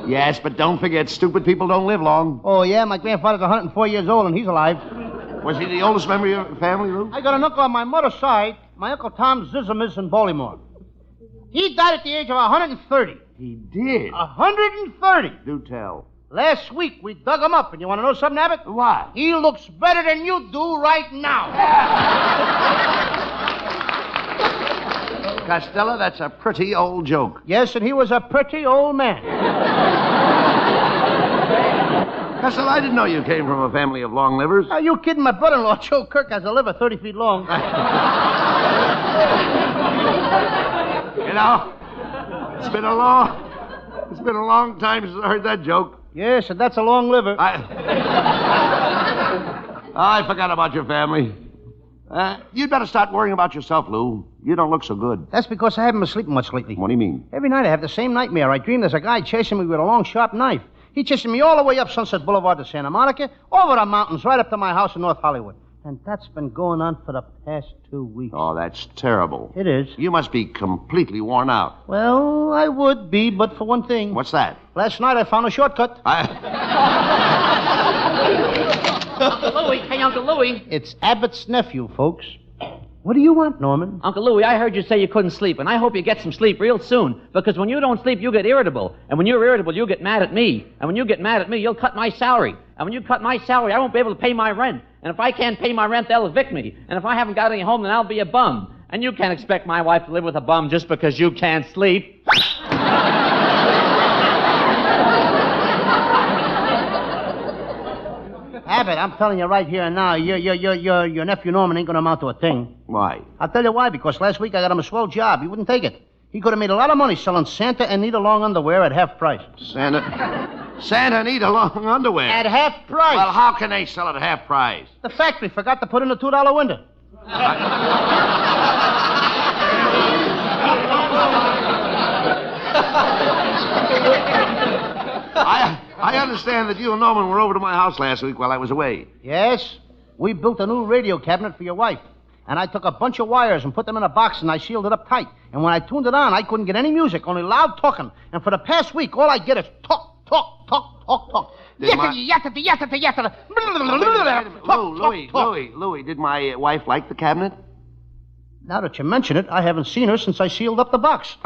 Yes, but don't forget, stupid people don't live long. Oh, yeah? My grandfather's 104 years old, and he's alive. Was he the oldest member of your family, Lou? I got an uncle on my mother's side. My Uncle Tom Zizim in Baltimore. He died at the age of 130. He did? 130. Do tell. Last week, we dug him up, and you want to know something, Abbott? What? He looks better than you do right now. Costello, that's a pretty old joke. Yes, and he was a pretty old man. Costello, I didn't know you came from a family of long livers. Are you kidding? My brother-in-law, Joe Kirk, has a liver 30 feet long. You know, it's been a long time since I heard that joke. Yes, and that's a long liver. I forgot about your family. You'd better start worrying about yourself, Lou. You don't look so good. That's because I haven't been sleeping much lately. What do you mean? Every night I have the same nightmare. I dream there's a guy chasing me with a long, sharp knife. He's chasing me all the way up Sunset Boulevard to Santa Monica, over the mountains, right up to my house in North Hollywood. And that's been going on for the past 2 weeks. Oh, that's terrible. It is. You must be completely worn out. Well, I would be, but for one thing. What's that? Last night I found a shortcut. Uncle Louie. Hey, Uncle Louie. It's Abbott's nephew, folks. What do you want, Norman? Uncle Louie, I heard you say you couldn't sleep, and I hope you get some sleep real soon, because when you don't sleep, you get irritable. And when you're irritable, you get mad at me. And when you get mad at me, you'll cut my salary. And when you cut my salary, I won't be able to pay my rent. And if I can't pay my rent, they'll evict me. And if I haven't got any home, then I'll be a bum. And you can't expect my wife to live with a bum just because you can't sleep. Abbott, I'm telling you right here and now, your nephew Norman ain't gonna amount to a thing. Why? I'll tell you why, because last week I got him a swell job. He wouldn't take it. He could have made a lot of money selling Santa and Needle-long underwear at half price. Santa and Needle-long underwear? At half price. Well, how can they sell it at half price? The factory forgot to put in a $2 window. I understand that you and Norman were over to my house last week while I was away. Yes. We built a new radio cabinet for your wife. And I took a bunch of wires and put them in a box and I sealed it up tight. And when I tuned it on, I couldn't get any music, only loud talking. And for the past week, all I get is talk. Louie, did my wife like the cabinet? Now that you mention it, I haven't seen her since I sealed up the box.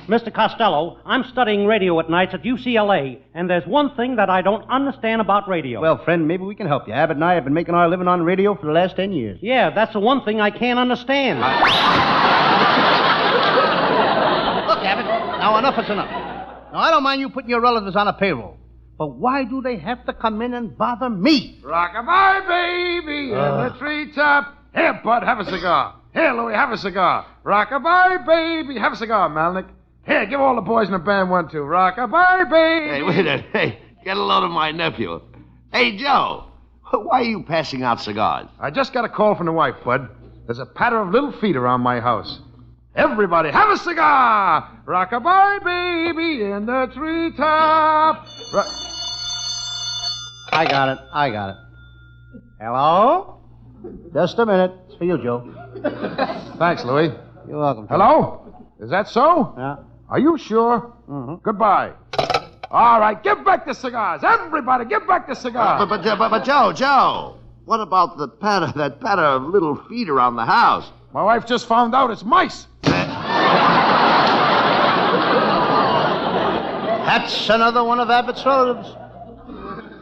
Mr. Costello, I'm studying radio at nights at UCLA, and there's one thing that I don't understand about radio. Well, friend, maybe we can help you. Abbott and I have been making our living on radio for the last 10 years. Yeah, that's the one thing I can't understand. Look, Abbott, now enough is enough. Now, I don't mind you putting your relatives on a payroll, but why do they have to come in and bother me? Rock-a-bye, baby, in the treetop. Here, Bud, have a cigar. Here, Louie, have a cigar. Rock-a-bye, baby. Have a cigar, Malnick. Here, give all the boys in the band one, too. Rock-a-bye, baby. Hey, wait a minute. Hey, get a load of my nephew. Hey, Joe, why are you passing out cigars? I just got a call from the wife, Bud. There's a patter of little feet around my house. Everybody, have a cigar. Rock-a-bye, baby, in the treetop. I got it. Hello? Just a minute. It's for you, Joe. Thanks, Louie. You're welcome. Hello? Is that so? Yeah. Are you sure? Mm-hmm. Goodbye. All right, give back the cigars. Everybody, give back the cigars. But Joe, what about that patter of little feet around the house? My wife just found out it's mice. That's another one of Abbott's relatives.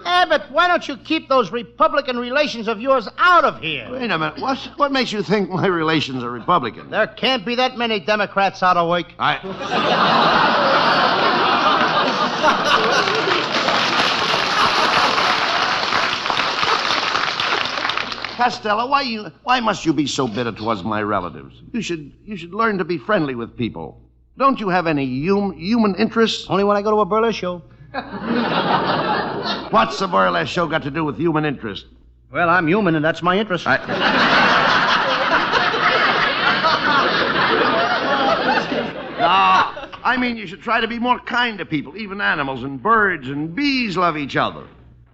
Abbott, why don't you keep those Republican relations of yours out of here? Wait a minute. What makes you think my relations are Republican? There can't be that many Democrats out of work. Costello, why must you be so bitter towards my relatives? You should learn to be friendly with people. Don't you have any human interests? Only when I go to a burlesque show. What's the burlesque show got to do with human interest? Well, I'm human, and that's my interest. I I mean, you should try to be more kind to people. Even animals and birds and bees love each other.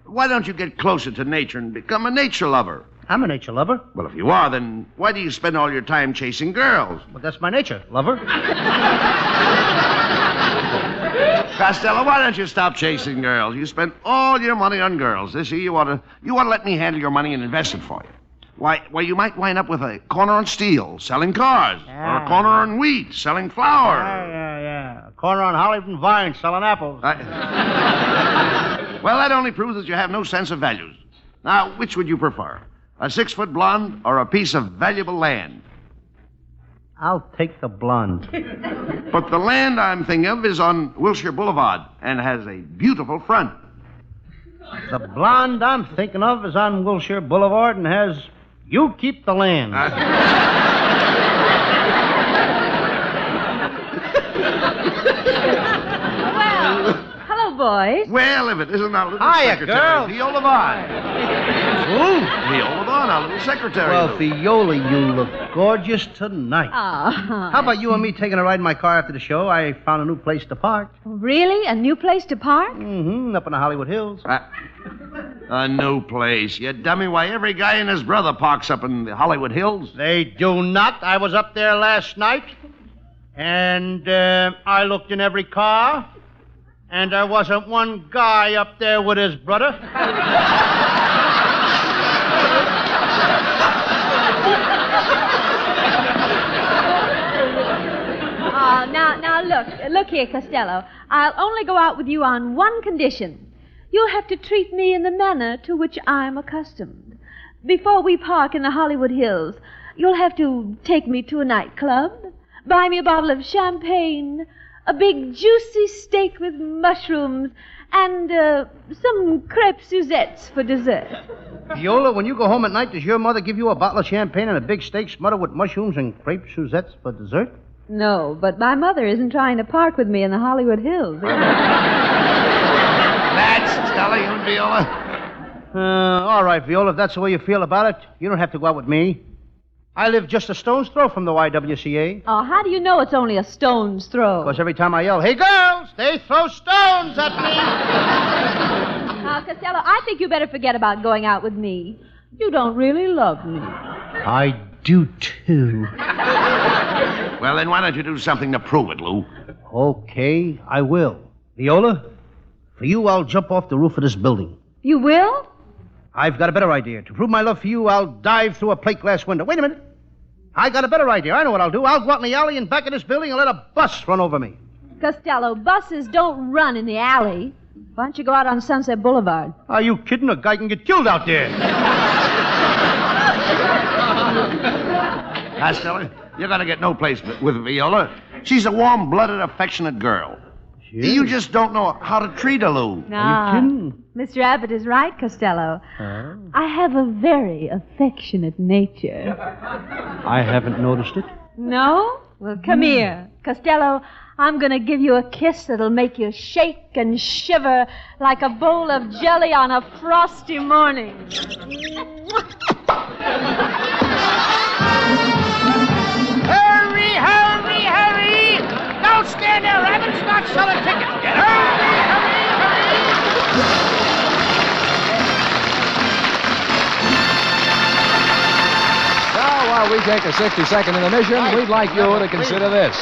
Why don't you get closer to nature and become a nature lover? I'm a nature lover. Well, if you are, then why do you spend all your time chasing girls? But that's my nature, lover. Costello, why don't you stop chasing girls? You spend all your money on girls. This year, you ought to let me handle your money and invest it for you. Why, you might wind up with a corner on steel, selling cars, or a corner on wheat, selling flour. Yeah. A corner on Hollywood and Vine, selling apples. Well, that only proves that you have no sense of values. Now, which would you prefer? A 6-foot blonde or a piece of valuable land? I'll take the blonde. But the land I'm thinking of is on Wilshire Boulevard and has a beautiful front. The blonde I'm thinking of is on Wilshire Boulevard and has... You keep the land. Well, hello, boys. Well, if it isn't our little Hiya, secretary, girl. Viola Vine. Ooh. Viola Vine, our little secretary. Well, Viola, you look gorgeous tonight. Ah. How about you and me taking a ride in my car after the show? I found a new place to park. Really? A new place to park? Mm-hmm, up in the Hollywood Hills. A new place. You dummy. Why, every guy and his brother parks up in the Hollywood Hills. They do not. I was up there last night, and I looked in every car, and there wasn't one guy up there with his brother. Now, look here, Costello. I'll only go out with you on one condition. You'll have to treat me in the manner to which I'm accustomed. Before we park in the Hollywood Hills, you'll have to take me to a nightclub, buy me a bottle of champagne, a big juicy steak with mushrooms, and some crepe Suzettes for dessert. Viola, when you go home at night, does your mother give you a bottle of champagne and a big steak smothered with mushrooms and crepe Suzettes for dessert? No, but my mother isn't trying to park with me in the Hollywood Hills. That's Stella, you and Viola. All right, Viola, if that's the way you feel about it, you don't have to go out with me. I live just a stone's throw from the YWCA. Oh, how do you know it's only a stone's throw? Because every time I yell, "Hey, girls, they throw stones at me." Now, Costello, I think you better forget about going out with me. You don't really love me. I do, too. Well, then why don't you do something to prove it, Lou? Okay, I will. Viola, for you, I'll jump off the roof of this building. You will? I've got a better idea. To prove my love for you, I'll dive through a plate glass window. Wait a minute. I got a better idea. I know what I'll do. I'll go out in the alley in back of this building and let a bus run over me. Costello, buses don't run in the alley. Why don't you go out on Sunset Boulevard? Are you kidding? A guy can get killed out there. Costello, you're going to get no place with Viola. She's a warm-blooded, affectionate girl. You just don't know how to treat her, Lou. No. Are you kidding? Mr. Abbott is right, Costello. I have a very affectionate nature. I haven't noticed it. No? Well, come here. Costello, I'm going to give you a kiss that'll make you shake and shiver like a bowl of jelly on a frosty morning. Hurry, hurry, hurry! Don't stand there, Rabbit. Start selling tickets. Hurry, hurry, hurry! Now, while we take a 60-second intermission, we'd like you to consider this.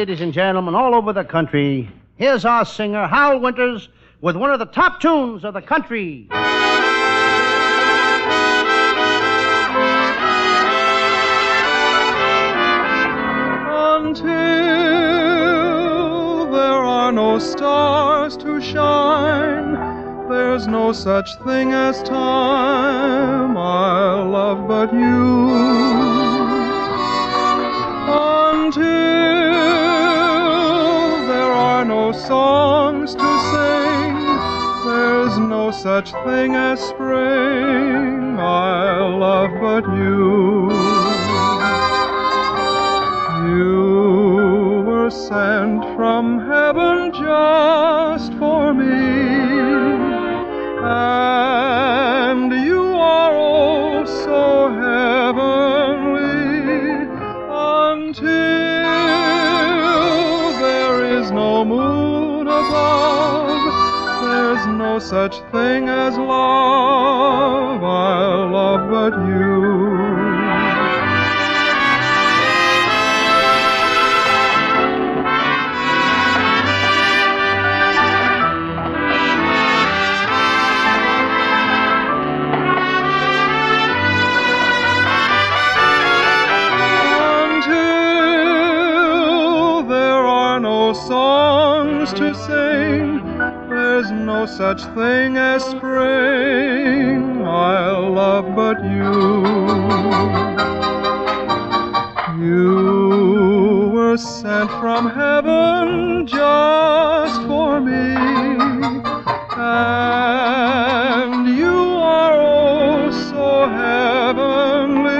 ladies and gentlemen, all over the country, here's our singer, Hal Winters, with one of the top tunes of the country. Until there are no stars to shine, there's no such thing as time I love but you. Until there are no songs to sing, there's no such thing as spring I love but you. You were sent from heaven just for me, and you are oh so heavenly. Until there is no moon above, there's no such thing as love I love but you. Songs to sing, there's no such thing as spring I'll love but you. You were sent from heaven just for me, and you are oh so heavenly.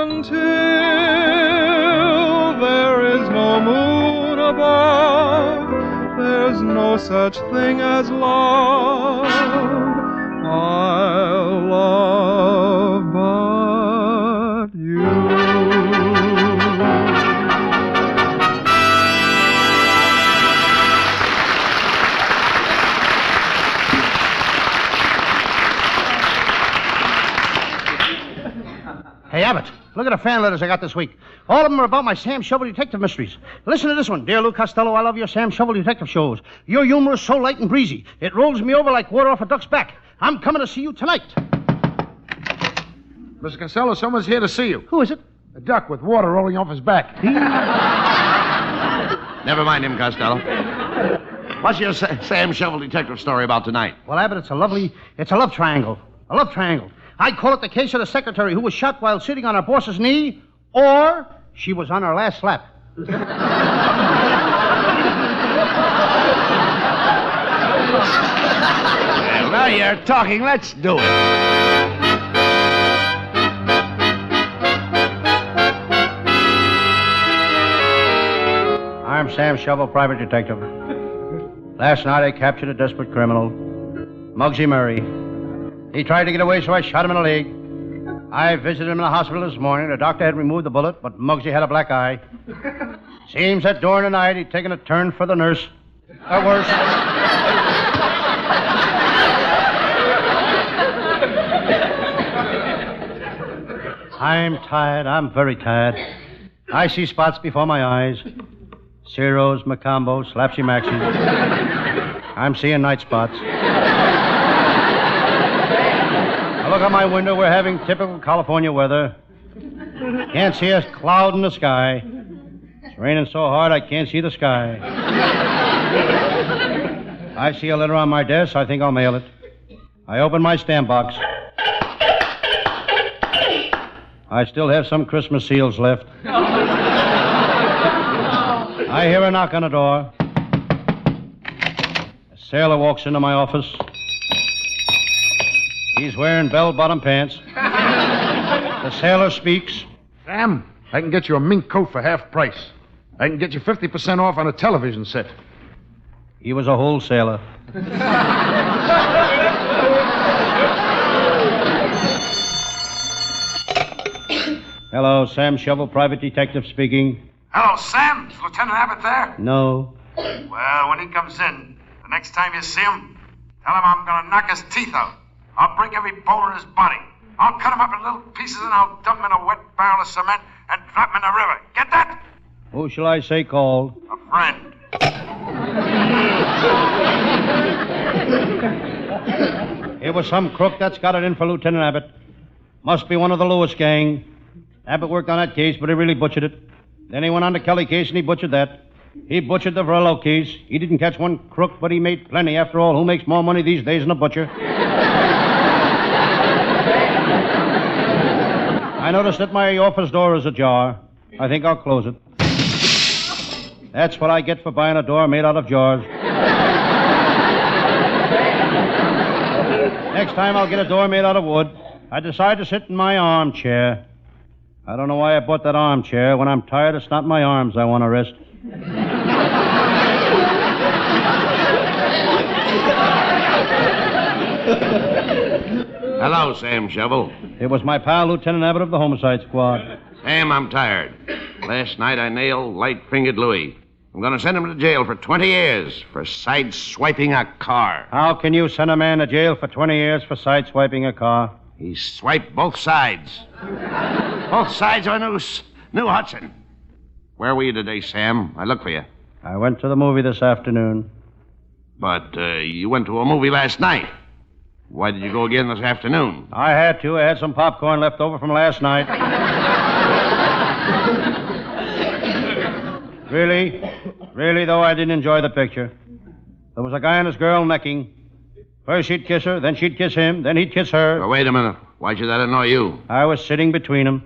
Until there is no moon above, there's no such thing as love I'll love but you. Hey, Abbott, look at the fan letters I got this week. All of them are about my Sam Shovel Detective mysteries. Listen to this one. Dear Lou Costello, I love your Sam Shovel Detective shows. Your humor is so light and breezy. It rolls me over like water off a duck's back. I'm coming to see you tonight. Mr. Costello, someone's here to see you. Who is it? A duck with water rolling off his back. Never mind him, Costello. What's your Sam Shovel Detective story about tonight? Well, Abbott, it's a love triangle. A love triangle. I call it the case of the secretary who was shot while sitting on her boss's knee, or she was on her last lap. Well, now you're talking. Let's do it. I'm Sam Shovel, private detective. Last night I captured a desperate criminal, Muggsy Murray. He tried to get away, so I shot him in the leg. I visited him in the hospital this morning. The doctor had removed the bullet, but Muggsy had a black eye. Seems that during the night he'd taken a turn for the nurse. Or worse. I'm tired. I'm very tired. I see spots before my eyes. Ciros, Macambos, Slapsy Maxi. I'm seeing night spots. I look out my window. We're having typical California weather. Can't see a cloud in the sky. It's raining so hard I can't see the sky. I see a letter on my desk. I think I'll mail it. I open my stamp box. I still have some Christmas seals left. I hear a knock on the door. A sailor walks into my office. He's wearing bell-bottom pants. The sailor speaks. Sam, I can get you a mink coat for half price. I can get you 50% off on a television set. He was a wholesaler. Hello, Sam Shovel, private detective speaking. Hello, Sam. Is Lieutenant Abbott there? No. Well, when he comes in, the next time you see him, tell him I'm going to knock his teeth out. I'll break every bone in his body. I'll cut him up in little pieces and I'll dump him in a wet barrel of cement and drop him in the river. Get that? Who shall I say called? A friend. It was some crook that's got it in for Lieutenant Abbott. Must be one of the Lewis gang. Abbott worked on that case, but he really butchered it. Then he went on the Kelly case, and he butchered that. He butchered the Verlo case. He didn't catch one crook, but he made plenty. After all, who makes more money these days than a butcher? I noticed that my office door is ajar. I think I'll close it. That's what I get for buying a door made out of jars. Next time I'll get a door made out of wood. I decide to sit in my armchair. I don't know why I bought that armchair. When I'm tired, it's not my arms I want to rest. Hello, Sam Shovel. It was my pal, Lieutenant Abbott of the Homicide Squad. Sam, I'm tired. Last night I nailed light-fingered Louis. I'm going to send him to jail for 20 years for side-swiping a car. How can you send a man to jail for 20 years for side-swiping a car? He swiped both sides. Both sides of a new Hudson. Where were you today, Sam? I looked for you. I went to the movie this afternoon. But you went to a movie last night. Why did you go again this afternoon? I had to. I had some popcorn left over from last night. Really, though, I didn't enjoy the picture. There was a guy and his girl necking. First she'd kiss her, then she'd kiss him, then he'd kiss her. Well, wait a minute. Why should that annoy you? I was sitting between them.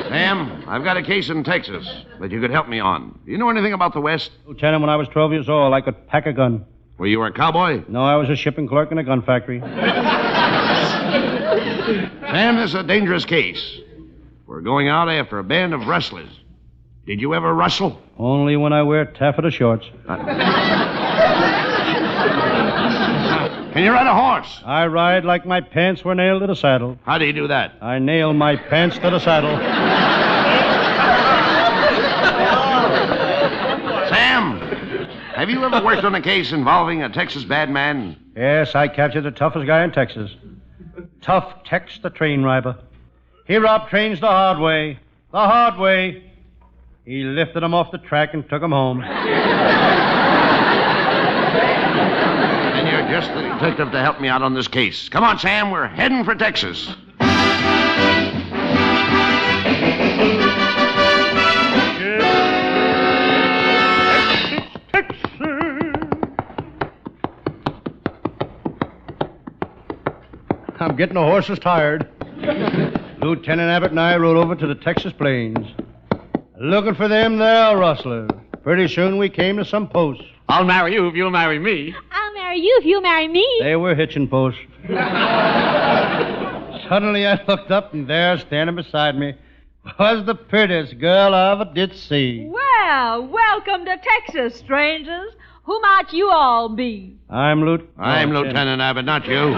Sam, I've got a case in Texas that you could help me on. Do you know anything about the West? Lieutenant, when I was 12 years old, I could pack a gun. Were you a cowboy? No, I was a shipping clerk in a gun factory. Sam, this is a dangerous case. We're going out after a band of rustlers. Did you ever rustle? Only when I wear taffeta shorts. Can you ride a horse? I ride like my pants were nailed to the saddle. How do you do that? I nail my pants to the saddle. Sam, have you ever worked on a case involving a Texas bad man? Yes, I captured the toughest guy in Texas. Tough Tex, the train robber. He robbed trains the hard way. The hard way. He lifted them off the track and took them home. And you're just the detective to help me out on this case. Come on, Sam, we're heading for Texas. I'm getting the horses tired. Lieutenant Abbott and I rode over to the Texas plains. Looking for them there rustlers. Pretty soon we came to some posts. I'll marry you if you'll marry me. I'll marry you if you marry me. They were hitching posts. Suddenly I looked up, and there, standing beside me, was the prettiest girl I ever did see. Well, welcome to Texas, strangers. Who might you all be? I'm Lieutenant Abbott, not you.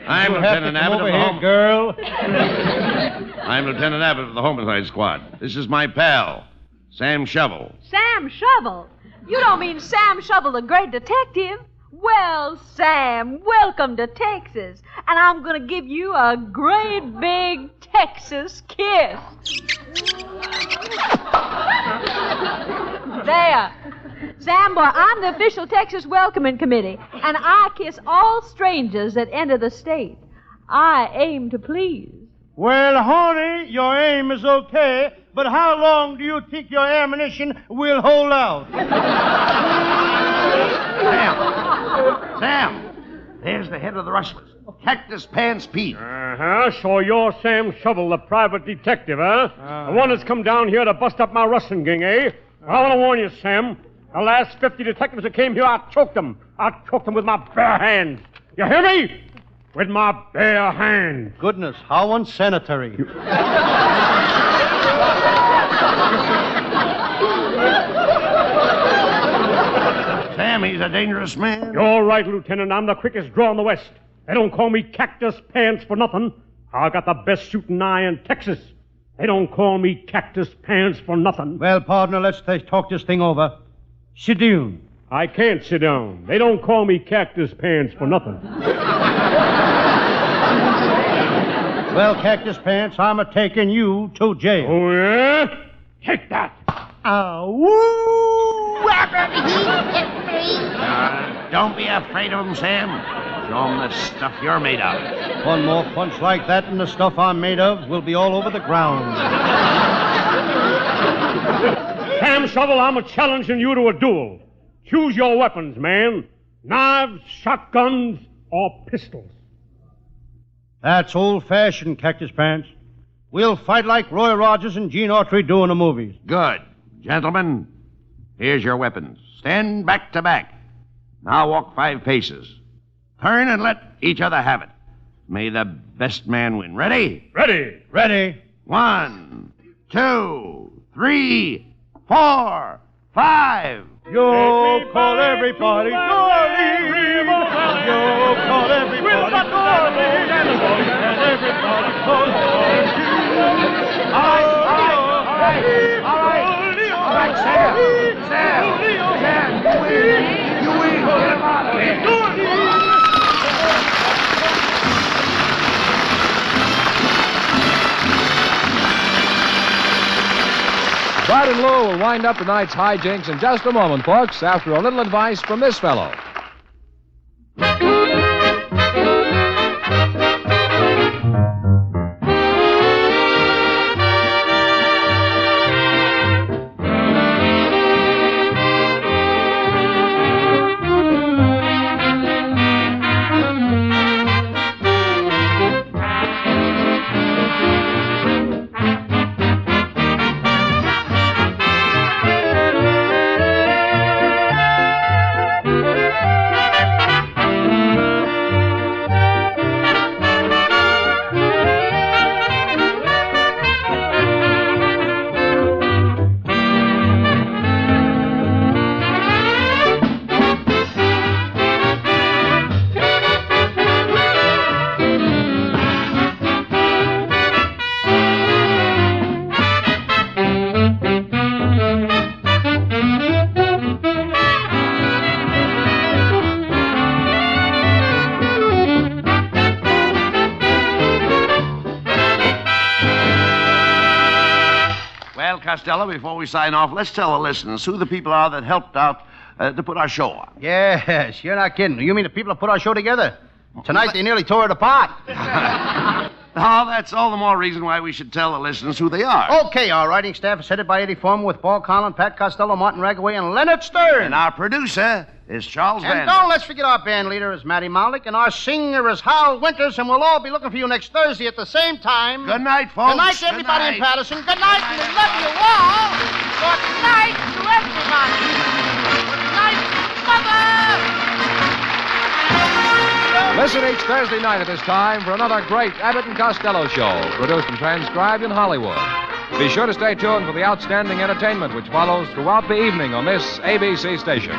I'm Lieutenant Abbott of the girl. I'm Lieutenant Abbott of the Homicide Squad. This is my pal, Sam Shovel. Sam Shovel? You don't mean Sam Shovel, the great detective? Well, Sam, welcome to Texas. And I'm going to give you a great big Texas kiss. There. Sam, boy, I'm the official Texas Welcoming Committee, and I kiss all strangers that enter the state. I aim to please. Well, honey, your aim is okay, but how long do you think your ammunition will hold out? Sam, there's the head of the rustlers. Cactus Pants Pete. So you're Sam Shovel, the private detective, huh? The one that's come down here to bust up my rustling gang, eh? I want to warn you, Sam. The last 50 detectives that came here, I choked them. I choked them with my bare hands. You hear me? With my bare hands. Goodness, how unsanitary. Sam, he's a dangerous man. You're right, Lieutenant. I'm the quickest draw in the West. They don't call me Cactus Pants for nothing. I got the best shooting eye in Texas. They don't call me Cactus Pants for nothing. Well, partner, let's talk this thing over. Sit down. I can't sit down. They don't call me Cactus Pants for nothing. Well, Cactus Pants, I'm a-taking you to jail. Oh, yeah? Take that. Don't be afraid of him, Sam. Show him the stuff you're made of. One more punch like that and the stuff I'm made of will be all over the ground. Sam Shovel, I'm challenging you to a duel. Choose your weapons, man. Knives, shotguns, or pistols. That's old-fashioned, Cactus Pants. We'll fight like Roy Rogers and Gene Autry do in the movies. Good. Gentlemen, here's your weapons. Stand back to back. Now walk 5 paces. Turn and let each other have it. May the best man win. Ready? Ready. Ready. 1, 2, 3, 4, 5. Yo, call everybody, darling. Yo, call everybody, darling. And everybody call darling. All right, Sam, you win. Get him out of here. Bud and Lou will wind up tonight's hijinks in just a moment, folks, after a little advice from this fellow. Costello, before we sign off, let's tell the listeners who the people are that helped out to put our show on. Yes, you're not kidding. You mean the people that put our show together? Tonight they nearly tore it apart. Oh, that's all the more reason why we should tell the listeners who they are. Okay, our writing staff is headed by Eddie Foreman with Paul Collin, Pat Costello, Martin Ragaway, and Leonard Stern. And our producer is Charles Van. And don't let's forget our band leader is Matty Malik, and our singer is Hal Winters, and we'll all be looking for you next Thursday at the same time. Good night, folks. Good night to everybody in Patterson. Good night, and we love you all. Good night to everybody. Good night, Mother. Listen each Thursday night at this time for another great Abbott and Costello show, produced and transcribed in Hollywood. Be sure to stay tuned for the outstanding entertainment which follows throughout the evening on this ABC station.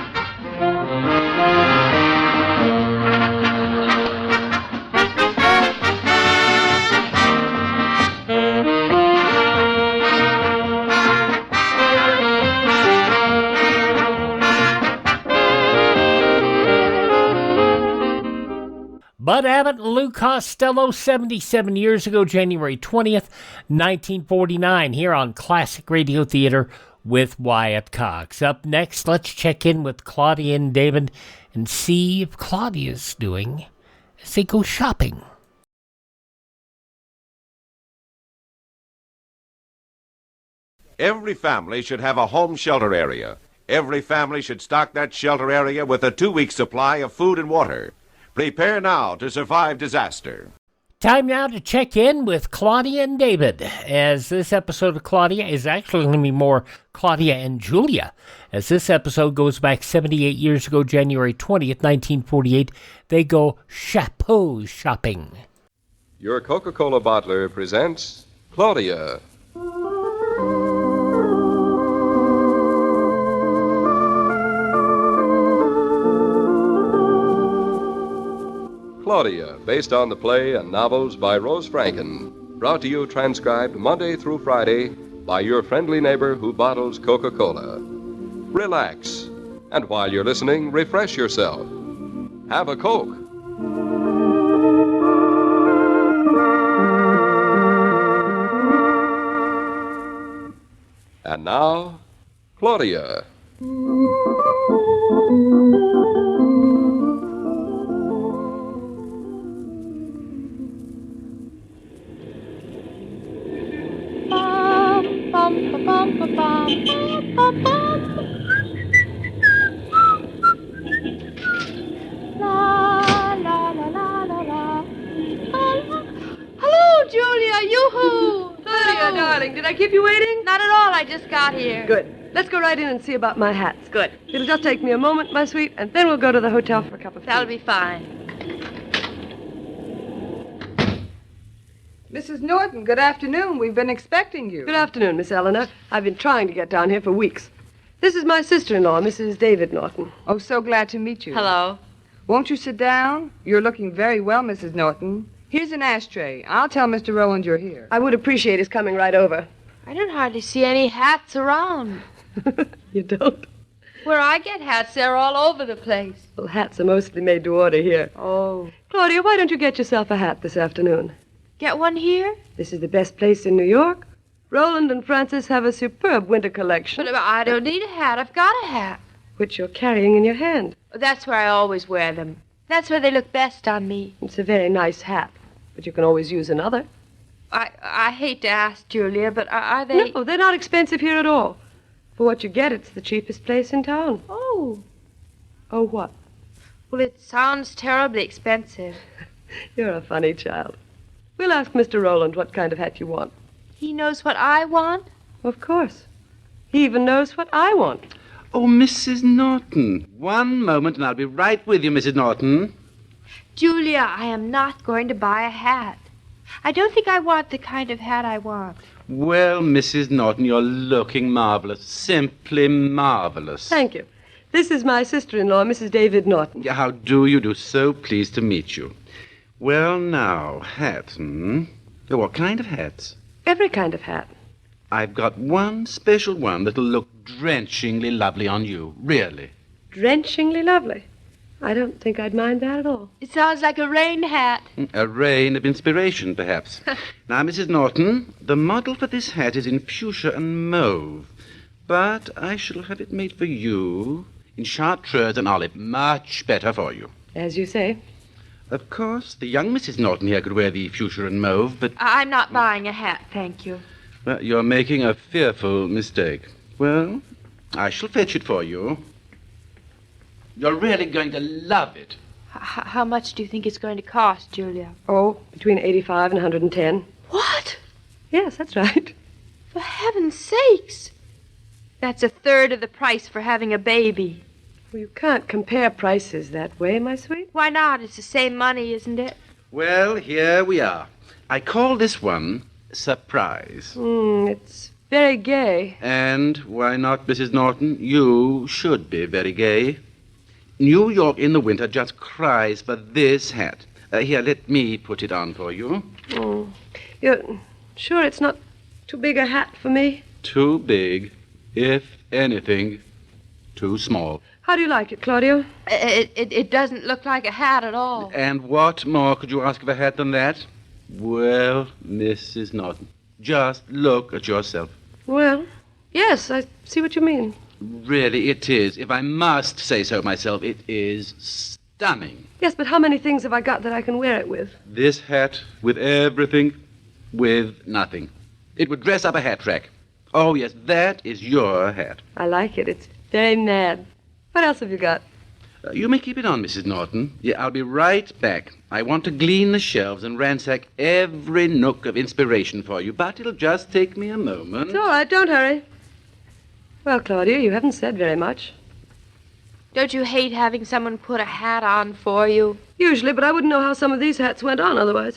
Bud Abbott and Lou Costello, 77 years ago, January 20th, 1949, here on Classic Radio Theater with Wyatt Cox. Up next, let's check in with Claudia and David and see if Claudia's doing as they go shopping. Every family should have a home shelter area. Every family should stock that shelter area with a 2-week supply of food and water. Prepare now to survive disaster. Time now to check in with Claudia and David, as this episode of Claudia is actually going to be more Claudia and Julia, as this episode goes back 78 years ago, January 20th, 1948. They go chapeau shopping. Your Coca-Cola bottler presents Claudia. Claudia, based on the play and novels by Rose Franken. Brought to you transcribed Monday through Friday by your friendly neighbor who bottles Coca-Cola. Relax, and while you're listening, refresh yourself. Have a Coke. And now, Claudia. Hello, Julia. Yoo-hoo. Claudia, darling, did I keep you waiting? Not at all. I just got here. Good. Let's go right in and see about my hats. Good. It'll just take me a moment, my sweet, and then we'll go to the hotel for a cup of tea. That'll be fine. Mrs. Norton, good afternoon. We've been expecting you. Good afternoon, Miss Eleanor. I've been trying to get down here for weeks. This is my sister-in-law, Mrs. David Norton. Oh, so glad to meet you. Hello. Won't you sit down? You're looking very well, Mrs. Norton. Here's an ashtray. I'll tell Mr. Rowland you're here. I would appreciate his coming right over. I don't hardly see any hats around. You don't? Where I get hats, they're all over the place. Well, hats are mostly made to order here. Oh. Claudia, why don't you get yourself a hat this afternoon? Get one here? This is the best place in New York. Roland and Francis have a superb winter collection. But I don't need a hat. I've got a hat. Which you're carrying in your hand. That's where I always wear them. That's where they look best on me. It's a very nice hat, but you can always use another. I hate to ask, Julia, but are they... No, they're not expensive here at all. For what you get, it's the cheapest place in town. Oh. Oh, what? Well, it sounds terribly expensive. You're a funny child. We'll ask Mr. Rowland what kind of hat you want. He knows what I want? Of course. He even knows what I want. Oh, Mrs. Norton. One moment, and I'll be right with you, Mrs. Norton. Julia, I am not going to buy a hat. I don't think I want the kind of hat I want. Well, Mrs. Norton, you're looking marvelous. Simply marvelous. Thank you. This is my sister-in-law, Mrs. David Norton. How do you do? So pleased to meet you. Well, now, hats, What kind of hats? Every kind of hat. I've got one special one that'll look drenchingly lovely on you. Really. Drenchingly lovely. I don't think I'd mind that at all. It sounds like a rain hat. A rain of inspiration, perhaps. Now, Mrs. Norton, the model for this hat is in fuchsia and mauve. But I shall have it made for you in chartreuse and olive. Much better for you. As you say. Of course, the young Mrs. Norton here could wear the fuchsia and mauve, but... I'm not buying a hat, thank you. Well, you're making a fearful mistake. Well, I shall fetch it for you. You're really going to love it. How much do you think it's going to cost, Julia? Oh, between 85 and 110. What? Yes, that's right. For heaven's sakes. That's a third of the price for having a baby. Well, you can't compare prices that way, my sweet. Why not? It's the same money, isn't it? Well, here we are. I call this one Surprise. It's very gay. And why not, Mrs. Norton? You should be very gay. New York in the winter just cries for this hat. Here, let me put it on for you. Oh, you're sure it's not too big a hat for me? Too big. If anything, too small. How do you like it, Claudia? It doesn't look like a hat at all. And what more could you ask of a hat than that? Well, Mrs. Norton, just look at yourself. Well, yes, I see what you mean. Really, it is. If I must say so myself, it is stunning. Yes, but how many things have I got that I can wear it with? This hat, with everything, with nothing. It would dress up a hat rack. Oh, yes, that is your hat. I like it. It's very mad. What else have you got? You may keep it on, Mrs. Norton. Yeah, I'll be right back. I want to glean the shelves and ransack every nook of inspiration for you, but it'll just take me a moment. It's all right. Don't hurry. Well, Claudia, you haven't said very much. Don't you hate having someone put a hat on for you? Usually, but I wouldn't know how some of these hats went on otherwise.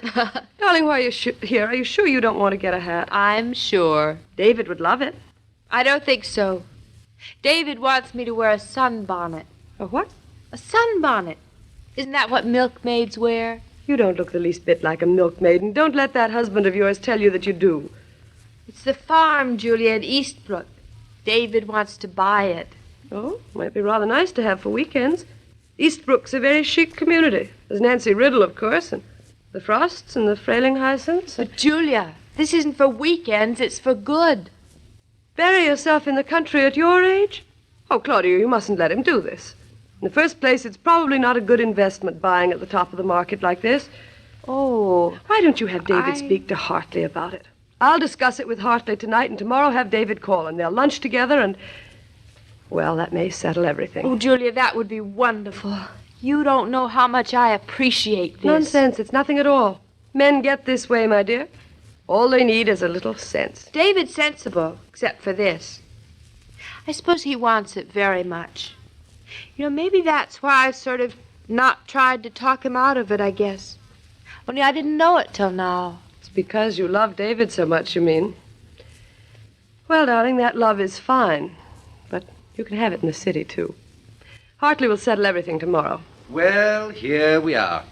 Darling, why are you here? Are you sure you don't want to get a hat? I'm sure. David would love it. I don't think so. David wants me to wear a sunbonnet. A what? A sunbonnet. Isn't that what milkmaids wear? You don't look the least bit like a milkmaid, and don't let that husband of yours tell you that you do. It's the farm, Julia, at Eastbrook. David wants to buy it. Oh, might be rather nice to have for weekends. Eastbrook's a very chic community. There's Nancy Riddle, of course, and the Frosts and the Frailing Hyacinths. But, Julia, this isn't for weekends, it's for good. Bury yourself in the country at your age? Oh, Claudia, you mustn't let him do this. In the first place, it's probably not a good investment buying at the top of the market like this. Oh. Why don't you have David speak to Hartley about it? I'll discuss it with Hartley tonight, and tomorrow have David call, and they'll lunch together, and... well, that may settle everything. Oh, Julia, that would be wonderful. You don't know how much I appreciate this. Nonsense. It's nothing at all. Men get this way, my dear. All they need is a little sense. David's sensible, except for this. I suppose he wants it very much. You know, maybe that's why I've sort of not tried to talk him out of it, I guess. Only I didn't know it till now. It's because you love David so much, you mean? Well, darling, that love is fine. But you can have it in the city, too. Hartley will settle everything tomorrow. Well, here we are.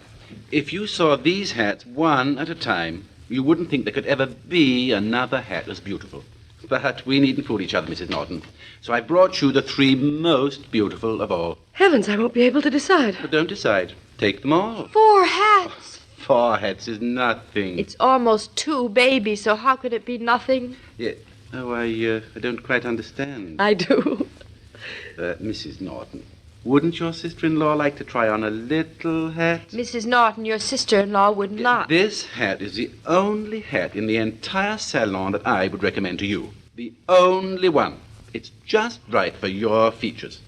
If you saw these hats one at a time, you wouldn't think there could ever be another hat as beautiful. But we needn't fool each other, Mrs. Norton. So I brought you the 3 most beautiful of all. Heavens, I won't be able to decide. But don't decide. Take them all. 4 hats. 4 hats is nothing. It's almost 2, baby, so how could it be nothing? Yeah. Oh, I don't quite understand. I do. Mrs. Norton, wouldn't your sister-in-law like to try on a little hat? Mrs. Norton, your sister-in-law, would not. This hat is the only hat in the entire salon that I would recommend to you. The only one. It's just right for your features.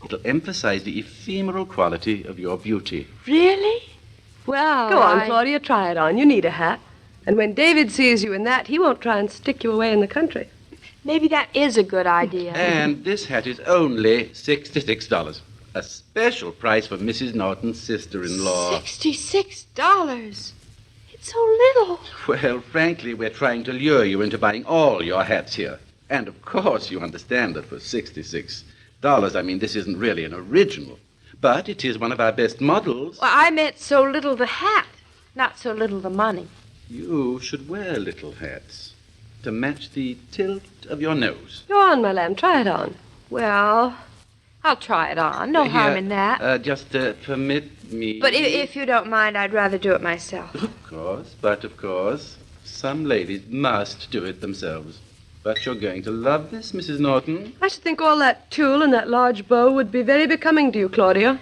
It'll emphasize the ephemeral quality of your beauty. Really? Well, Go on, Claudia, try it on. You need a hat. And when David sees you in that, he won't try and stick you away in the country. Maybe that is a good idea. And this hat is only $66. A special price for Mrs. Norton's sister-in-law. $66? It's so little. Well, frankly, we're trying to lure you into buying all your hats here. And, of course, you understand that for $66, I mean, this isn't really an original. But it is one of our best models. Well, I meant so little the hat, not so little the money. You should wear little hats to match the tilt of your nose. Go on, my lamb. Try it on. Well, I'll try it on. No harm in that. Just permit me... But if you don't mind, I'd rather do it myself. Of course, some ladies must do it themselves. But you're going to love this, Mrs. Norton. I should think all that tulle and that large bow would be very becoming to you, Claudia.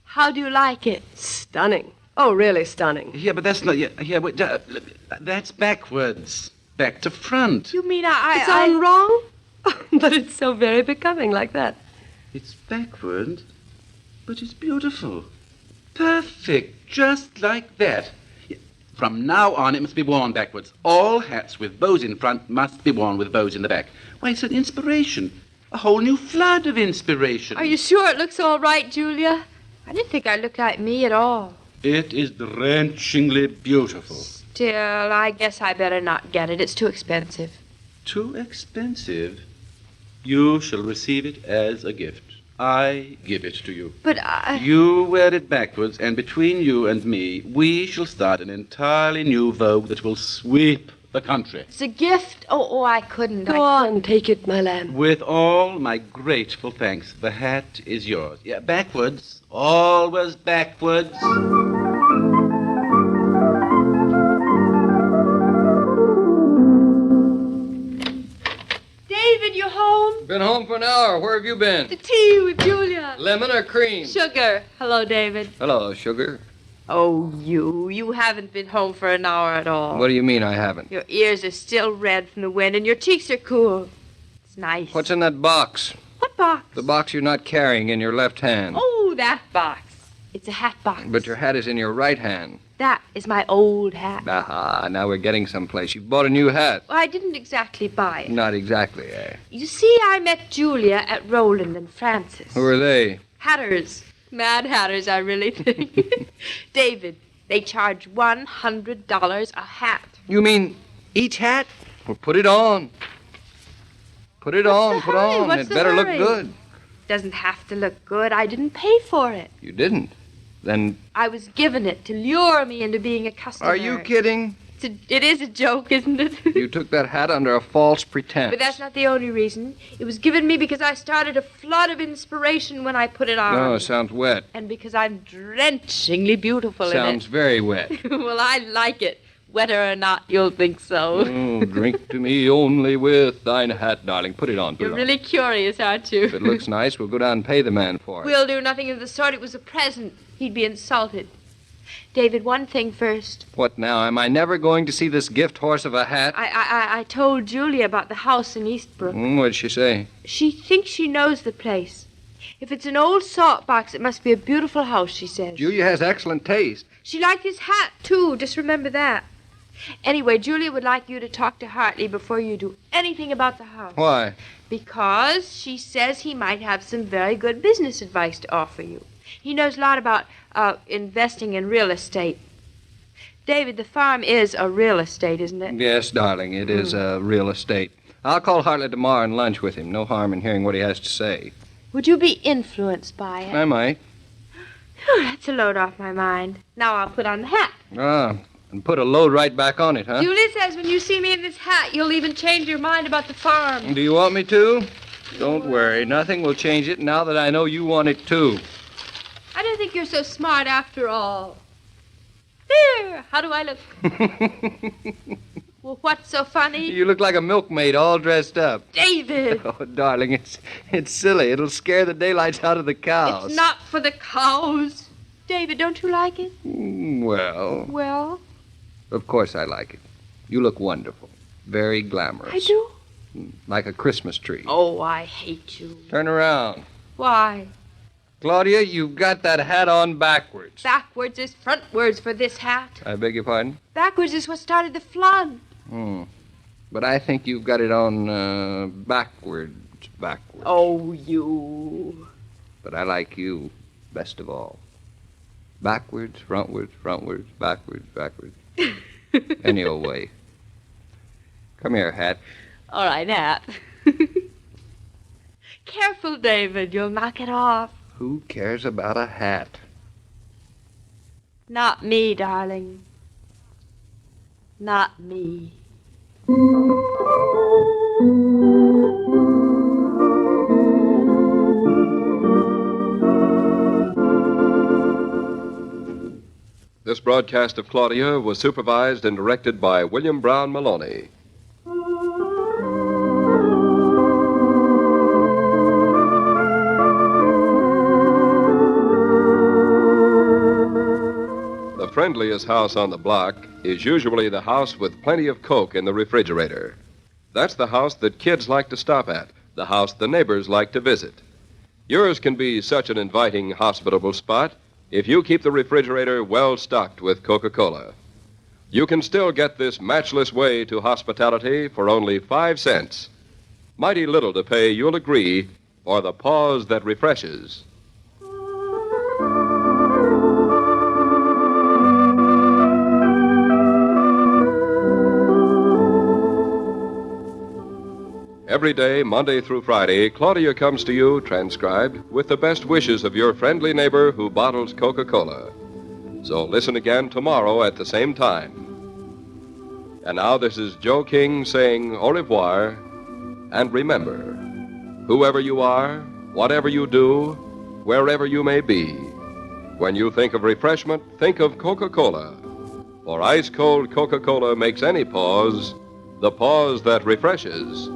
How do you like it? Stunning. Oh, really stunning. Yeah, but that's not... that's backwards. Back to front. You mean It's on wrong? But it's so very becoming like that. It's backward, but it's beautiful. Perfect, just like that. From now on, it must be worn backwards. All hats with bows in front must be worn with bows in the back. Why, it's an inspiration. A whole new flood of inspiration. Are you sure it looks all right, Julia? I didn't think I looked like me at all. It is drenchingly beautiful. Still, I guess I better not get it. It's too expensive. Too expensive? You shall receive it as a gift. I give it to you. But I... You wear it backwards, and between you and me, we shall start an entirely new vogue that will sweep the country. It's a gift? Oh, I couldn't. Go on, take it, my lamb. With all my grateful thanks, the hat is yours. Yeah, backwards. Always backwards. David, you home? Been home for an hour. Where have you been? The tea with Julia. Lemon or cream? Sugar. Hello, David. Hello, sugar. Oh, you haven't been home for an hour at all. What do you mean I haven't? Your ears are still red from the wind, and your cheeks are cool. It's nice. What's in that box? What box? The box you're not carrying in your left hand. Oh, that box. It's a hat box. But your hat is in your right hand. That is my old hat. Aha, now we're getting someplace. You bought a new hat. Well, I didn't exactly buy it. Not exactly, eh? You see, I met Julia at Roland and Francis. Who are they? Hatters. Mad hatters, I really think. David, they charge $100 a hat. You mean each hat? Well, put it on. Put it on, put on. It better look good. Doesn't have to look good. I didn't pay for it. You didn't? Then I was given it to lure me into being a customer. are you kidding? It is a joke, isn't it? You took that hat under a false pretense. But that's not the only reason. It was given me because I started a flood of inspiration when I put it on. Oh, sounds wet. And because I'm drenchingly beautiful Sounds in very wet. it. Well, I like it. Whether or not you'll think so. Oh, drink to me only with thine hat, darling. Put it on. You're really curious, aren't you? If it looks nice, we'll go down and pay the man for it. We'll do nothing of the sort. It was a present. He'd be insulted. David, one thing first. What now? Am I never going to see this gift horse of a hat? I told Julia about the house in Eastbrook. What'd she say? She thinks she knows the place. If it's an old salt box, it must be a beautiful house, she says. Julia has excellent taste. She liked his hat, too. Just remember that. Anyway, Julia would like you to talk to Hartley before you do anything about the house. Why? Because she says he might have some very good business advice to offer you. He knows a lot about investing in real estate. David, the farm is a real estate, isn't it? Yes, darling, it is real estate. I'll call Hartley tomorrow and lunch with him. No harm in hearing what he has to say. Would you be influenced by it? I might. Whew, that's a load off my mind. Now I'll put on the hat. Ah, and put a load right back on it, huh? Julia says when you see me in this hat, you'll even change your mind about the farm. Do you want me to? Don't worry. Nothing will change it now that I know you want it, too. I don't think you're so smart after all. There! How do I look? Well, what's so funny? You look like a milkmaid all dressed up. David! Oh, darling, it's silly. It'll scare the daylights out of the cows. It's not for the cows. David, don't you like it? Well, Well, of course I like it. You look wonderful. Very glamorous. I do? Like a Christmas tree. Oh, I hate you. Turn around. Why? Claudia, you've got that hat on backwards. Backwards is frontwards for this hat. I beg your pardon? Backwards is what started the flood. But I think you've got it on backwards. Oh, you. But I like you best of all. Backwards, frontwards, backwards. Any old way. Come here, hat. All right, hat. Careful, David. You'll knock it off. Who cares about a hat? Not me, darling. Not me. This broadcast of Claudia was supervised and directed by William Brown Maloney. The friendliest house on the block is usually the house with plenty of Coke in the refrigerator. That's the house that kids like to stop at, the house the neighbors like to visit. Yours can be such an inviting, hospitable spot if you keep the refrigerator well stocked with Coca-Cola. You can still get this matchless way to hospitality for only 5 cents. Mighty little to pay, you'll agree, for the pause that refreshes. Every day, Monday through Friday, Claudia comes to you, transcribed, with the best wishes of your friendly neighbor who bottles Coca-Cola. So listen again tomorrow at the same time. And now this is Joe King saying au revoir, and remember, whoever you are, whatever you do, wherever you may be, when you think of refreshment, think of Coca-Cola. For ice-cold Coca-Cola makes any pause the pause that refreshes.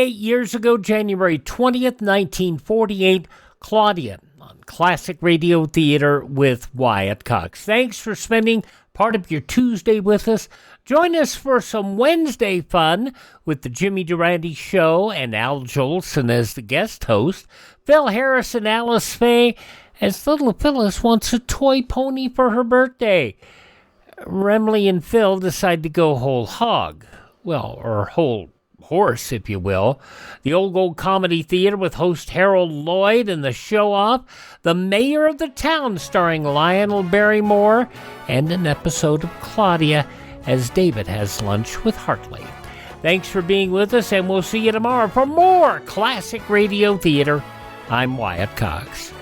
Years ago, January 20th, 1948, Claudia on Classic Radio Theater with Wyatt Cox. Thanks for spending part of your Tuesday with us. Join us for some Wednesday fun with the Jimmy Durante Show and Al Jolson as the guest host, Phil Harris and Alice Faye, as little Phyllis wants a toy pony for her birthday. Remley and Phil decide to go whole hog. Well, or whole horse, if you will. The Old Gold Comedy Theater with host Harold Lloyd and the show-off, The Mayor of the Town starring Lionel Barrymore, and an episode of Claudia as David has lunch with Hartley. Thanks for being with us, and we'll see you tomorrow for more classic radio theater. I'm Wyatt Cox.